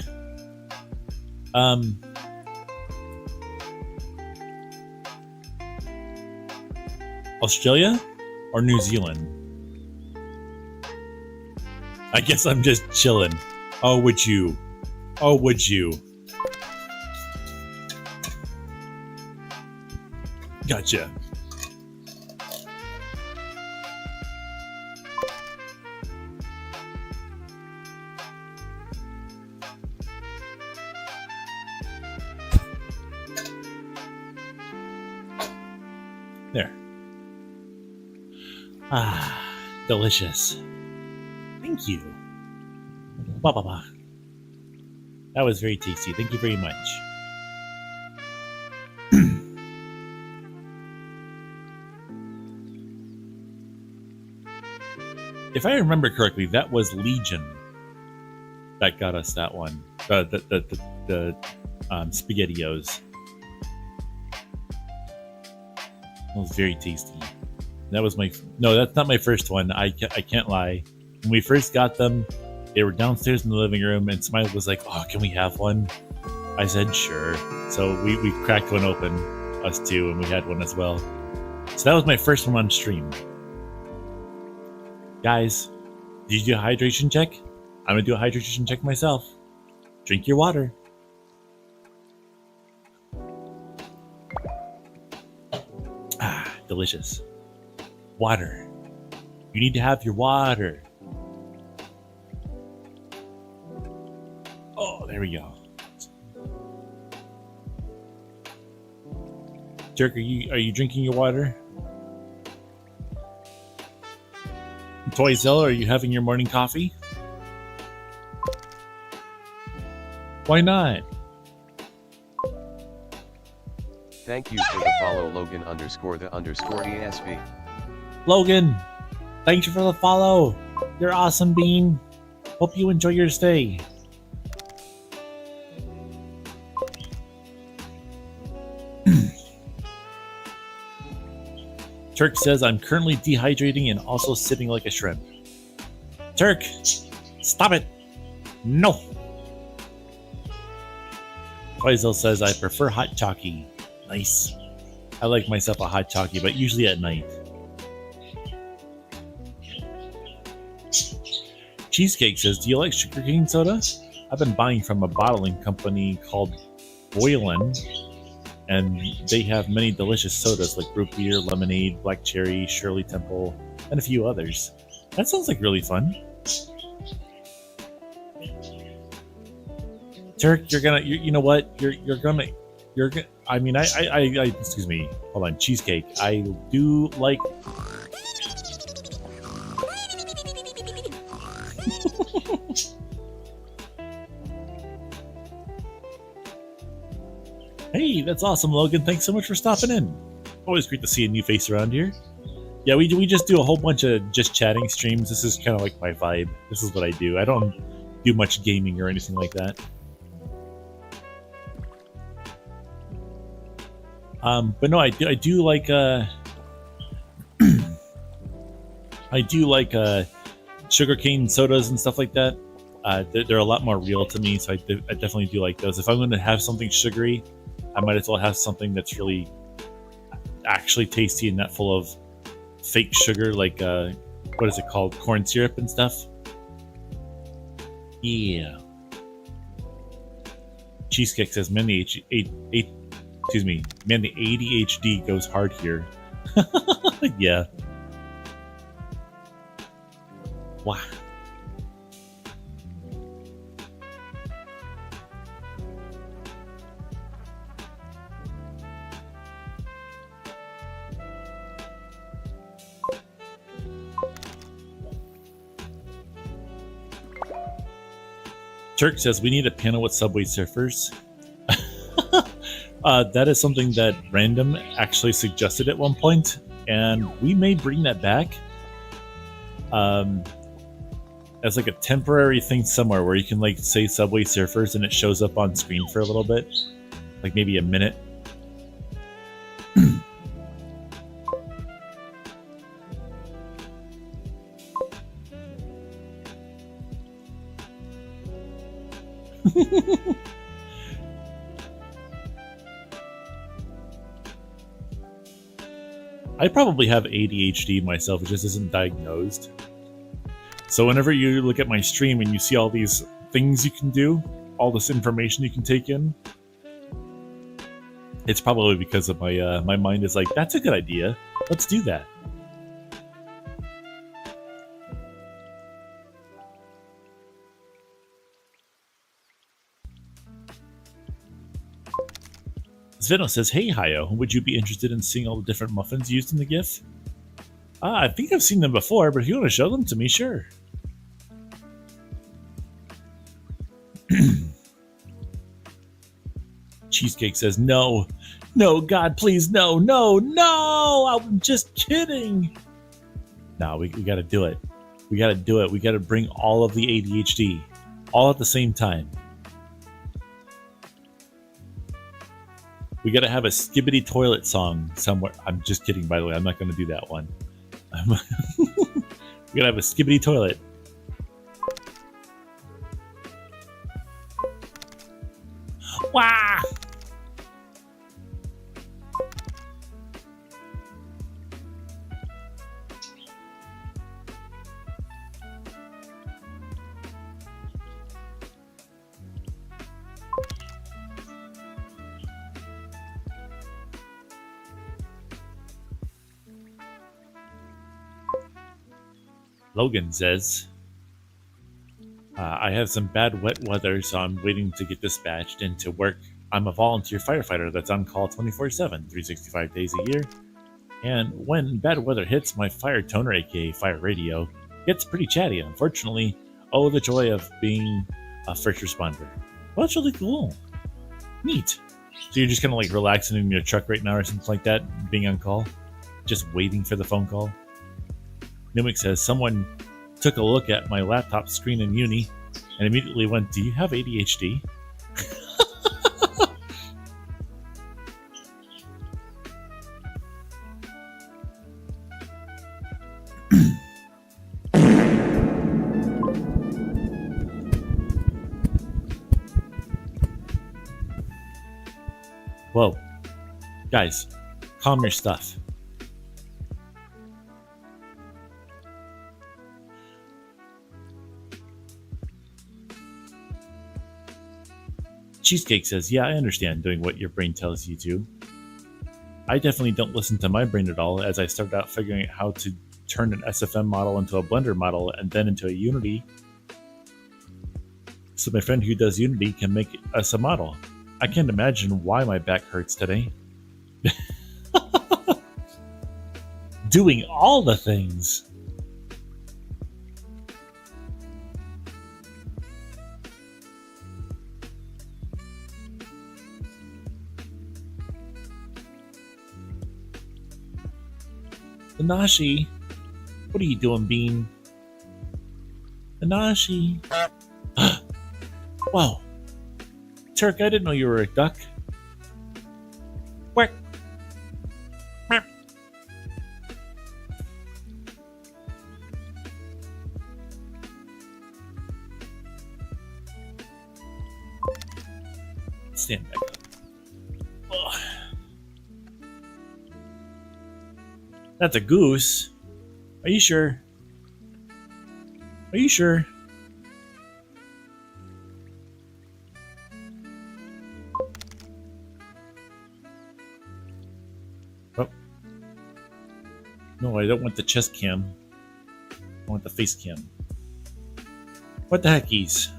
Australia or New Zealand? I guess I'm just chilling. Oh, would you? Oh, would you? Gotcha. There. Ah, delicious. Thank you. Ba ba ba. That was very tasty. Thank you very much. If I remember correctly, that was Legion that got us that one. The SpaghettiOs. It was very tasty. That was no, that's not my first one. I can't lie. When we first got them, they were downstairs in the living room, and Smiley was like, "Oh, can we have one?" I said, "Sure." So we cracked one open, us two, and we had one as well. So that was my first one on stream. Guys, did you do a hydration check? I'm gonna do a hydration check myself. Drink your water. Ah, delicious. Water. You need to have your water. Oh, there we go. Jerk, are you drinking your water? Toyzilla, are you having your morning coffee? Why not? Thank you for the follow, Logan_the_ESP. Logan, thank you for the follow. You're awesome, Bean. Hope you enjoy your stay. Turk says, I'm currently dehydrating and also sitting like a shrimp. Turk, stop it. No. Faisal says, I prefer hot chalky. Nice. I like myself a hot chalky, but usually at night. Cheesecake says, do you like sugarcane soda? I've been buying from a bottling company called Boylan, and they have many delicious sodas like root beer, lemonade, black cherry, Shirley Temple, and a few others. That sounds like really fun. Turk, you know what? I mean, excuse me. Hold on, Cheesecake. I do like. Hey, that's awesome, Logan. Thanks so much for stopping in. Always great to see a new face around here. Yeah, we just do a whole bunch of just chatting streams. This is kind of like my vibe. This is what I do. I don't do much gaming or anything like that. But no, I do like I do like sugarcane sodas and stuff like that. They're a lot more real to me, so I definitely do like those. If I'm going to have something sugary, I might as well have something that's really actually tasty and not full of fake sugar, like what is it called, corn syrup and stuff. Yeah. Cheesecake says, man, the man, the ADHD goes hard here. Yeah. Wow. Turk says, we need a panel with Subway Surfers. That is something that Random actually suggested at one point, and we may bring that back as like a temporary thing somewhere where you can like say Subway Surfers and it shows up on screen for a little bit, like maybe a minute. I probably have ADHD myself, it just isn't diagnosed. So whenever you look at my stream and you see all these things you can do, all this information you can take in, it's probably because of my my mind is like, that's a good idea. Let's do that. Sveno says, hey Hayo, would you be interested in seeing all the different muffins used in the GIF? I think I've seen them before, but if you want to show them to me, sure. Cheesecake says, no. No, God, please, no, no, no! I'm just kidding! No, we gotta do it. We gotta do it. We gotta bring all of the ADHD. All at the same time. We gotta have a skibbity toilet song somewhere. I'm just kidding, by the way. I'm not gonna do that one. We gotta have a skibbity toilet. Wah! Logan says, I have some bad wet weather, so I'm waiting to get dispatched into work. I'm a volunteer firefighter that's on call 24/7, 365 days a year. And when bad weather hits, my fire toner, aka fire radio, gets pretty chatty, unfortunately. Oh, the joy of being a first responder. Well, that's really cool. Neat. So you're just kind of like relaxing in your truck right now or something like that, being on call? Just waiting for the phone call? Nimik says, someone took a look at my laptop screen in uni and immediately went, do you have ADHD? Whoa. Guys, calm your stuff. Cheesecake says, yeah, I understand doing what your brain tells you to. I definitely don't listen to my brain at all, as I started out figuring out how to turn an SFM model into a Blender model and then into a Unity. So my friend who does Unity can make us a model. I can't imagine why my back hurts today. Doing all the things. Nanashi, what are you doing, Bean? Nanashi. Wow. Turk, I didn't know you were a duck. Quack. Meow. Stand back up. Oh. That's a goose. Are you sure? Are you sure? Oh. No, I don't want the chest cam. I want the face cam. What the heckies?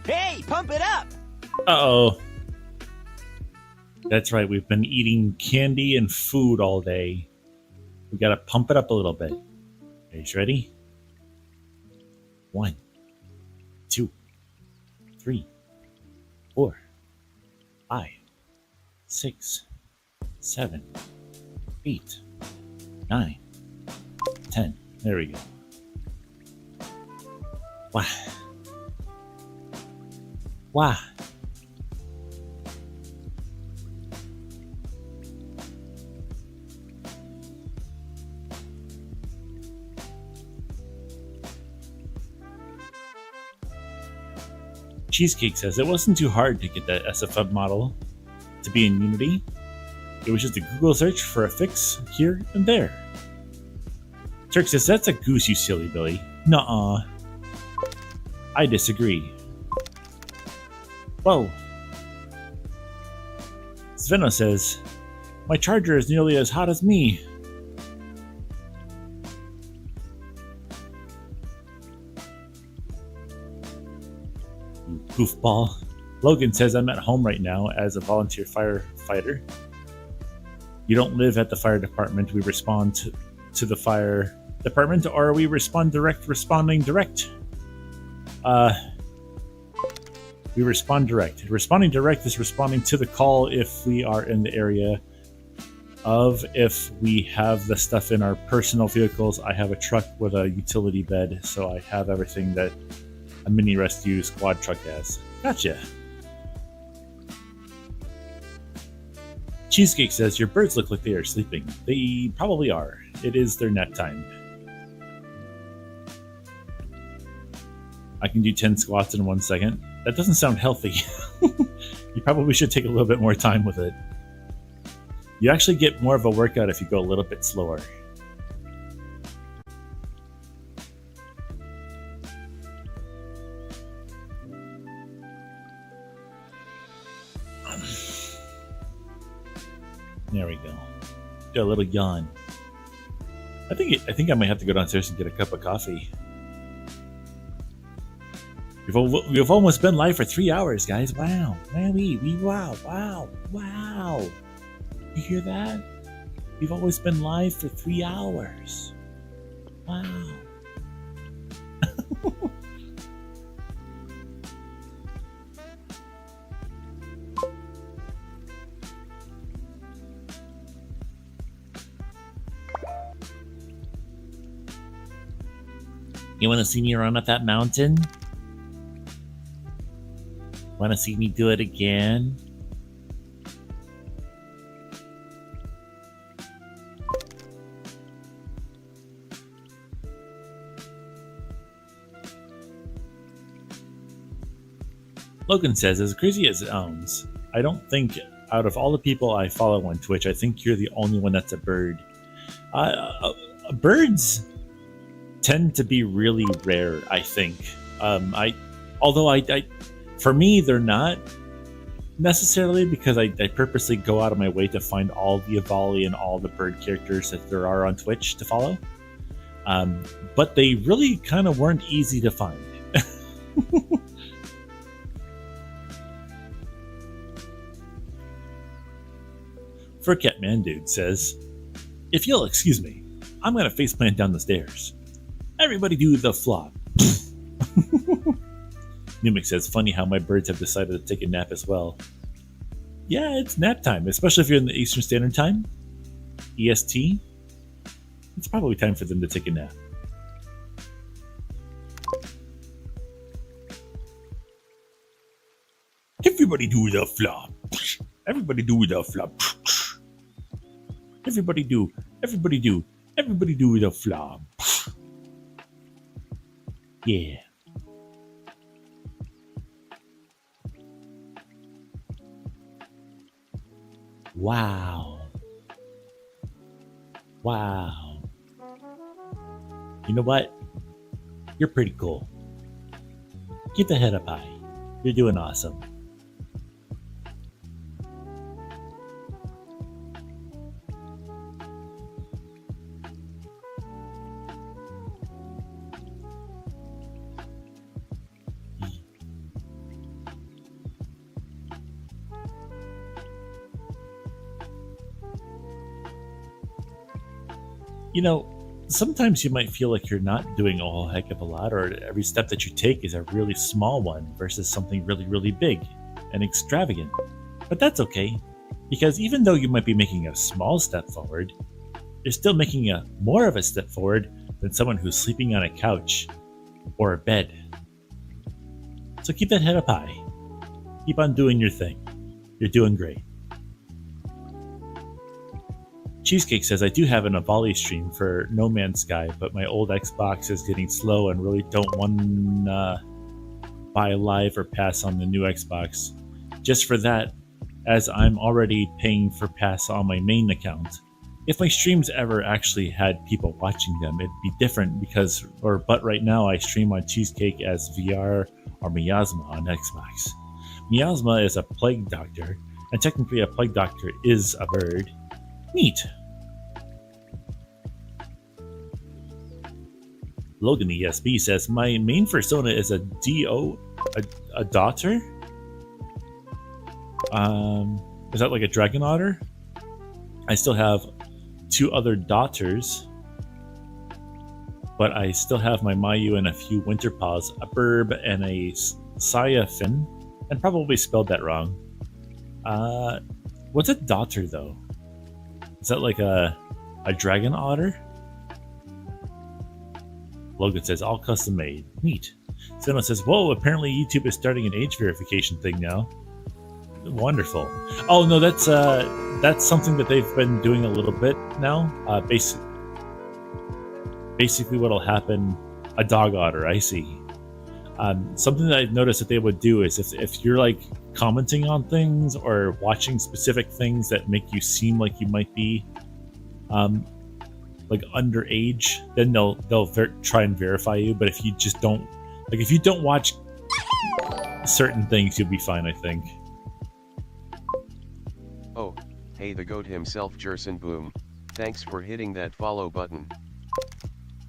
Hey, pump it up! Uh-oh. That's right, we've been eating candy and food all day. We gotta pump it up a little bit. Are you ready? 1, 2, 3, 4, 5, 6, 7, 8, 9, 10. There we go. Wow. Wow. Cheesecake says it wasn't too hard to get that SFM model to be in Unity. It was just a Google search for a fix here and there. Turk says that's a goose, you silly Billy. Nuh-uh. I disagree. Whoa. Sveno says, my charger is nearly as hot as me. You goofball. Logan says, I'm at home right now as a volunteer firefighter. You don't live at the fire department. We respond to the fire department, or we responding direct. We respond direct. Responding direct is responding to the call if we are in the area of, if we have the stuff in our personal vehicles. I have a truck with a utility bed, so I have everything that a mini rescue squad truck has. Gotcha. Cheesecake says, your birds look like they are sleeping. They probably are. It is their nap time. I can do 10 squats in 1 second. That doesn't sound healthy. You probably should take a little bit more time with it. You actually get more of a workout if you go a little bit slower. There we go. Do a little yawn. I think I might have to go downstairs and get a cup of coffee. We've almost been live for 3 hours, guys. Wow. Wow. You hear that? We've always been live for 3 hours. Wow. You want to see me run up that mountain? Want to see me do it again? Logan says, as crazy as it sounds, I don't think out of all the people I follow on Twitch, I think you're the only one that's a bird. Birds tend to be really rare, I think. For me, they're not necessarily, because I purposely go out of my way to find all the Avali and all the bird characters that there are on Twitch to follow. But they really kind of weren't easy to find. Furcat Man Dude says, If you'll excuse me, I'm gonna faceplant down the stairs. Everybody do the flop. Numic says, funny how my birds have decided to take a nap as well. Yeah, it's nap time, especially if you're in the Eastern Standard Time. EST. It's probably time for them to take a nap. Everybody do the flop. Everybody do the flop. Everybody do the flop. Yeah. Wow. Wow. You know what? You're pretty cool. Keep the head up high. You're doing awesome. You know, sometimes you might feel like you're not doing a whole heck of a lot, or every step that you take is a really small one versus something really, really big and extravagant. But that's okay, because even though you might be making a small step forward, you're still making a more of a step forward than someone who's sleeping on a couch or a bed. So keep that head up high. Keep on doing your thing. You're doing great. Cheesecake says, I do have an Avali stream for No Man's Sky, but my old Xbox is getting slow and really don't want to buy live or pass on the new Xbox. Just for that, as I'm already paying for pass on my main account. If my streams ever actually had people watching them, it'd be different but right now I stream on Cheesecake as VR or Miasma on Xbox. Miasma is a plague doctor, and technically a plague doctor is a bird. Neat. Logan ESB says, my main persona is a DO, a daughter? Is that like a dragon otter? I still have 2 other daughters, but I still have my Mayu and a few winter paws, a burb and a Sayafin, and probably spelled that wrong. What's a daughter though? Is that like a dragon otter? Logan says, all custom made. Neat. Senna says, whoa, apparently YouTube is starting an age verification thing now. Wonderful. Oh no, that's something that they've been doing a little bit now. Basically what'll happen, a dog otter, I see. Something that I've noticed that they would do is if you're like commenting on things or watching specific things that make you seem like you might be like underage, then they'll try and verify you. But if you just don't, like if you don't watch certain things, you'll be fine, I think. Oh, hey the goat himself Jerson Boom, thanks for hitting that follow button.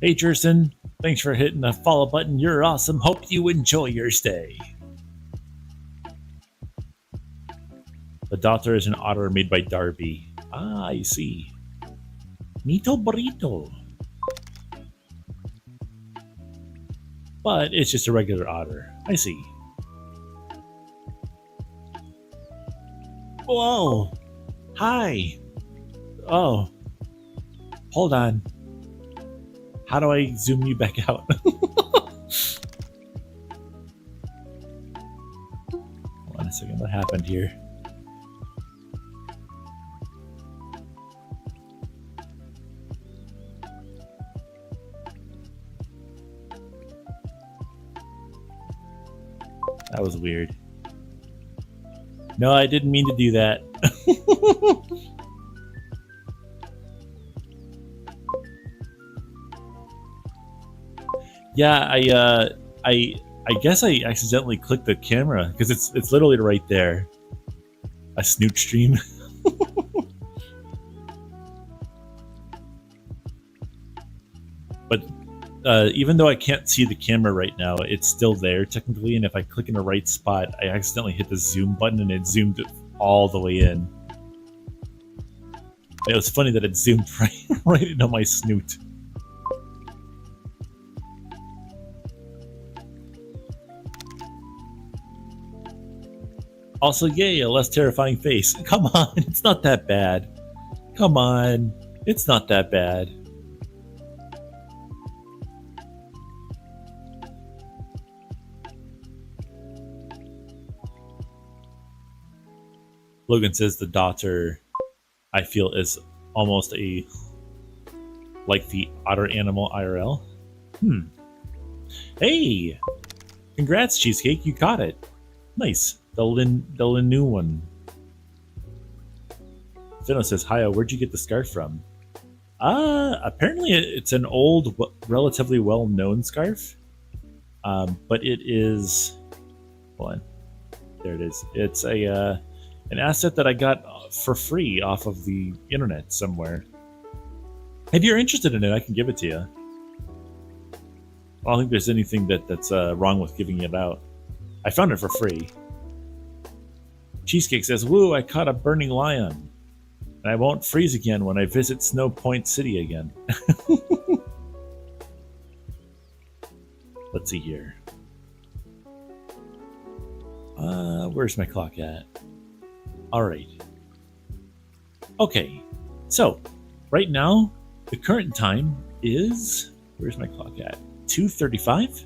Hey Jerson, thanks for hitting the follow button, you're awesome, hope you enjoy your stay. The daughter is an otter made by Darby. Ah, I see. Nito burrito. But it's just a regular otter. I see. Whoa! Hi! Oh. Hold on. How do I zoom you back out? Hold on a second, what happened here? That was weird. No, I didn't mean to do that. Yeah, I guess I accidentally clicked the camera because it's literally right there. A snoot stream. But even though I can't see the camera right now, it's still there technically, and if I click in the right spot, I accidentally hit the zoom button and it zoomed it all the way in. It was funny that it zoomed right into my snoot. Also, yay, a less terrifying face. Come on, it's not that bad. Come on, it's not that bad. Logan says the daughter, I feel, is almost like the otter animal IRL. Hey! Congrats, Cheesecake, you caught it. Nice. The new one. Fino says, Hiya, where'd you get the scarf from? Apparently it's an old, relatively well-known scarf. But it is... Hold on. There it is. It's an asset that I got for free off of the internet somewhere. If you're interested in it, I can give it to you. I don't think there's anything that's wrong with giving it out. I found it for free. Cheesecake says, woo, I caught a burning lion. And I won't freeze again when I visit Snow Point City again. Let's see here. Where's my clock at? Alright. Okay. So, right now, the current time is... Where's my clock at? 2:35?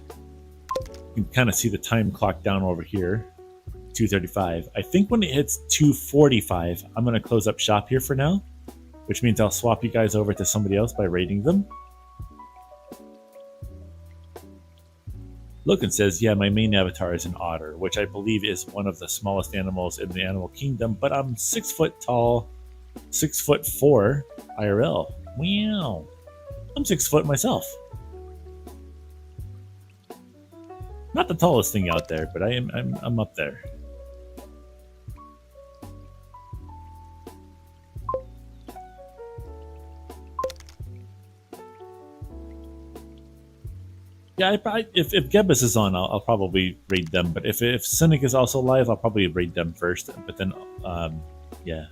You can kind of see the time clock down over here. 2:35. I think when it hits 2:45, I'm going to close up shop here for now, which means I'll swap you guys over to somebody else by raiding them. Logan says, yeah, my main avatar is an otter, which I believe is one of the smallest animals in the animal kingdom, but I'm 6 foot tall, 6'4" IRL. Wow. I'm 6 foot myself. Not the tallest thing out there, but I'm up there. Yeah, if Gebus is on, I'll probably raid them. But if Cynic is also live, I'll probably raid them first. But then, yeah.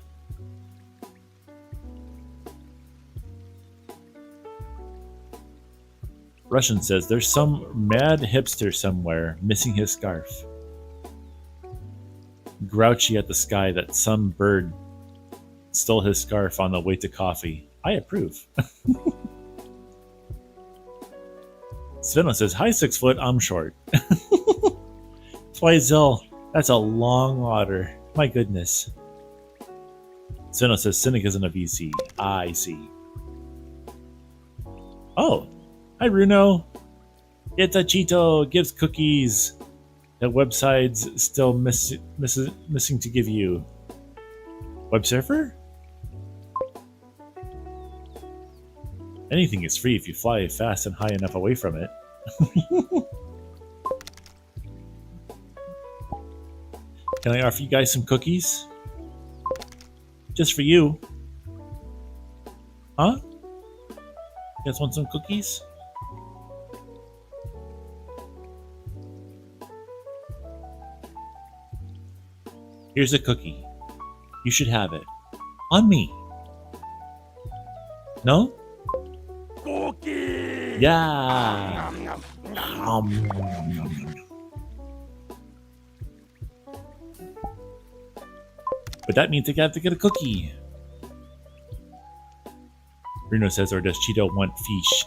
Russian says, there's some mad hipster somewhere missing his scarf. Grouchy at the sky that some bird stole his scarf on the way to coffee. I approve. Sveno says, hi 6 foot, I'm short. Twizel, that's a long otter. My goodness. Sveno says, Cynic isn't a VC. I see. Oh. Hi, Runo. It's a Cheeto. Gives cookies. The website's still missing to give you. Web surfer? Anything is free if you fly fast and high enough away from it. Can I offer you guys some cookies? Just for you. Huh? You guys want some cookies? Here's a cookie. You should have it. On me. No? Cookie! Yeah! But that means I have to get a cookie. Bruno says, or does Cheeto want fish?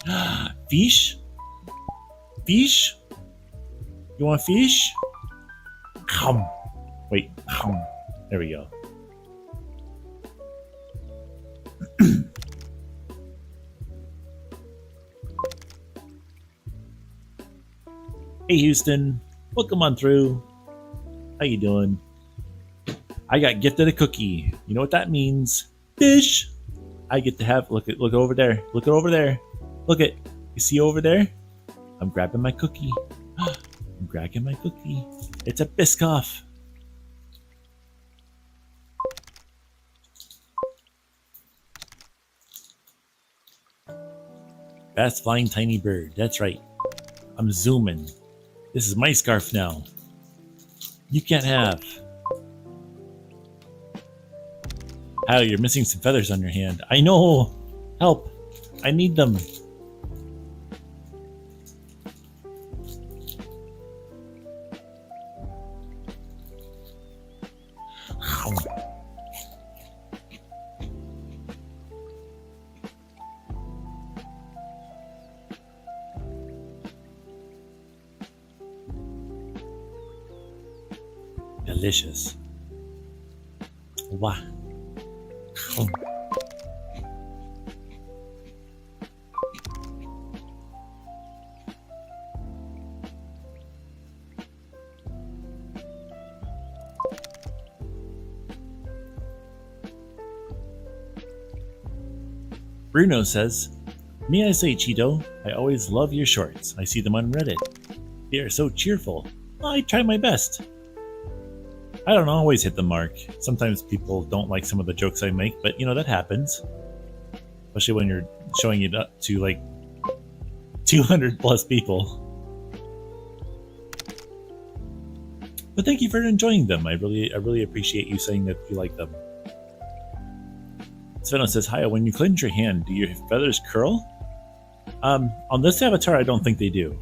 Fish? Fish? You want fish? Wait. There we go. Hey Houston, welcome on through. How you doing? I got gifted a cookie. You know what that means? Fish. I get to have look over there. Look over there. Look it. You see over there? I'm grabbing my cookie. I'm grabbing my cookie. It's a Biscoff. Fast flying tiny bird. That's right. I'm zooming. This is my scarf now. You can't have. How you're missing some feathers on your hand. I know. Help. I need them. Delicious. Wow. Bruno says, "May I say, Cheeto, I always love your shorts. I see them on Reddit. They are so cheerful. I try my best. I don't always hit the mark. Sometimes people don't like some of the jokes I make, but you know, that happens. Especially when you're showing it up to like 200 plus people. But thank you for enjoying them. I really appreciate you saying that you like them." Sveno says, "Hi, when you cleanse your hand, do your feathers curl?" On this avatar, I don't think they do.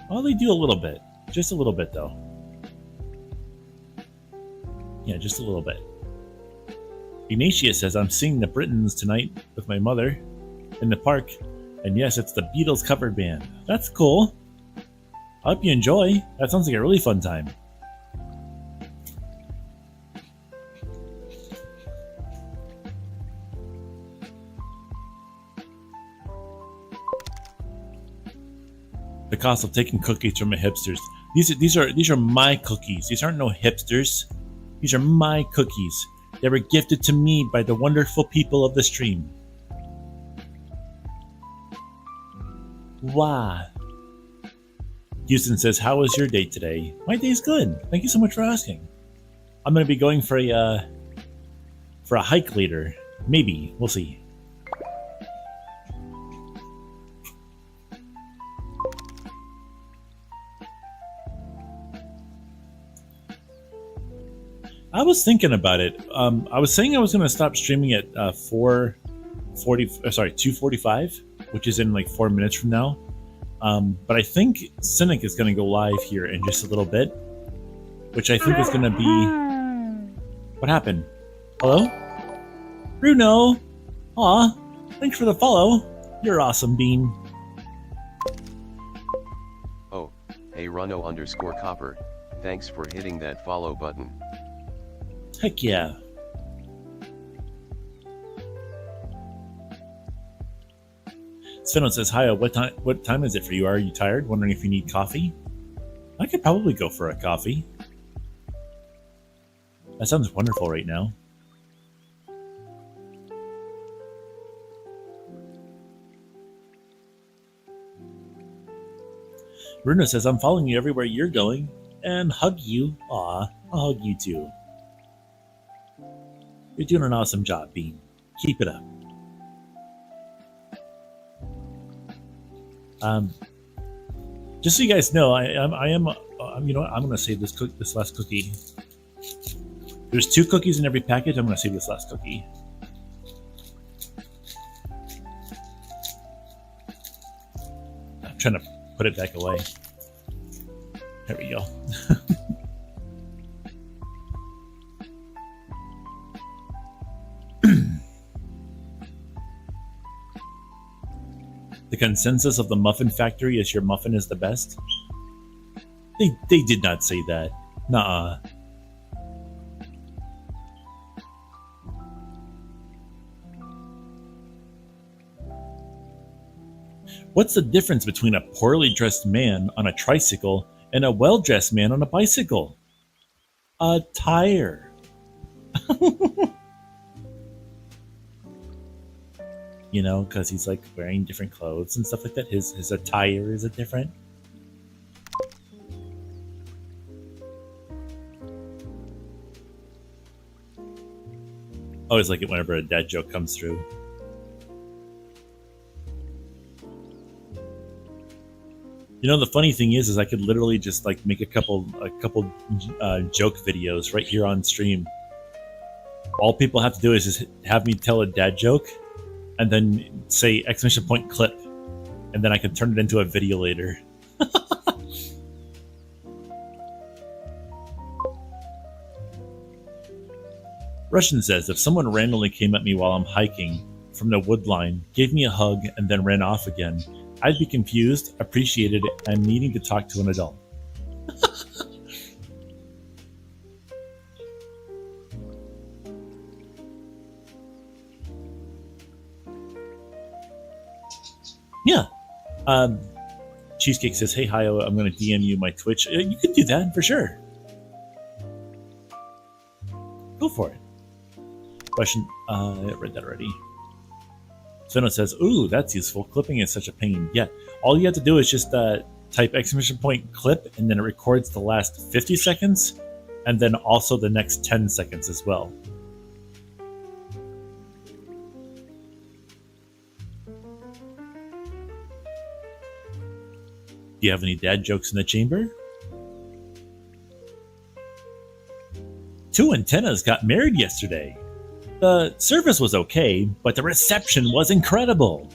Well, they do a little bit. Just a little bit, though. Yeah, just a little bit. Ignatius says, "I'm seeing the Britons tonight with my mother in the park. And yes, it's the Beatles cover band. That's cool. I hope you enjoy. That sounds like a really fun time." The cost of taking cookies from a hipsters. These are my cookies. These aren't no hipsters. These are my cookies. They were gifted to me by the wonderful people of the stream. Wow. Houston says, "How was your day today?" My day's good. Thank you so much for asking. I'm going to be going for a hike later. Maybe. We'll see. I was thinking about it. I was saying I was going to stop streaming at 2:45, which is in like 4 minutes from now. But I think Cynic is going to go live here in just a little bit, which I think is going to be... What happened? Hello? Bruno! Aw, thanks for the follow. You're awesome, Bean. Oh, hey Runo_copper, thanks for hitting that follow button. Heck yeah. Sveno says, "Hi, what time is it for you? Are you tired? Wondering if you need coffee?" I could probably go for a coffee. That sounds wonderful right now. Bruno says, "I'm following you everywhere you're going and hug you." Aw, I'll hug you too. You're doing an awesome job, Bean. Keep it up. Just so you guys know, I am. You know what? I'm gonna save this last cookie. There's 2 cookies in every package. I'm gonna save this last cookie. I'm trying to put it back away. There we go. The consensus of the Muffin Factory is your muffin is the best? They did not say that. Nuh-uh. What's the difference between a poorly dressed man on a tricycle and a well-dressed man on a bicycle? A tire. You know, because he's like wearing different clothes and stuff like that. His attire is different. I always like it whenever a dad joke comes through. You know, the funny thing is I could literally just like make a couple joke videos right here on stream. All people have to do is just have me tell a dad joke and then say exclamation point clip. And then I can turn it into a video later. Russian says, if someone randomly came at me while I'm hiking from the wood line, gave me a hug, and then ran off again, I'd be confused, appreciated it, and needing to talk to an adult. Yeah. Cheesecake says, hey, Hio, I'm going to DM you my Twitch. You can do that, for sure. Go for it. Question, I read that already. Sveno says, ooh, that's useful. Clipping is such a pain. Yeah, all you have to do is just type exclamation point clip, and then it records the last 50 seconds, and then also the next 10 seconds as well. Do you have any dad jokes in the chamber? Two antennas got married yesterday. The service was okay, but the reception was incredible.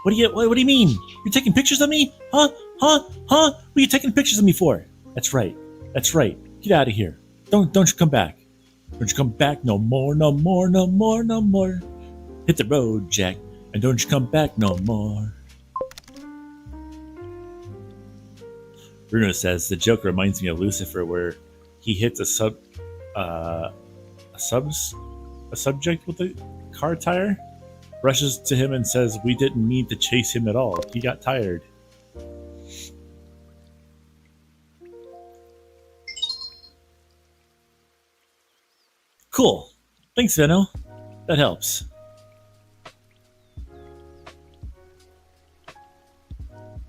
What do you mean? You're taking pictures of me? Huh? What are you taking pictures of me for? That's right. Get out of here. Don't you come back. Don't you come back no more. Hit the road, Jack, and don't you come back no more. Bruno says the joke reminds me of Lucifer, where he hits a subject with a car tire, rushes to him and says, we didn't need to chase him at all. He got tired. Cool. Thanks, Veno. That helps.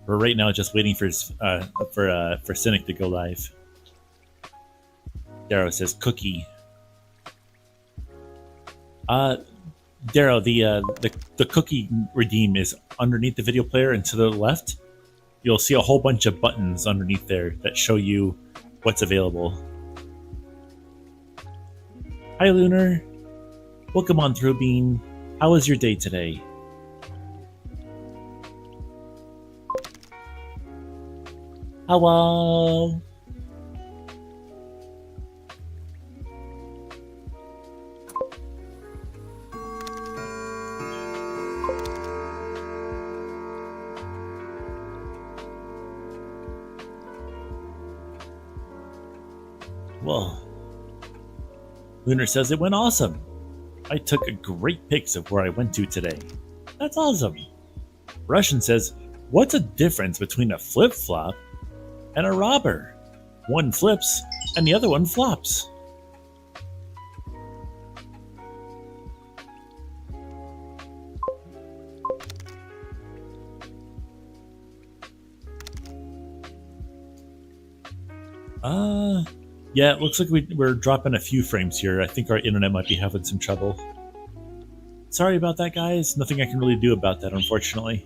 We're right now just waiting for Cynic to go live. Darrow says cookie. Darrow, the cookie redeem is underneath the video player and to the left. You'll see a whole bunch of buttons underneath there that show you what's available. Hi, Lunar. Welcome on through, Bean. How was your day today? Hello. Whoa. Lunar says it went awesome. I took a great pics of where I went to today. That's awesome. Russian says, what's the difference between a flip-flop and a robber? One flips and the other one flops. Yeah, it looks like we're dropping a few frames here. I think our internet might be having some trouble. Sorry about that, guys. Nothing I can really do about that, unfortunately.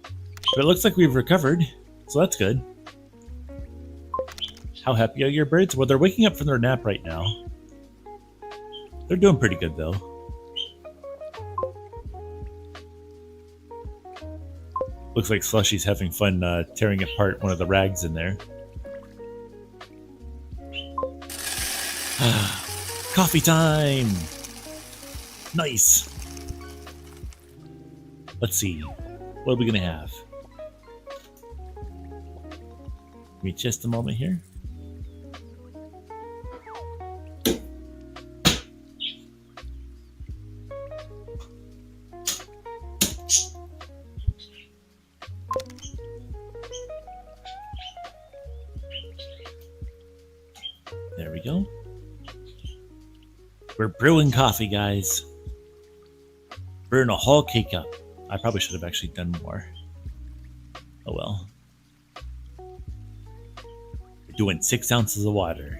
But it looks like we've recovered, so that's good. How happy are your birds? Well, they're waking up from their nap right now. They're doing pretty good, though. Looks like Slushy's having fun tearing apart one of the rags in there. Coffee time! Nice! Let's see. What are we gonna have? Give me just a moment here. There we go. We're brewing coffee, guys. Brewing a whole K-cup. I probably should have actually done more. Oh well. We're doing 6 ounces of water.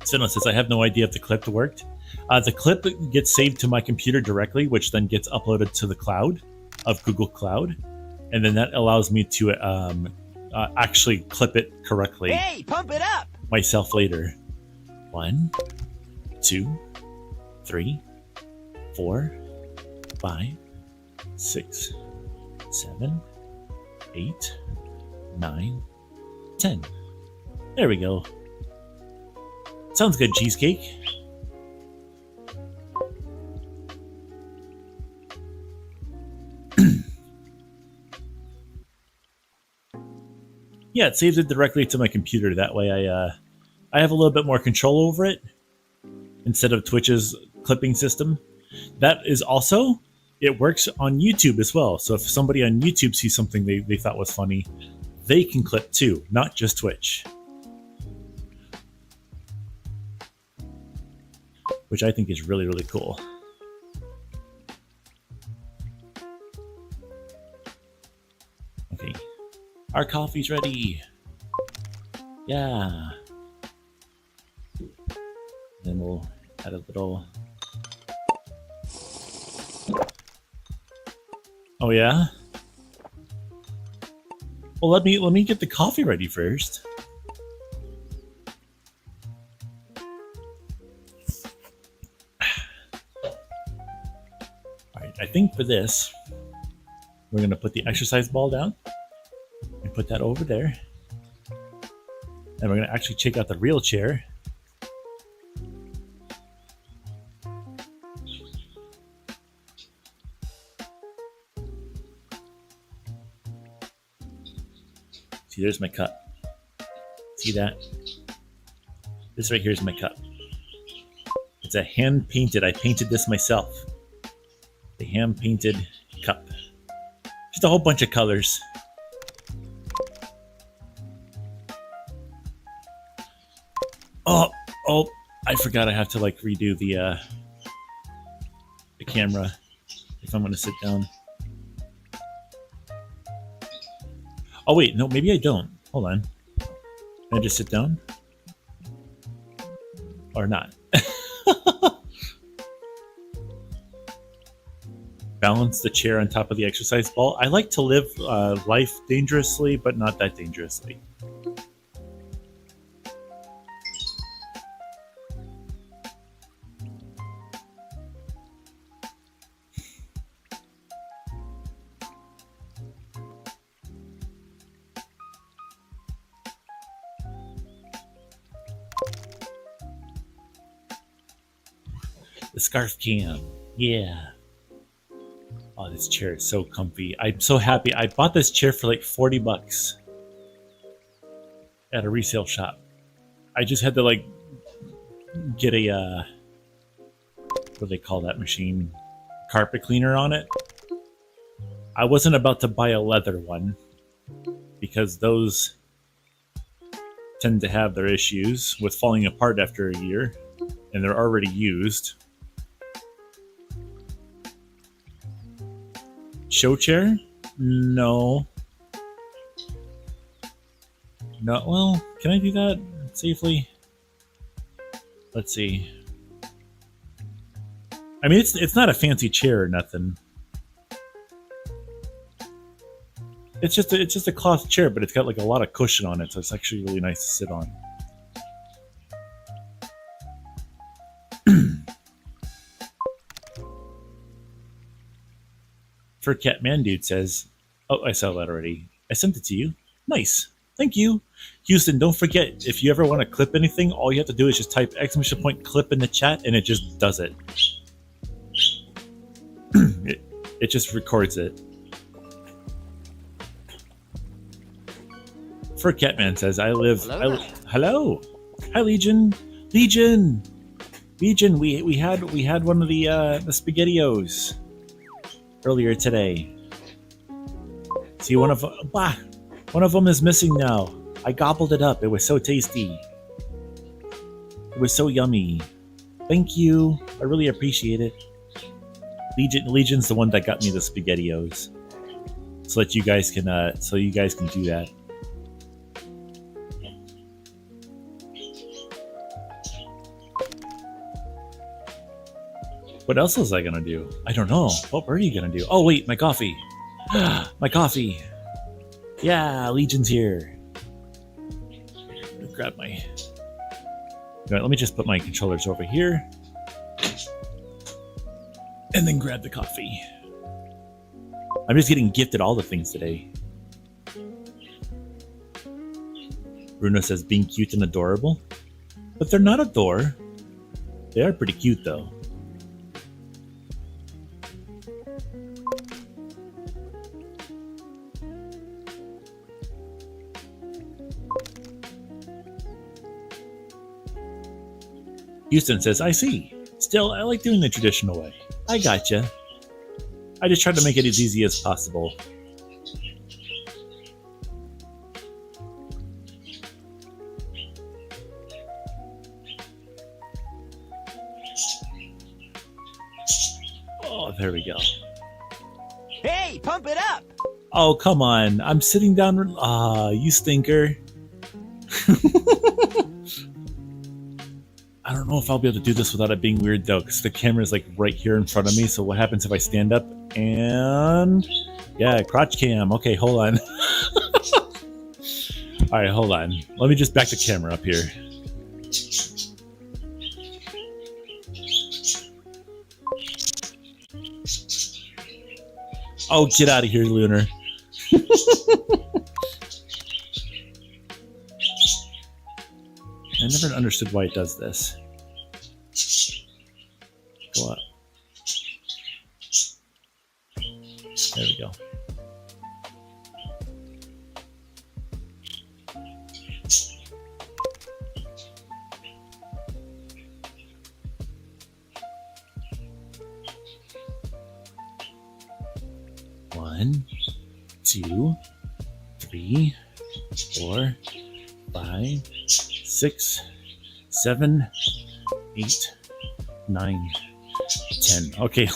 Sino says, I have no idea if the clip worked. The clip gets saved to my computer directly, which then gets uploaded to the cloud of Google Cloud, and then that allows me to actually clip it correctly Hey, pump it up! myself later. 1, 2, 3, 4, 5, 6, 7, 8, 9, 10. There we go. Sounds good, cheesecake. Yeah, it saves it directly to my computer. That way I have a little bit more control over it instead of Twitch's clipping system. That is also, it works on YouTube as well. So if somebody on YouTube sees something they thought was funny, they can clip too, not just Twitch. Which I think is really, really cool. Okay. Our coffee's ready. Yeah. Then we'll add a little. Oh yeah? Well, let me get the coffee ready first. Alright, I think for this, we're gonna put the exercise ball down and put that over there. And we're gonna actually check out the real chair. See, there's my cup. See that? This right here is my cup. It's a hand-painted, I painted this myself. The hand-painted cup. Just a whole bunch of colors. Oh, I forgot I have to like redo the camera if I'm gonna sit down. Oh wait, no, maybe I don't. Hold on. Can I just sit down? Or not? Balance the chair on top of the exercise ball. I like to live life dangerously, but not that dangerously. The scarf cam. Yeah. Oh, this chair is so comfy. I'm so happy. I bought this chair for like 40 bucks at a resale shop. I just had to like get a what do they call that machine? Carpet cleaner on it. I wasn't about to buy a leather one because those tend to have their issues with falling apart after a year and they're already used. Show chair? No. No, well, can I do that safely? Let's see. I mean, it's not a fancy chair or nothing. It's just a cloth chair, but it's got like a lot of cushion on it, so it's actually really nice to sit on. Fur Cat Man Dude says, "Oh, I saw that already. I sent it to you. Nice, thank you, Houston. Don't forget, if you ever want to clip anything, all you have to do is just type !clip in the chat, and it just does it. It just records it." Fur Catman says, "I live." Hello, hi Legion. We had one of the SpaghettiOs earlier today. See, one of them is missing now. I gobbled it up. It was so tasty. It was so yummy. Thank you. I really appreciate it. Legion's the one that got me the SpaghettiOs, so that you guys can do that. What else was I gonna do? I don't know. What were you gonna do? Oh wait, my coffee. My coffee. Yeah, Legion's here. Grab my. Right, let me just put my controllers over here, and then grab the coffee. I'm just getting gifted all the things today. Bruno says being cute and adorable, but they're not adore. They are pretty cute though. Houston says, I see. Still, I like doing the traditional way. I gotcha. I just try to make it as easy as possible. Oh, there we go. Hey, pump it up! Oh, come on. I'm sitting down. Ah, you stinker. I don't know if I'll be able to do this without it being weird, though, because the camera's like right here in front of me. So what happens if I stand up and... Yeah, crotch cam. Okay, hold on. All right, hold on. Let me just back the camera up here. Oh, get out of here, Lunar. I never understood why it does this. Go up. There we go. One, 2, 3, 4, 5, 6, 7, 8, 9, 10. Okay.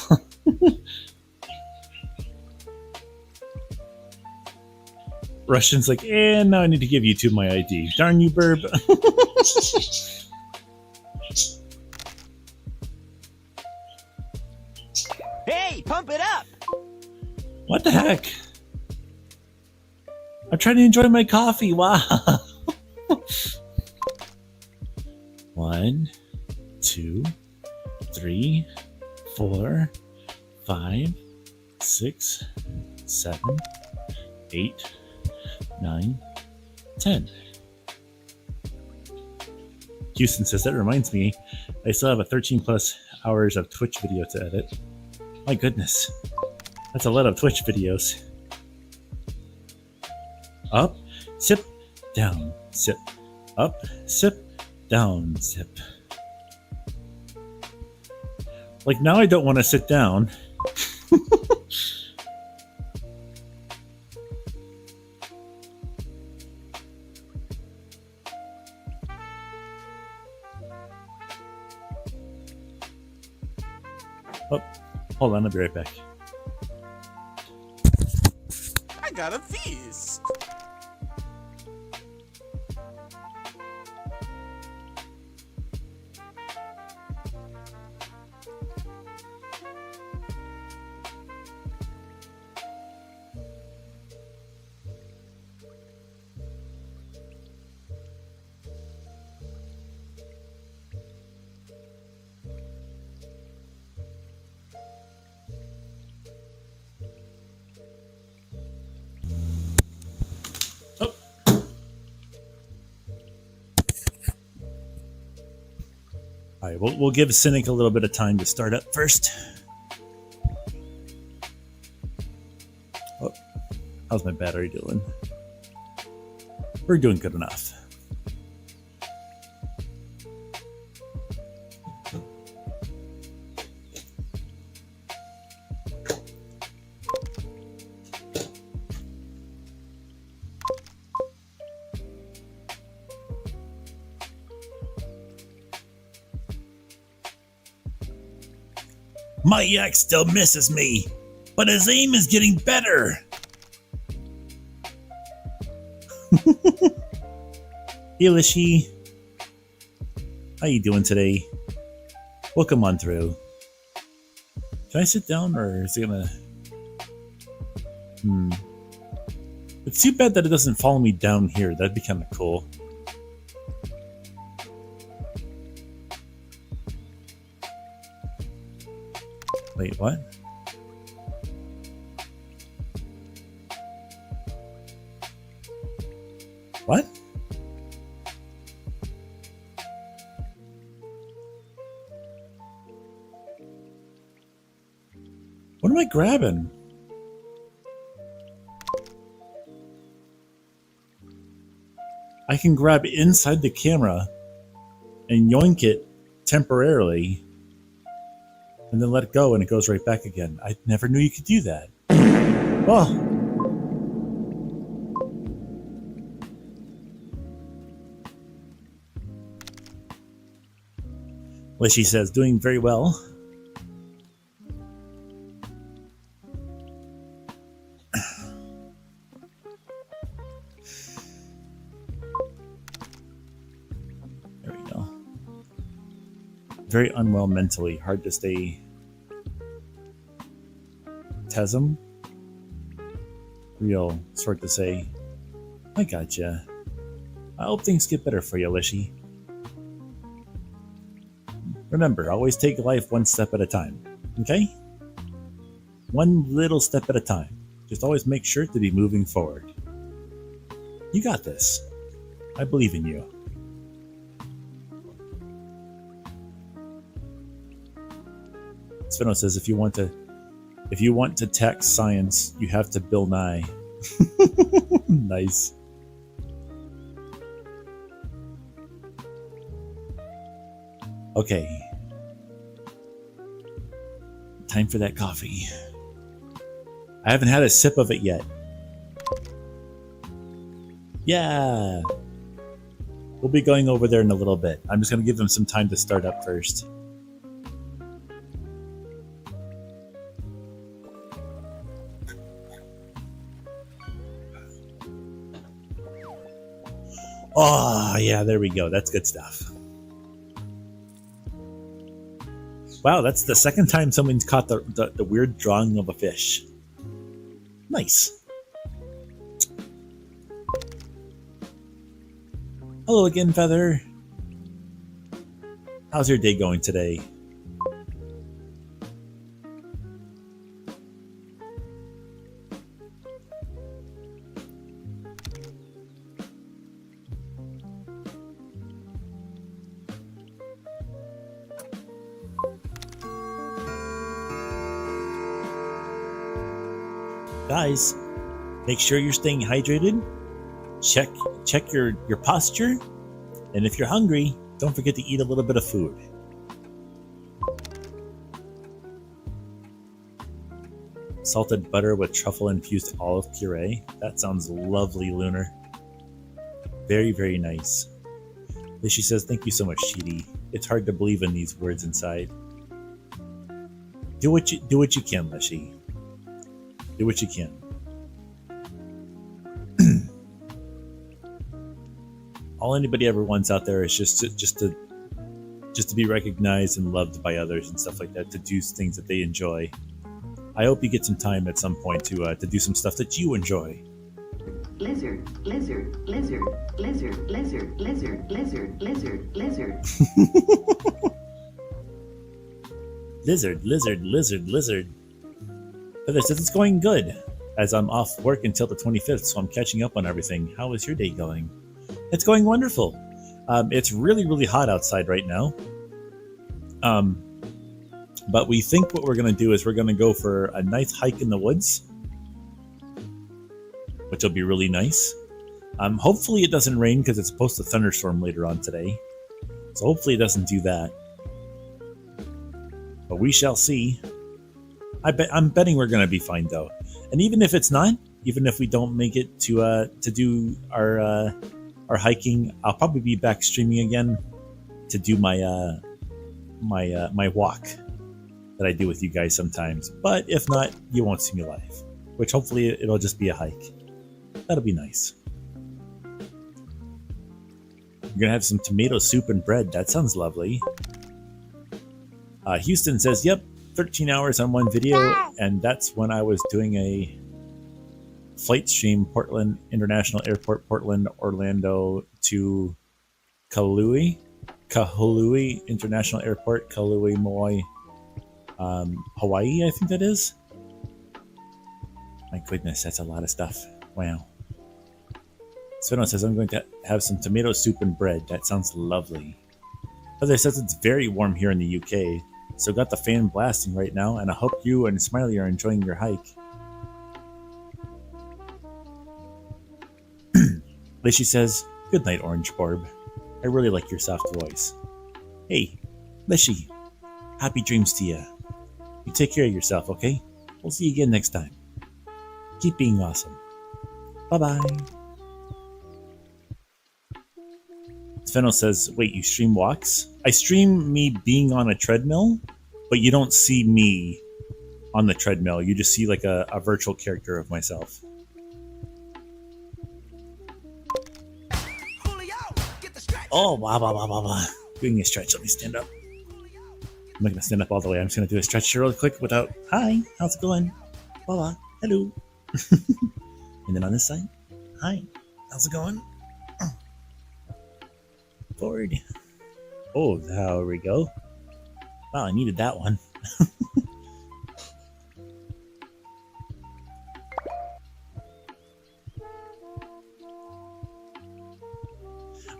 Russian's like, and now I need to give you two my ID. Darn you, burb. Hey, pump it up! What the heck? I'm trying to enjoy my coffee. Wow. 1, 2, 3, 4, 5, 6, 7, 8, 9, 10. Houston says, that reminds me, I still have a 13 plus hours of Twitch video to edit. My goodness. That's a lot of Twitch videos. Up, sip, down, sip. Up, sip, down, sip. Like now I don't want to sit down. Oh, hold on, I'll be right back. I got a feast! All right, we'll give Cynic a little bit of time to start up first. Oh, how's my battery doing? We're doing good enough. My yak still misses me, but his aim is getting better. Hey, Lishi. How you doing today? Welcome on through. Can I sit down, or is it gonna... It's too bad that it doesn't follow me down here. That'd be kind of cool. Wait, what? What? What am I grabbing? I can grab inside the camera and yoink it temporarily and then let it go and it goes right back again. I never knew you could do that. Oh. Lishy says, doing very well. There we go. Very unwell mentally. Hard to stay. Tesm? Real sort to say. I gotcha. I hope things get better for you, Lishy. Remember, always take life one step at a time, okay? One little step at a time. Just always make sure to be moving forward. You got this. I believe in you. Sveno says, if you want to tax science, you have to Bill Nye. Nice. Okay. Time for that coffee. I haven't had a sip of it yet. Yeah. We'll be going over there in a little bit. I'm just going to give them some time to start up first. Oh, yeah, there we go. That's good stuff. Wow, that's the second time someone's caught the weird drawing of a fish. Nice. Hello again, Feather. How's your day going today? Guys, make sure you're staying hydrated. Check your posture, and if you're hungry, don't forget to eat a little bit of food. Salted butter with truffle infused olive puree. That sounds lovely, Lunar. Very, very nice. She says, "Thank you so much, Cheetie. It's hard to believe in these words inside. Do what you can, Lishy. Do what you can." All anybody ever wants out there is just to be recognized and loved by others and stuff like that, to do things that they enjoy. I hope you get some time at some point to do some stuff that you enjoy. Lizard, lizard, lizard, lizard, lizard, lizard, lizard, lizard, lizard. Lizard. Heather says it's going good, as I'm off work until the 25th, so I'm catching up on everything. How is your day going? It's going wonderful. It's really, really hot outside right now. But we think what we're going to do is we're going to go for a nice hike in the woods, which will be really nice. Hopefully it doesn't rain because it's supposed to thunderstorm later on today. So hopefully it doesn't do that. But we shall see. I'm betting we're going to be fine though. And even if it's not, even if we don't make it to do our hiking, I'll probably be back streaming again to do my my walk that I do with you guys sometimes. But if not, you won't see me live, which hopefully it'll just be a hike. That'll be nice. You're gonna have some tomato soup and bread. That sounds lovely. Houston says, "Yep, 13 hours on one video, and that's when I was doing a flight stream, Portland International Airport, Portland, Orlando to Kahului International Airport, Kahului, Maui, Hawaii, I think that is. My goodness, that's a lot of stuff. Wow. Sveno says, I'm going to have some tomato soup and bread. That sounds lovely. Heather says it's very warm here in the UK, so got the fan blasting right now, and I hope you and Smiley are enjoying your hike. Lishy says, good night, Orange Orb. I really like your soft voice. Hey, Lishy, happy dreams to you. You take care of yourself, okay? We'll see you again next time. Keep being awesome. Bye-bye. Sveno says, wait, you stream walks? I stream me being on a treadmill, but you don't see me on the treadmill. You just see like a virtual character of myself. Oh, blah, blah, blah, blah, blah. Doing a stretch. Let me stand up. I'm not going to stand up all the way. I'm just going to do a stretch here real quick without, hi, how's it going? Blah, blah, hello. And then on this side, hi, how's it going? Forward. Oh, there we go. Wow, I needed that one.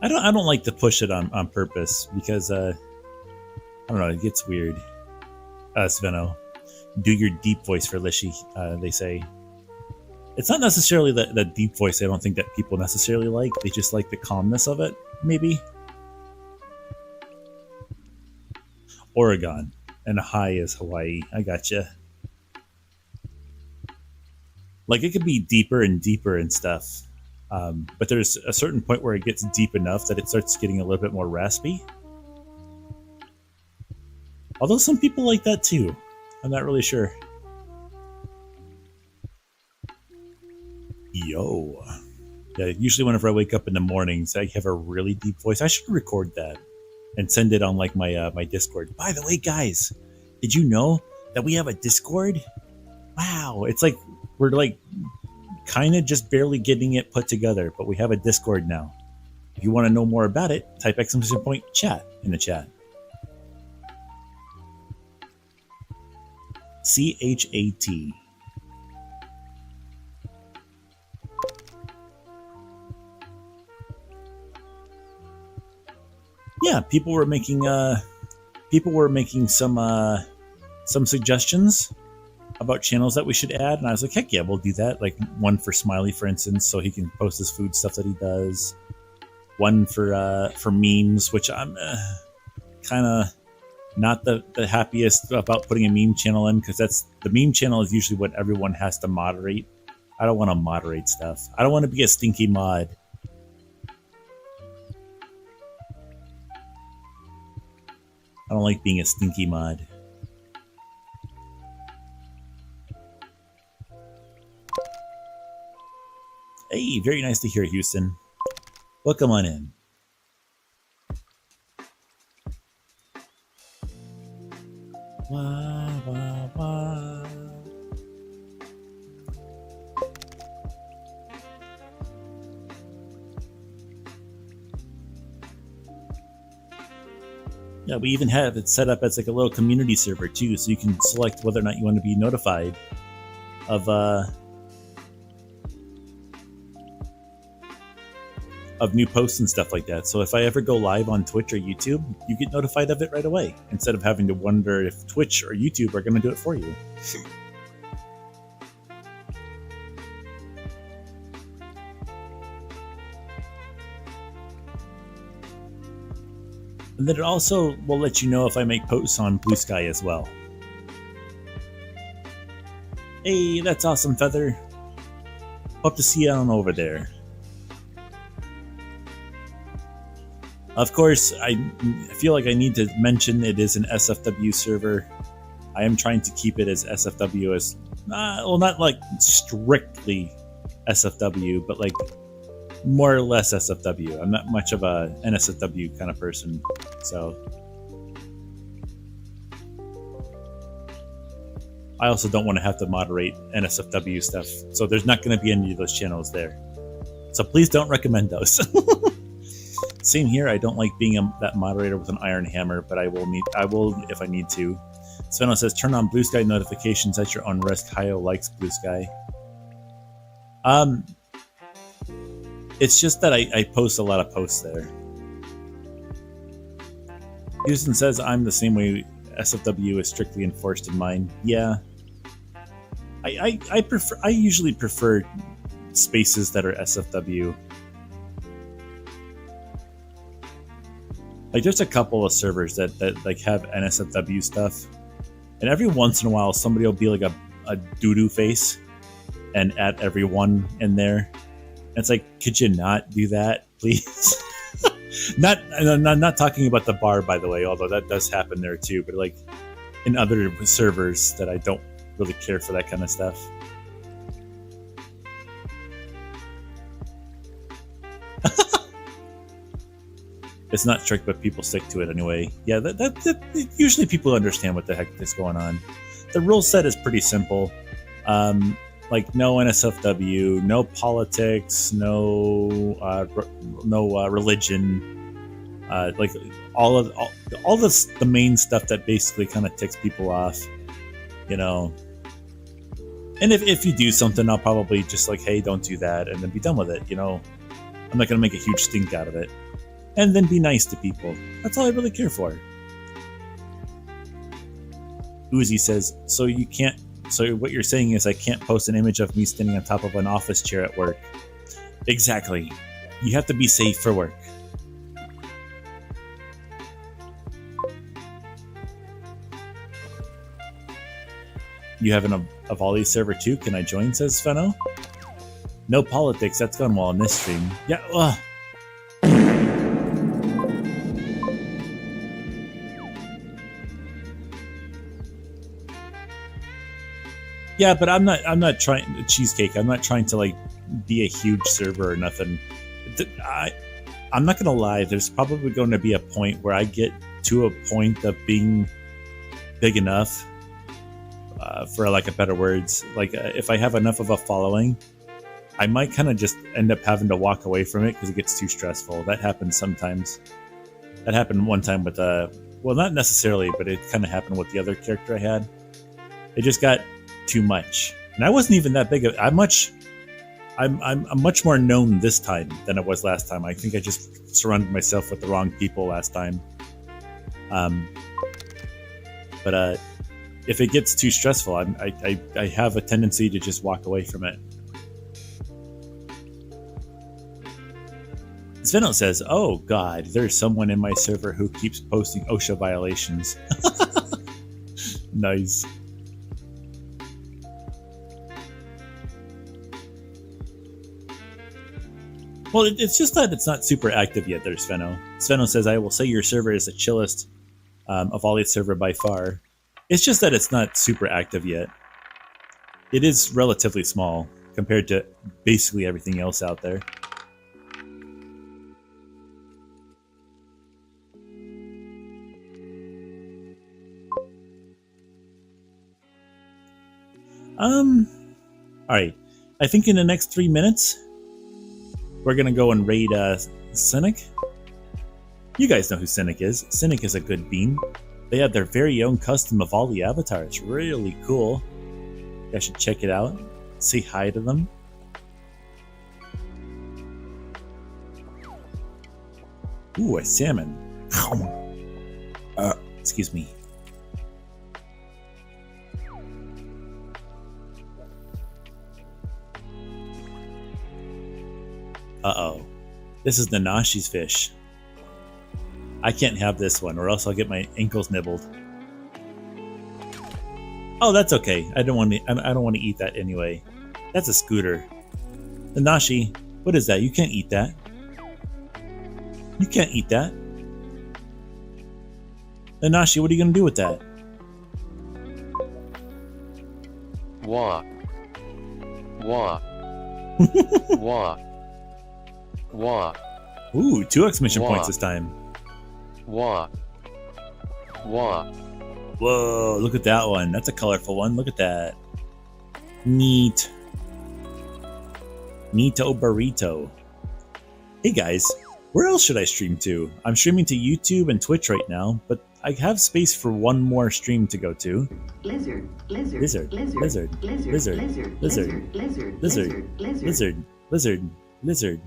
I don't like to push it on purpose because I don't know, it gets weird. Sveno, do your deep voice for Lishy, they say. It's not necessarily the deep voice I don't think that people necessarily like. They just like the calmness of it, maybe. Oregon, and high is Hawaii. I gotcha. Like, it could be deeper and deeper and stuff. But there's a certain point where it gets deep enough that it starts getting a little bit more raspy. Although some people like that too. I'm not really sure. Yo. Yeah, usually whenever I wake up in the mornings, I have a really deep voice. I should record that and send it on like my my Discord. By the way, guys, did you know that we have a Discord? Wow, it's like we're like kind of just barely getting it put together, but we have a Discord now. If you want to know more about it, type !chat in the chat. CHAT. Yeah, people were making some suggestions about channels that we should add, and I was like, heck yeah, we'll do that. Like one for Smiley, for instance, so he can post his food stuff that he does. One for memes, which I'm kind of not the happiest about putting a meme channel in, because the meme channel is usually what everyone has to moderate. I don't want to moderate stuff. I don't want to be a stinky mod. I don't like being a stinky mod. Hey, very nice to hear, Houston. Welcome on in. Wah, wah, wah. Yeah, we even have it set up as like a little community server too, so you can select whether or not you want to be notified of new posts and stuff like that. So if I ever go live on Twitch or YouTube, you get notified of it right away, instead of having to wonder if Twitch or YouTube are going to do it for you. And then it also will let you know if I make posts on Blue Sky as well. Hey, that's awesome, Feather. Hope to see you on over there. Of course, I feel like I need to mention it is an SFW server. I am trying to keep it as SFW as, well, not like strictly SFW, but like more or less SFW. I'm not much of a NSFW kind of person, so. I also don't want to have to moderate NSFW stuff, so there's not going to be any of those channels there. So please don't recommend those. Same here. I don't like being that moderator with an iron hammer, but I will if I need to. Sveno says, turn on Blue Sky notifications at your own risk. Hio likes Blue Sky. It's just that I post a lot of posts there. Houston says, I'm the same way. SFW is strictly enforced in mine. Yeah. I usually prefer spaces that are SFW. Like, there's a couple of servers that like have NSFW stuff, and every once in a while somebody will be like a doo-doo face and add everyone in there. And it's like, could you not do that, please? not talking about the bar, by the way, although that does happen there too, but like in other servers that I don't really care for that kind of stuff. It's not strict, but people stick to it anyway. Yeah, that usually people understand what the heck is going on. The rule set is pretty simple. Like no NSFW, no politics, no religion. Like all the main stuff that basically kind of ticks people off, you know. And if you do something, I'll probably just like, hey, don't do that, and then be done with it. You know, I'm not gonna make a huge stink out of it. And then be nice to people. That's all I really care for. Uzi says, so you can't. So what you're saying is I can't post an image of me standing on top of an office chair at work. Exactly. You have to be safe for work. You have an Avali server too? Can I join? Says Feno. No politics. That's gone well in this stream. Yeah. Ugh. Yeah, but I'm not trying cheesecake. I'm not trying to like be a huge server or nothing. I'm not gonna lie. There's probably going to be a point where I get to a point of being big enough, for like a better words. Like if I have enough of a following, I might kind of just end up having to walk away from it because it gets too stressful. That happens sometimes. That happened one time with well, not necessarily, but it kind of happened with the other character I had. It just got too much, and I wasn't even that big. I'm much more known this time than I was last time. I think I just surrounded myself with the wrong people last time. But if it gets too stressful, I have a tendency to just walk away from it. Sveno says, "Oh God, there's someone in my server who keeps posting OSHA violations." Nice. Well, it's just that it's not super active yet there, Sveno. Sveno says, I will say your server is the chillest of all its server by far. It's just that it's not super active yet. It is relatively small compared to basically everything else out there. Alright. I think in the next 3 minutes, we're gonna go and raid Cynic. You guys know who Cynic is. Cynic is a good bean. They have their very own custom of all the avatars. Really cool. You guys should check it out. Say hi to them. Ooh, a salmon. Excuse me. Uh-oh. This is Nanashi's fish. I can't have this one, or else I'll get my ankles nibbled. Oh, that's okay. I don't want to eat that anyway. That's a scooter. Nanashi, what is that? You can't eat that. You can't eat that. Nanashi, what are you gonna do with that? Wah. Wah. Wah. Wah. Ooh, 2 exclamation Wah. points this time. Wah. Wah. Whoa, look at that one. That's a colorful one. Look at that. Neat. Neato burrito. Hey guys, where else should I stream to? I'm streaming to YouTube and Twitch right now, but I have space for one more stream to go to. Lizard, lizard, Lizard, lizard, lizard, lizard, lizard, lizard, lizard, lizard, lizard, lizard, lizard, lizard,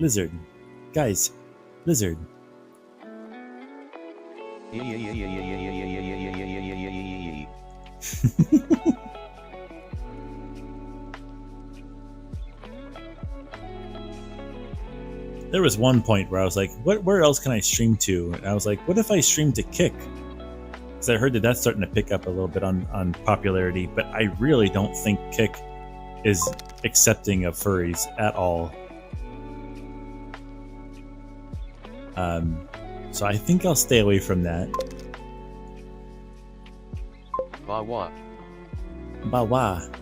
lizard. Guys, lizard. There was one point where I was like, where else can I stream to? And I was like, what if I stream to Kick? Because I heard that that's starting to pick up a little bit on popularity, but I really don't think Kick is accepting of furries at all. So I think I'll stay away from that. Bawa. Bawa.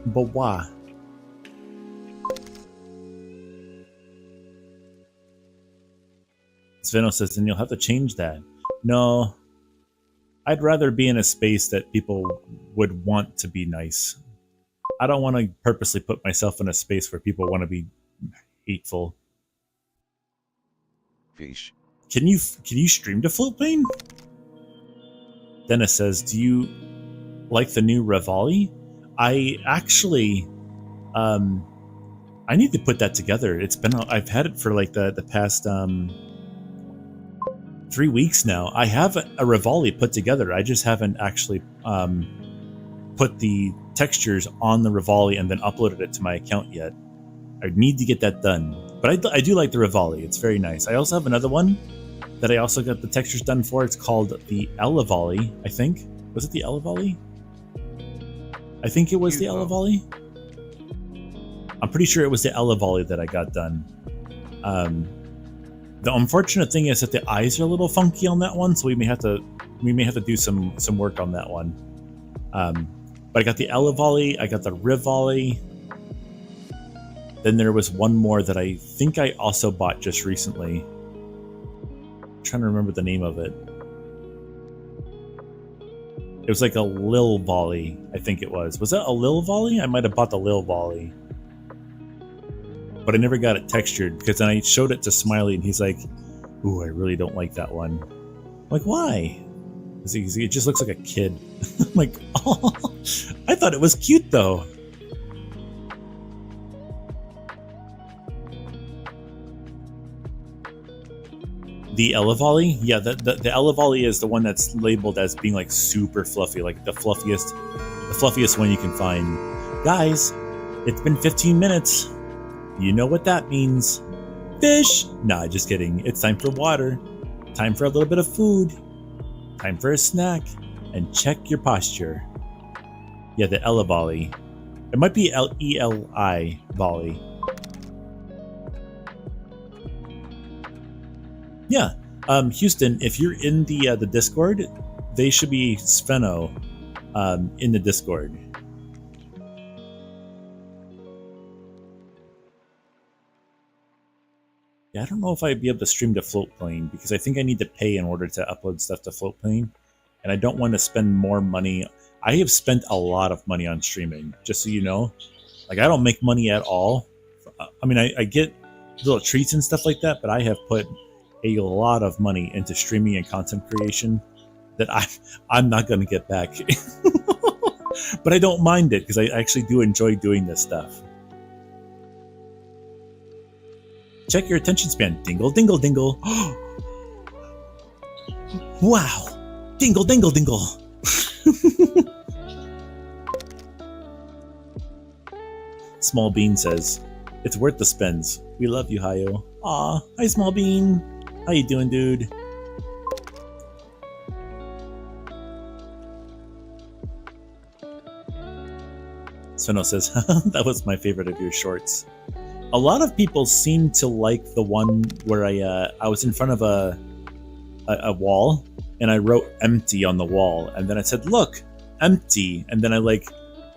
Bawa. Sveno says, then you'll have to change that. No. I'd rather be in a space that people would want to be nice. I don't want to purposely put myself in a space where people want to be hateful. Fish. Can you stream to Floatplane? Dennis says, do you like the new Revali? I actually I need to put that together. It's been I've had it for like the past 3 weeks now. I have a Revali put together. I just haven't actually put the textures on the Revali and then uploaded it to my account yet. I need to get that done. But I do like the Revali. It's very nice. I also have another one that I also got the textures done for. It's called the Elevali, I think. Was it the Elevali? I think it was the Elevali. I'm pretty sure it was the Elevali that I got done. The unfortunate thing is that the eyes are a little funky on that one, so we may have to do some work on that one. But I got the Elevali, I got the Rivali. Then there was one more that I think I also bought just recently. I'm trying to remember the name of it. It was like a Lil Volley, I think it was. Was that a Lil Volley? I might have bought the Lil Volley. But I never got it textured, because then I showed it to Smiley and he's like, ooh, I really don't like that one. I'm like, why? Because it just looks like a kid. I'm like, oh, I thought it was cute though. The Elevali? Yeah, the Elevali is the one that's labeled as being like super fluffy, like the fluffiest one you can find. Guys, it's been 15 minutes. You know what that means. Fish! Nah, just kidding. It's time for water. Time for a little bit of food. Time for a snack. And check your posture. Yeah, the Elevali. It might be Eli Volley. Yeah, Houston, if you're in the Discord, they should be Sveno in the Discord. Yeah, I don't know if I'd be able to stream to Floatplane because I think I need to pay in order to upload stuff to Floatplane, and I don't want to spend more money. I have spent a lot of money on streaming, just so you know. Like, I don't make money at all. I mean, I get little treats and stuff like that, but I have put a lot of money into streaming and content creation that I'm not going to get back. But I don't mind it because I actually do enjoy doing this stuff. Check your attention span. Dingle, dingle, dingle. Wow. Dingle, dingle, dingle. Small Bean says, it's worth the spends. We love you, Hayo. Aw, hi, Small Bean. How you doing, dude? Sveno says, that was my favorite of your shorts. A lot of people seem to like the one where I was in front of a wall and I wrote empty on the wall, and then I said, look, empty, and then I like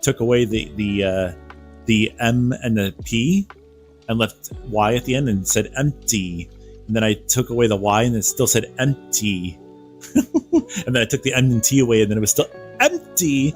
took away the M and the P and left Y at the end and said empty. And then I took away the Y and it still said empty. And then I took the M and T away, and then it was still empty.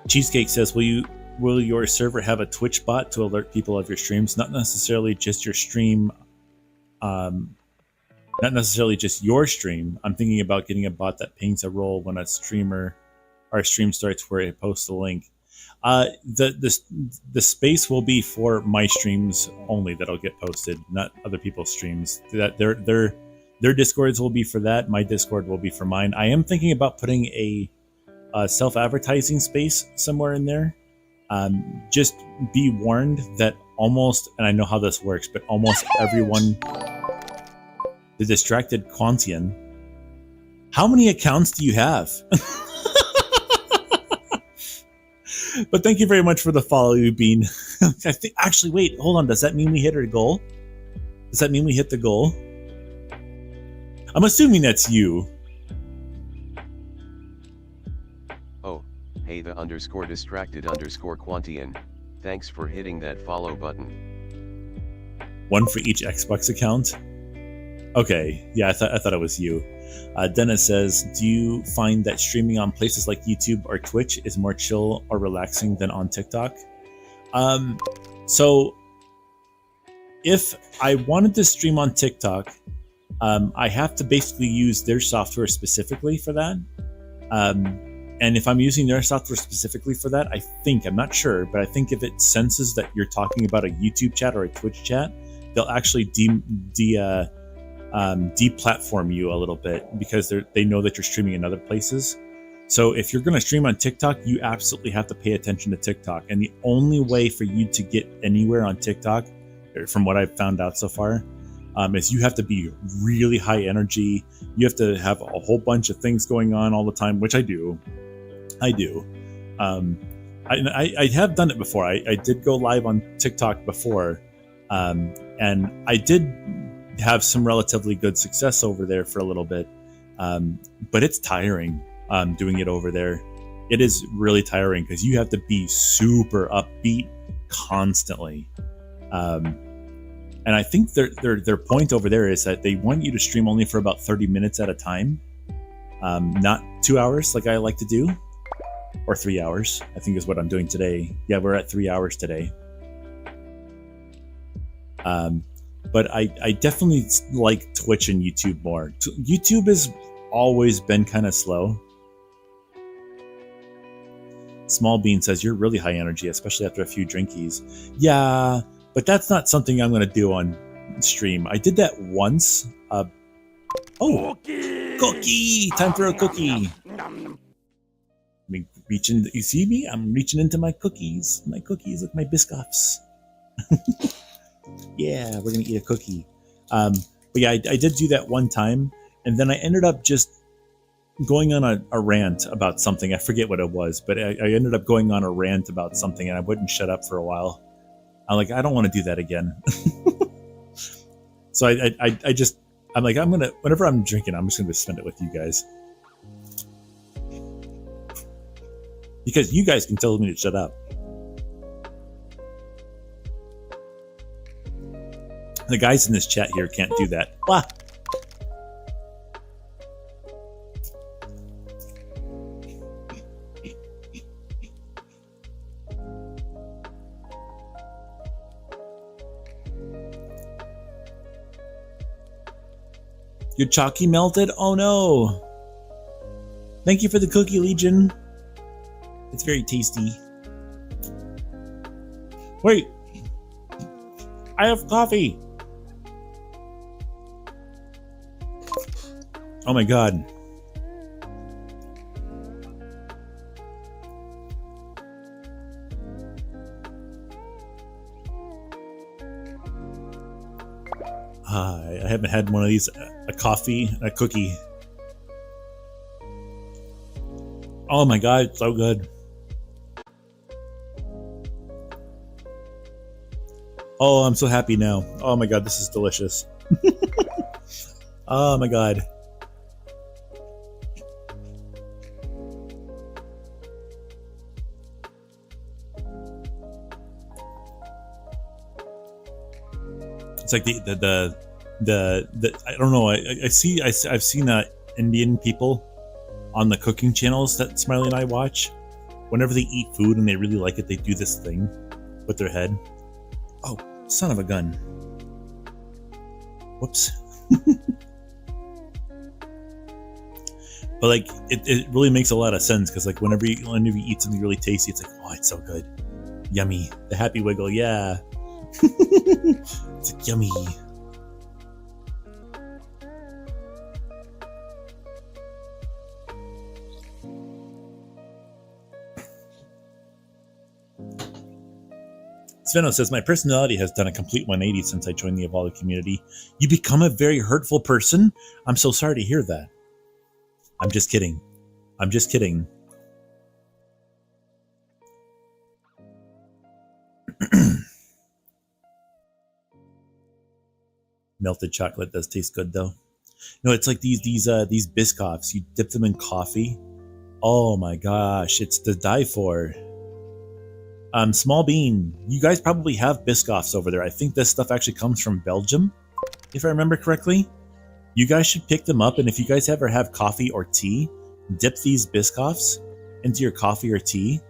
Cheesecake says, will your server have a Twitch bot to alert people of your streams? Not necessarily just your stream, not necessarily just your stream. I'm thinking about getting a bot that pings a role when a streamer or stream starts where it posts a link. The space will be for my streams only that'll get posted, not other people's streams. That their discords will be for that. My Discord will be for mine. I am thinking about putting a self-advertising space somewhere in there. Just be warned that almost, and I know how this works, but almost everyone, the distracted Quantian. How many accounts do you have? But thank you very much for the follow, you Bean. I think, actually, wait, hold on. Does that mean we hit our goal? Does that mean we hit the goal? I'm assuming that's you. Oh, hey the _distracted_ Quantian. Thanks for hitting that follow button. One for each Xbox account? Okay, yeah, I thought it was you. Dennis says, do you find that streaming on places like YouTube or Twitch is more chill or relaxing than on TikTok? So, if I wanted to stream on TikTok, I have to basically use their software specifically for that. And if I'm using their software specifically for that, I'm not sure, but I think if it senses that you're talking about a YouTube chat or a Twitch chat, they'll actually deplatform you a little bit because they know that you're streaming in other places. So if you're going to stream on TikTok, you absolutely have to pay attention to TikTok. And the only way for you to get anywhere on TikTok, from what I've found out so far, is you have to be really high energy. You have to have a whole bunch of things going on all the time, which I do. I have done it before. I did go live on TikTok before, and I did have some relatively good success over there for a little bit, but it's tiring doing it over there. It is really tiring because you have to be super upbeat constantly, and I think their point over there is that they want you to stream only for about 30 minutes at a time, not 2 hours like I like to do, or 3 hours, I think is what I'm doing today. Yeah, we're at 3 hours today. But I definitely like Twitch and YouTube more. YouTube has always been kind of slow. Small Bean says, you're really high energy, especially after a few drinkies. Yeah, but that's not something I'm going to do on stream. I did that once. Cookie! Time for a cookie. Reaching, you see me? I'm reaching into my cookies. My cookies with my biscoffs. Yeah, we're gonna eat a cookie. But yeah, I did do that one time, and then I ended up just going on a rant about something. I forget what it was, but I ended up going on a rant about something, and I wouldn't shut up for a while. I'm like, I don't want to do that again. So I'm like, whenever I'm drinking, I'm just gonna spend it with you guys. Because you guys can tell me to shut up. The guys in this chat here can't do that. Wah! Your chalky melted? Oh no! Thank you for the cookie, Legion. It's very tasty. Wait! I have coffee! Oh my god. I haven't had one of these, a coffee, a cookie. Oh my god, it's so good. Oh, I'm so happy now. Oh my god, this is delicious. Oh my god. It's like the I don't know. I've seen Indian people on the cooking channels that Smiley and I watch. Whenever they eat food and they really like it, they do this thing with their head. Oh, son of a gun! Whoops. But like, it really makes a lot of sense because like whenever you eat something really tasty, it's like, oh, it's so good, yummy. The happy wiggle, yeah. It's like, yummy. Sveno says, my personality has done a complete 180 since I joined the Evolve community. You become a very hurtful person? I'm so sorry to hear that. I'm just kidding. I'm just kidding. Melted chocolate does taste good though. No, it's like these Biscoffs. You dip them in coffee. Oh my gosh, it's to die for. Small Bean, you guys probably have Biscoffs over there. I think this stuff actually comes from Belgium, if I remember correctly. You guys should pick them up, and if you guys ever have coffee or tea, dip these Biscoffs into your coffee or tea,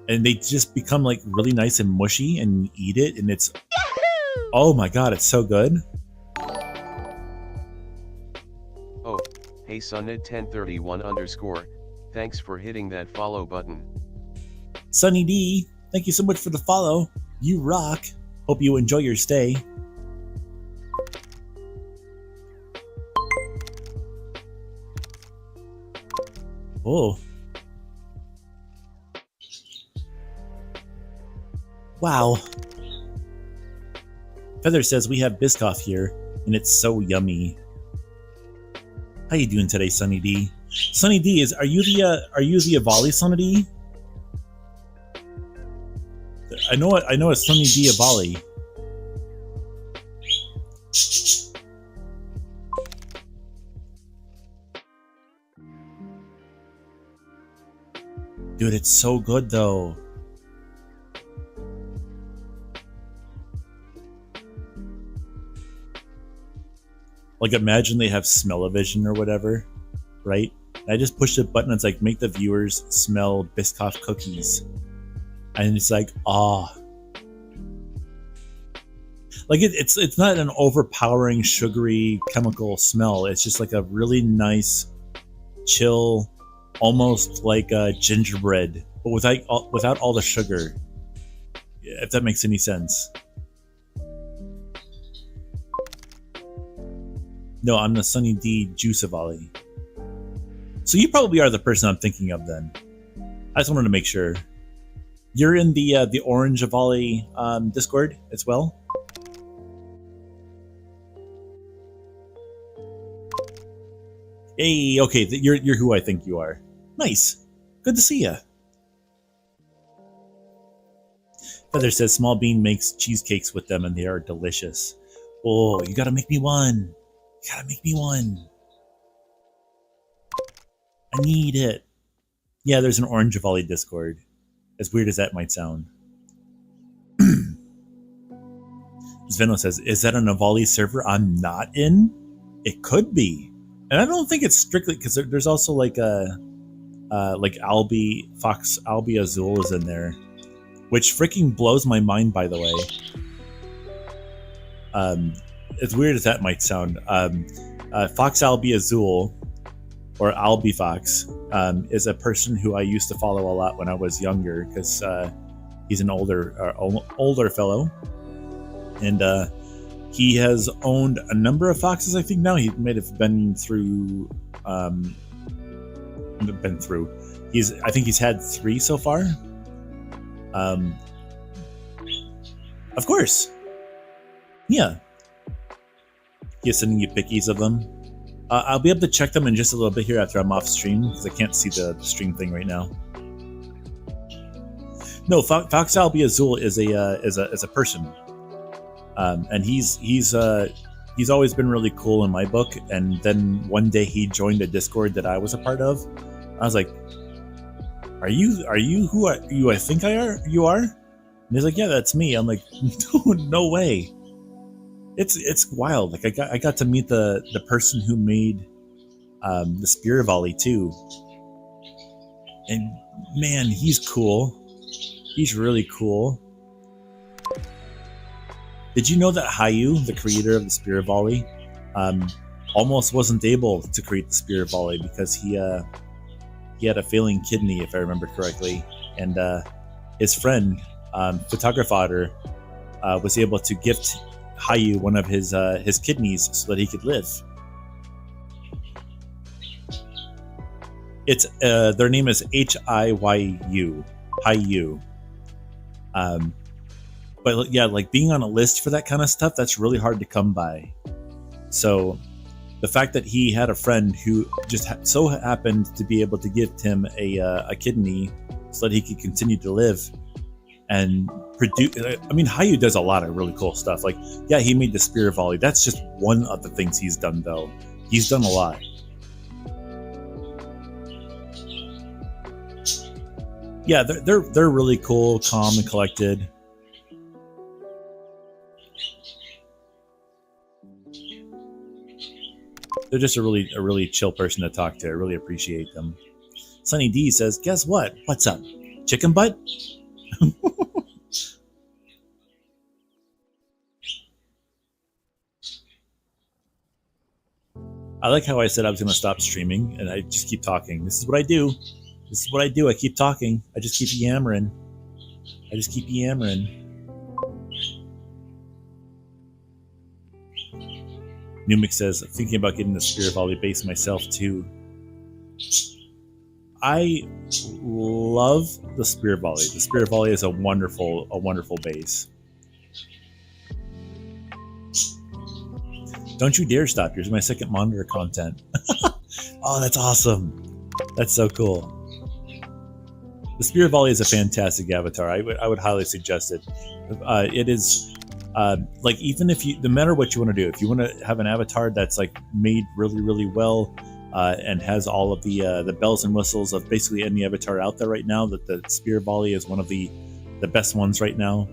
and they just become like really nice and mushy, and you eat it, and it's... Yahoo! Oh my god, it's so good. Oh, hey Sunnid1031_, thanks for hitting that follow button. Sunny D, thank you so much for the follow. You rock. Hope you enjoy your stay. Oh. Wow. Feather says we have Biscoff here, and it's so yummy. How you doing today, Sunny D? Sunny D, are you the Avali Sunny D? I know it's Sunny D Avali. Dude, it's so good though. Like imagine they have smell-o-vision or whatever, right? I just push the button, it's like make the viewers smell Biscoff cookies. And it's like, ah. Like it's not an overpowering sugary chemical smell. It's just like a really nice, chill, almost like a gingerbread, but without all the sugar. If that makes any sense. No, I'm the Sunny D Juicevali. So you probably are the person I'm thinking of then. I just wanted to make sure. You're in the Orange Avali Discord as well? Hey, okay, you're who I think you are. Nice. Good to see ya. Feather says Small Bean makes cheesecakes with them and they are delicious. Oh, you gotta make me one. You gotta make me one. I need it. Yeah, there's an Orange Avali Discord. As weird as that might sound. Zveno says, is that an Avali server I'm not in? It could be. And I don't think it's strictly because there's also like a like Fox Albi Azul is in there, which freaking blows my mind, by the way. As weird as that might sound, Fox Albi Azul or Albi Fox is a person who I used to follow a lot when I was younger because he's an older fellow, and he has owned a number of foxes. I think now he might have been through. I think he's had 3 so far. Of course. Yeah. He's sending you pickies of them. I'll be able to check them in just a little bit here after I'm off stream because I can't see the stream thing right now. No, Fox Albi Azul is a person. And he's always been really cool in my book. And then one day he joined a Discord that I was a part of. I was like, Are you who I think you are? And he's like, yeah, that's me. I'm like, no way. It's wild. Like I got to meet the person who made the Spear Volley too. And man, he's cool. He's really cool. Did you know that Hayu, the creator of the Spear Volley, almost wasn't able to create the Spear Volley because he had a failing kidney, if I remember correctly, and his friend, Photographer, was able to gift Hayu one of his kidneys so that he could live. It's their name is Hiyu, Hayu. But yeah, like being on a list for that kind of stuff, that's really hard to come by. So the fact that he had a friend who just so happened to be able to gift him a kidney so that he could continue to live and produce. I mean, Hayu does a lot of really cool stuff. Like, yeah, he made the Spear Volley. That's just one of the things he's done, though. He's done a lot. Yeah, they're really cool, calm, and collected. They're just a really chill person to talk to. I really appreciate them. Sunny D says, guess what? What's up? Chicken butt? I like how I said I was going to stop streaming, and I just keep talking. This is what I do. This is what I do. I keep talking. I just keep yammering. Numix says, thinking about getting the Spear Volley base myself too. I love the Spear Volley. The Spear Volley is a wonderful base. Don't you dare stop. Here's my second monitor content. Oh, that's awesome. That's so cool. The Spear Volley is a fantastic avatar. I would highly suggest it. It is like, even if you, no matter what you want to do, if you want to have an avatar that's like made really well and has all of the bells and whistles of basically any avatar out there right now, that the Spear Volley is one of the best ones right now.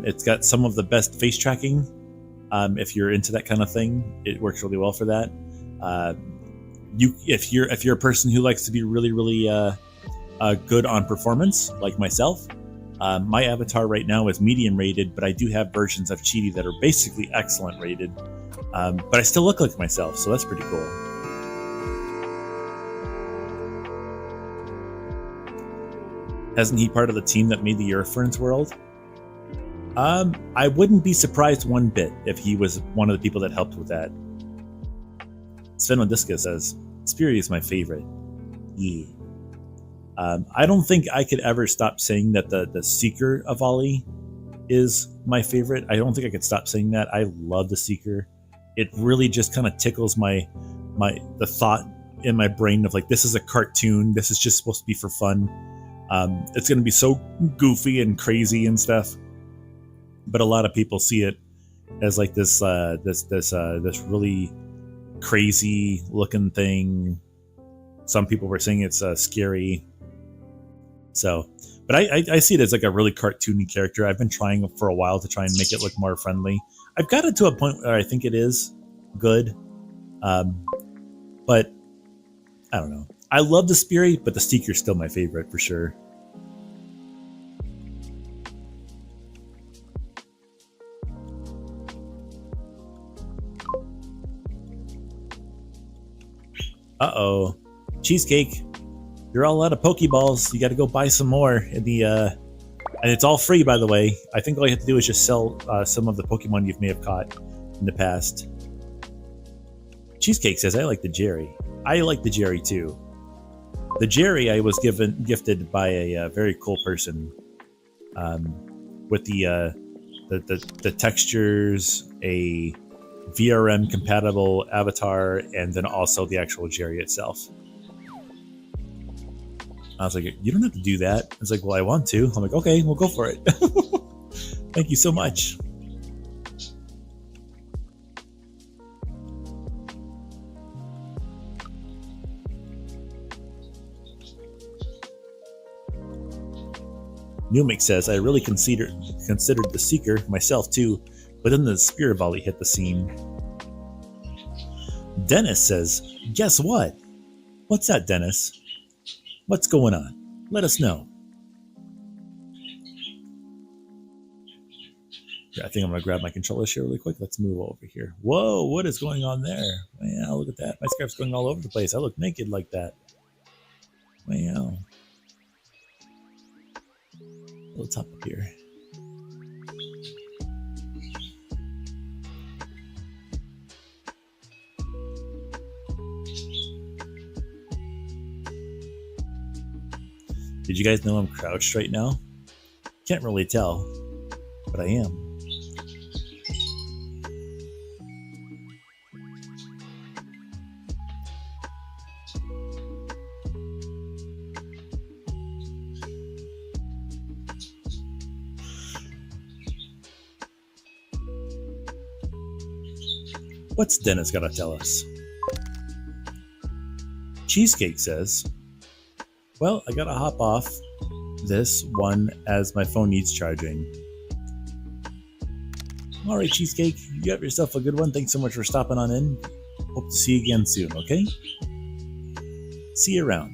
It's got some of the best face tracking. If you're into that kind of thing, it works really well for that. If you're a person who likes to be really good on performance, like myself, my avatar right now is medium rated, but I do have versions of Cheety that are basically excellent rated. But I still look like myself, so that's pretty cool. Isn't he part of the team that made the Earthferns world? I wouldn't be surprised one bit if he was one of the people that helped with that. Sven Odiska says, Speary is my favorite. Yeah. I don't think I could ever stop saying that the Seeker of Ollie is my favorite. I don't think I could stop saying that. I love the Seeker. It really just kind of tickles the thought in my brain of like, this is a cartoon. This is just supposed to be for fun. It's going to be so goofy and crazy and stuff. But a lot of people see it as like this really crazy looking thing. Some people were saying it's scary. So, but I see it as like a really cartoony character. I've been trying for a while to try and make it look more friendly. I've got it to a point where I think it is good. But I don't know. I love the Speary, but the Seeker's still my favorite for sure. Uh-oh. Cheesecake. You're all out of Pokeballs. You got to go buy some more. And it's all free, by the way. I think all you have to do is just sell some of the Pokemon you may have caught in the past. Cheesecake says, I like the Jerry. I like the Jerry, too. The Jerry I was gifted by a very cool person with the textures, a VRM compatible avatar, and then also the actual Jerry itself. I was like, you don't have to do that. It's like, well, I want to. I'm like, okay, we'll go for it. Thank you so much. Numik says, I really considered the Seeker, myself too, but then the Spear Volley hit the scene. Dennis says, guess what? What's that, Dennis? What's going on? Let us know. I think I'm going to grab my controllers here really quick. Let's move over here. Whoa, what is going on there? Wow, look at that. My scarf's going all over the place. I look naked like that. Wow. A little top up here. Did you guys know I'm crouched right now? Can't really tell, but I am. What's Dennis got to tell us? Cheesecake says, well, I gotta hop off this one as my phone needs charging. All right, Cheesecake, you have yourself a good one. Thanks so much for stopping on in. Hope to see you again soon, okay? See you around.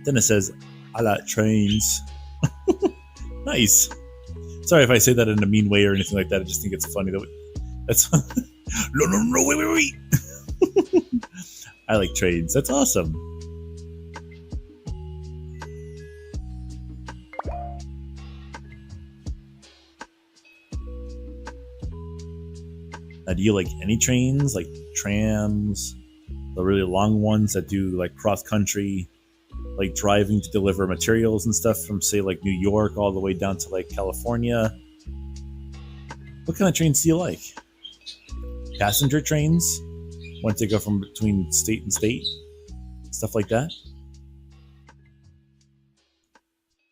Dennis says, I like trains. Nice. Sorry if I say that in a mean way or anything like that. I just think it's funny that that's no, wait. I like trains. That's awesome. Do you like any trains, like trams, the really long ones that do like cross country, like driving to deliver materials and stuff from, say, like New York all the way down to like California? What kind of trains do you like? Passenger trains, ones that go from between state and state, stuff like that?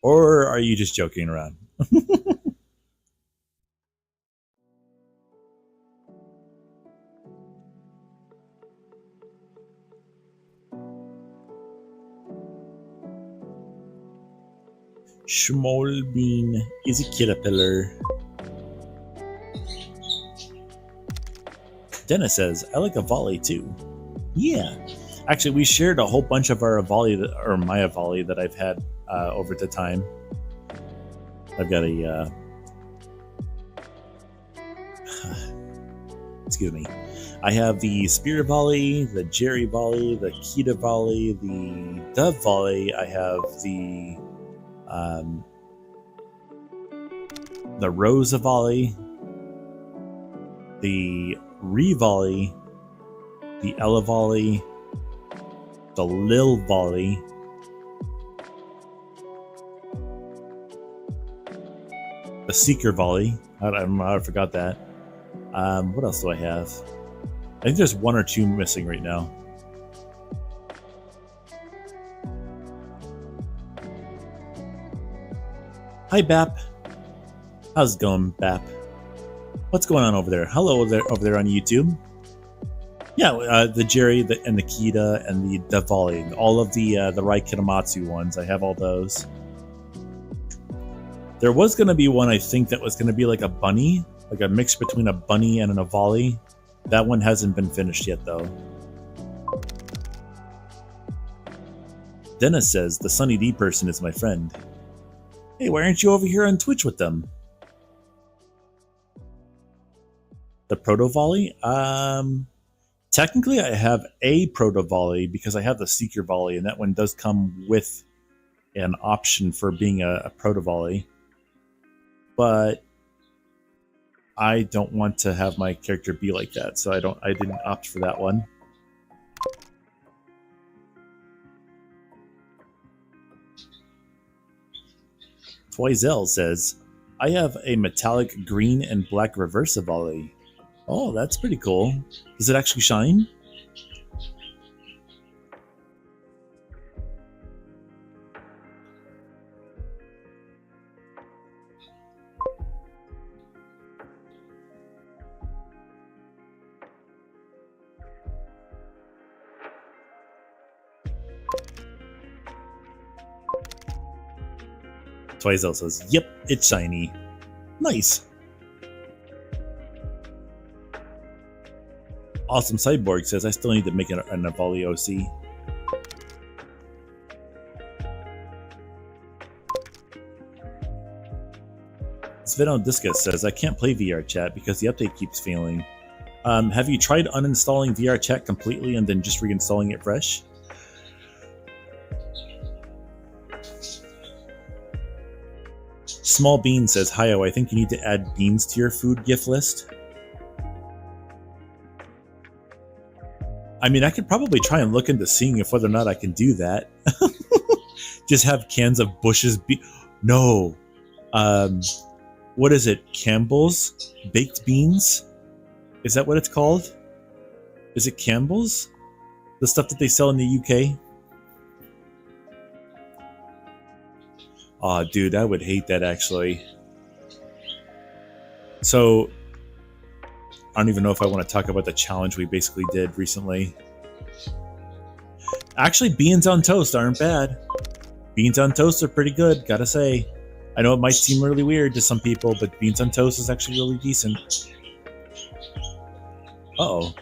Or are you just joking around? Schmolbean is a caterpillar. Dennis says, I like a volley too. Yeah. Actually, we shared a whole bunch of our volley, or my volley that I've had over the time. I've got a... excuse me. I have the Spear Volley, the Jerry Volley, the Kita Volley, the Dove Volley. I have the Rosa Volley, the Re-Volley, the Ella Volley, the Lil Volley, the Seeker Volley. I forgot that. What else do I have? I think there's one or two missing right now. Hi, Bap. How's it going, Bap? What's going on over there? Hello over there on YouTube. Yeah, the Jerry and the Kita and the Volley. All of the Rai Kitamatsu ones. I have all those. There was going to be one, I think, that was going to be like a bunny. Like a mix between a bunny and a volley. That one hasn't been finished yet, though. Dennis says, the Sunny D person is my friend. Hey, why aren't you over here on Twitch with them? The Proto Volley? Technically, I have a Proto Volley because I have the Seeker Volley, and that one does come with an option for being a Proto Volley. But I don't want to have my character be like that, so I didn't opt for that one. Twizel says, I have a metallic green and black reversa volley. Oh, that's pretty cool. Does it actually shine? Twizel says, "Yep, it's shiny." Nice. Awesome Cyborg says, "I still need to make an Avali OC." Sveno Discus says, "I can't play VR chat because the update keeps failing. Have you tried uninstalling VR chat completely and then just reinstalling it fresh?" Small Bean says, "Hi-oh, I think you need to add beans to your food gift list." I mean, I could probably try and look into seeing if whether or not I can do that. Just have cans of Bush's No. What is it? Campbell's baked beans? Is that what it's called? Is it Campbell's? The stuff that they sell in the UK? Aw, dude, I would hate that actually. So, I don't even know if I want to talk about the challenge we basically did recently. Actually, beans on toast aren't bad. Beans on toast are pretty good, gotta say. I know it might seem really weird to some people, but beans on toast is actually really decent. Uh-oh.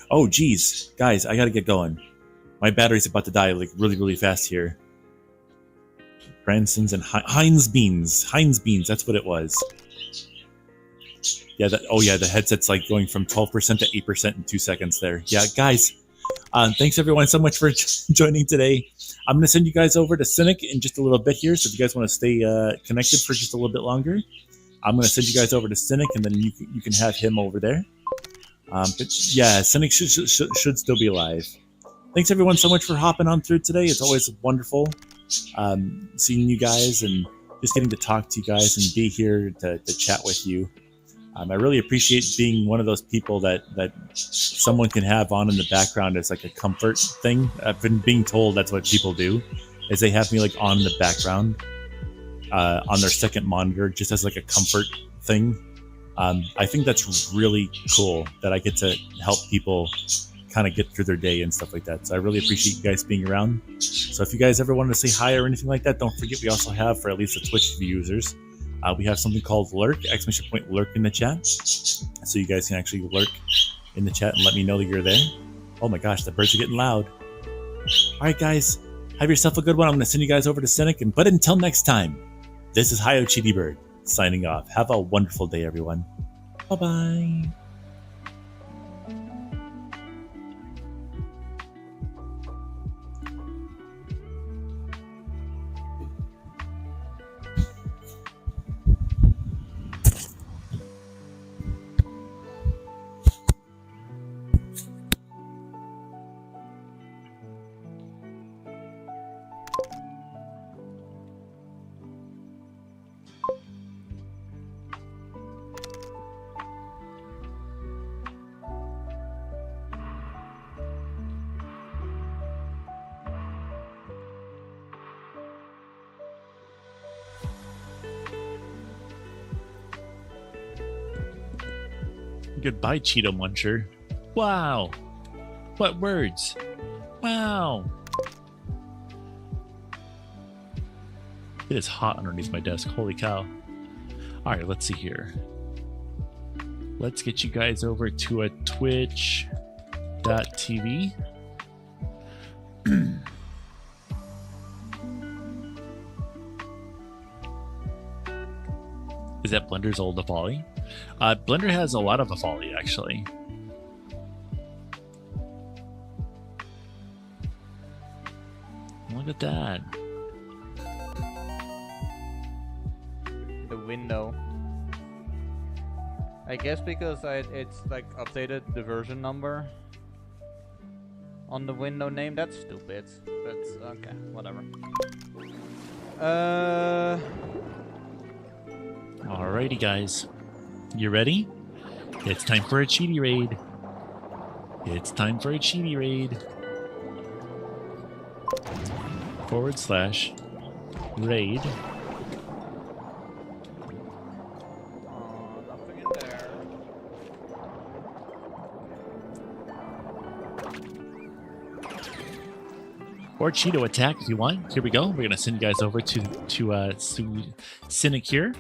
Oh, geez. Guys, I gotta get going. My battery's about to die, like, really, really fast here. Branson's and Heinz Beans. Heinz Beans, that's what it was. Yeah, oh yeah, the headset's like going from 12% to 8% in 2 seconds there. Yeah, guys, thanks everyone so much for joining today. I'm going to send you guys over to Cynic in just a little bit here, so if you guys want to stay connected for just a little bit longer, I'm going to send you guys over to Cynic, and then you can have him over there. But yeah, Cynic should still be alive. Thanks everyone so much for hopping on through today. It's always wonderful seeing you guys and just getting to talk to you guys and be here to chat with you. I really appreciate being one of those people that someone can have on in the background as like a comfort thing. I've been being told that's what people do, is they have me like on in the background on their second monitor just as like a comfort thing. I think that's really cool that I get to help people kind of get through their day and stuff like that. So I really appreciate you guys being around. So if you guys ever want to say hi or anything like that, don't forget we also have, for at least the Twitch users, we have something called lurk, !lurk in the chat. So you guys can actually lurk in the chat and let me know that you're there. Oh my gosh, the birds are getting loud. All right, guys, have yourself a good one. I'm going to send you guys over to Cynic. But until next time, this is Hi-Oh Cheaty Bird signing off. Have a wonderful day, everyone. Bye-bye. Goodbye, Cheeto Muncher. Wow. What words? Wow. It is hot underneath my desk. Holy cow. All right, let's see here. Let's get you guys over to a twitch.tv. Is that Blender's old Avali? Blender has a lot of Avali, actually. Look at that. The window. I guess because it's like updated the version number on the window name. That's stupid. But okay, whatever. Alrighty, guys. You ready? It's time for a Cheaty Raid. It's time for a Cheaty Raid. /raid. Nothing in there. Or Cheeto attack if you want. Here we go. We're going to send you guys over to Cynic here.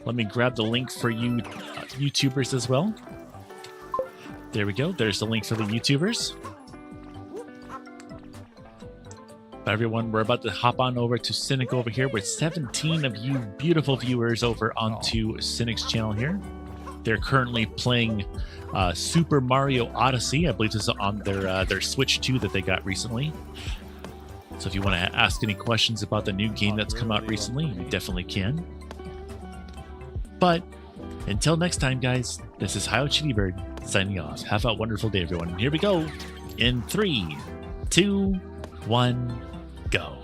Let me grab the link for you YouTubers as well. There we go. There's the link for the YouTubers. But everyone, we're about to hop on over to Cynic over here with 17 of you beautiful viewers over onto Cynic's channel here. They're currently playing Super Mario Odyssey. I believe this is on their Switch 2 that they got recently. So if you want to ask any questions about the new game that's come out recently, you definitely can. But until next time, guys, this is Hio Chittybird signing off. Have a wonderful day, everyone. Here we go. In 3, 2, 1, go.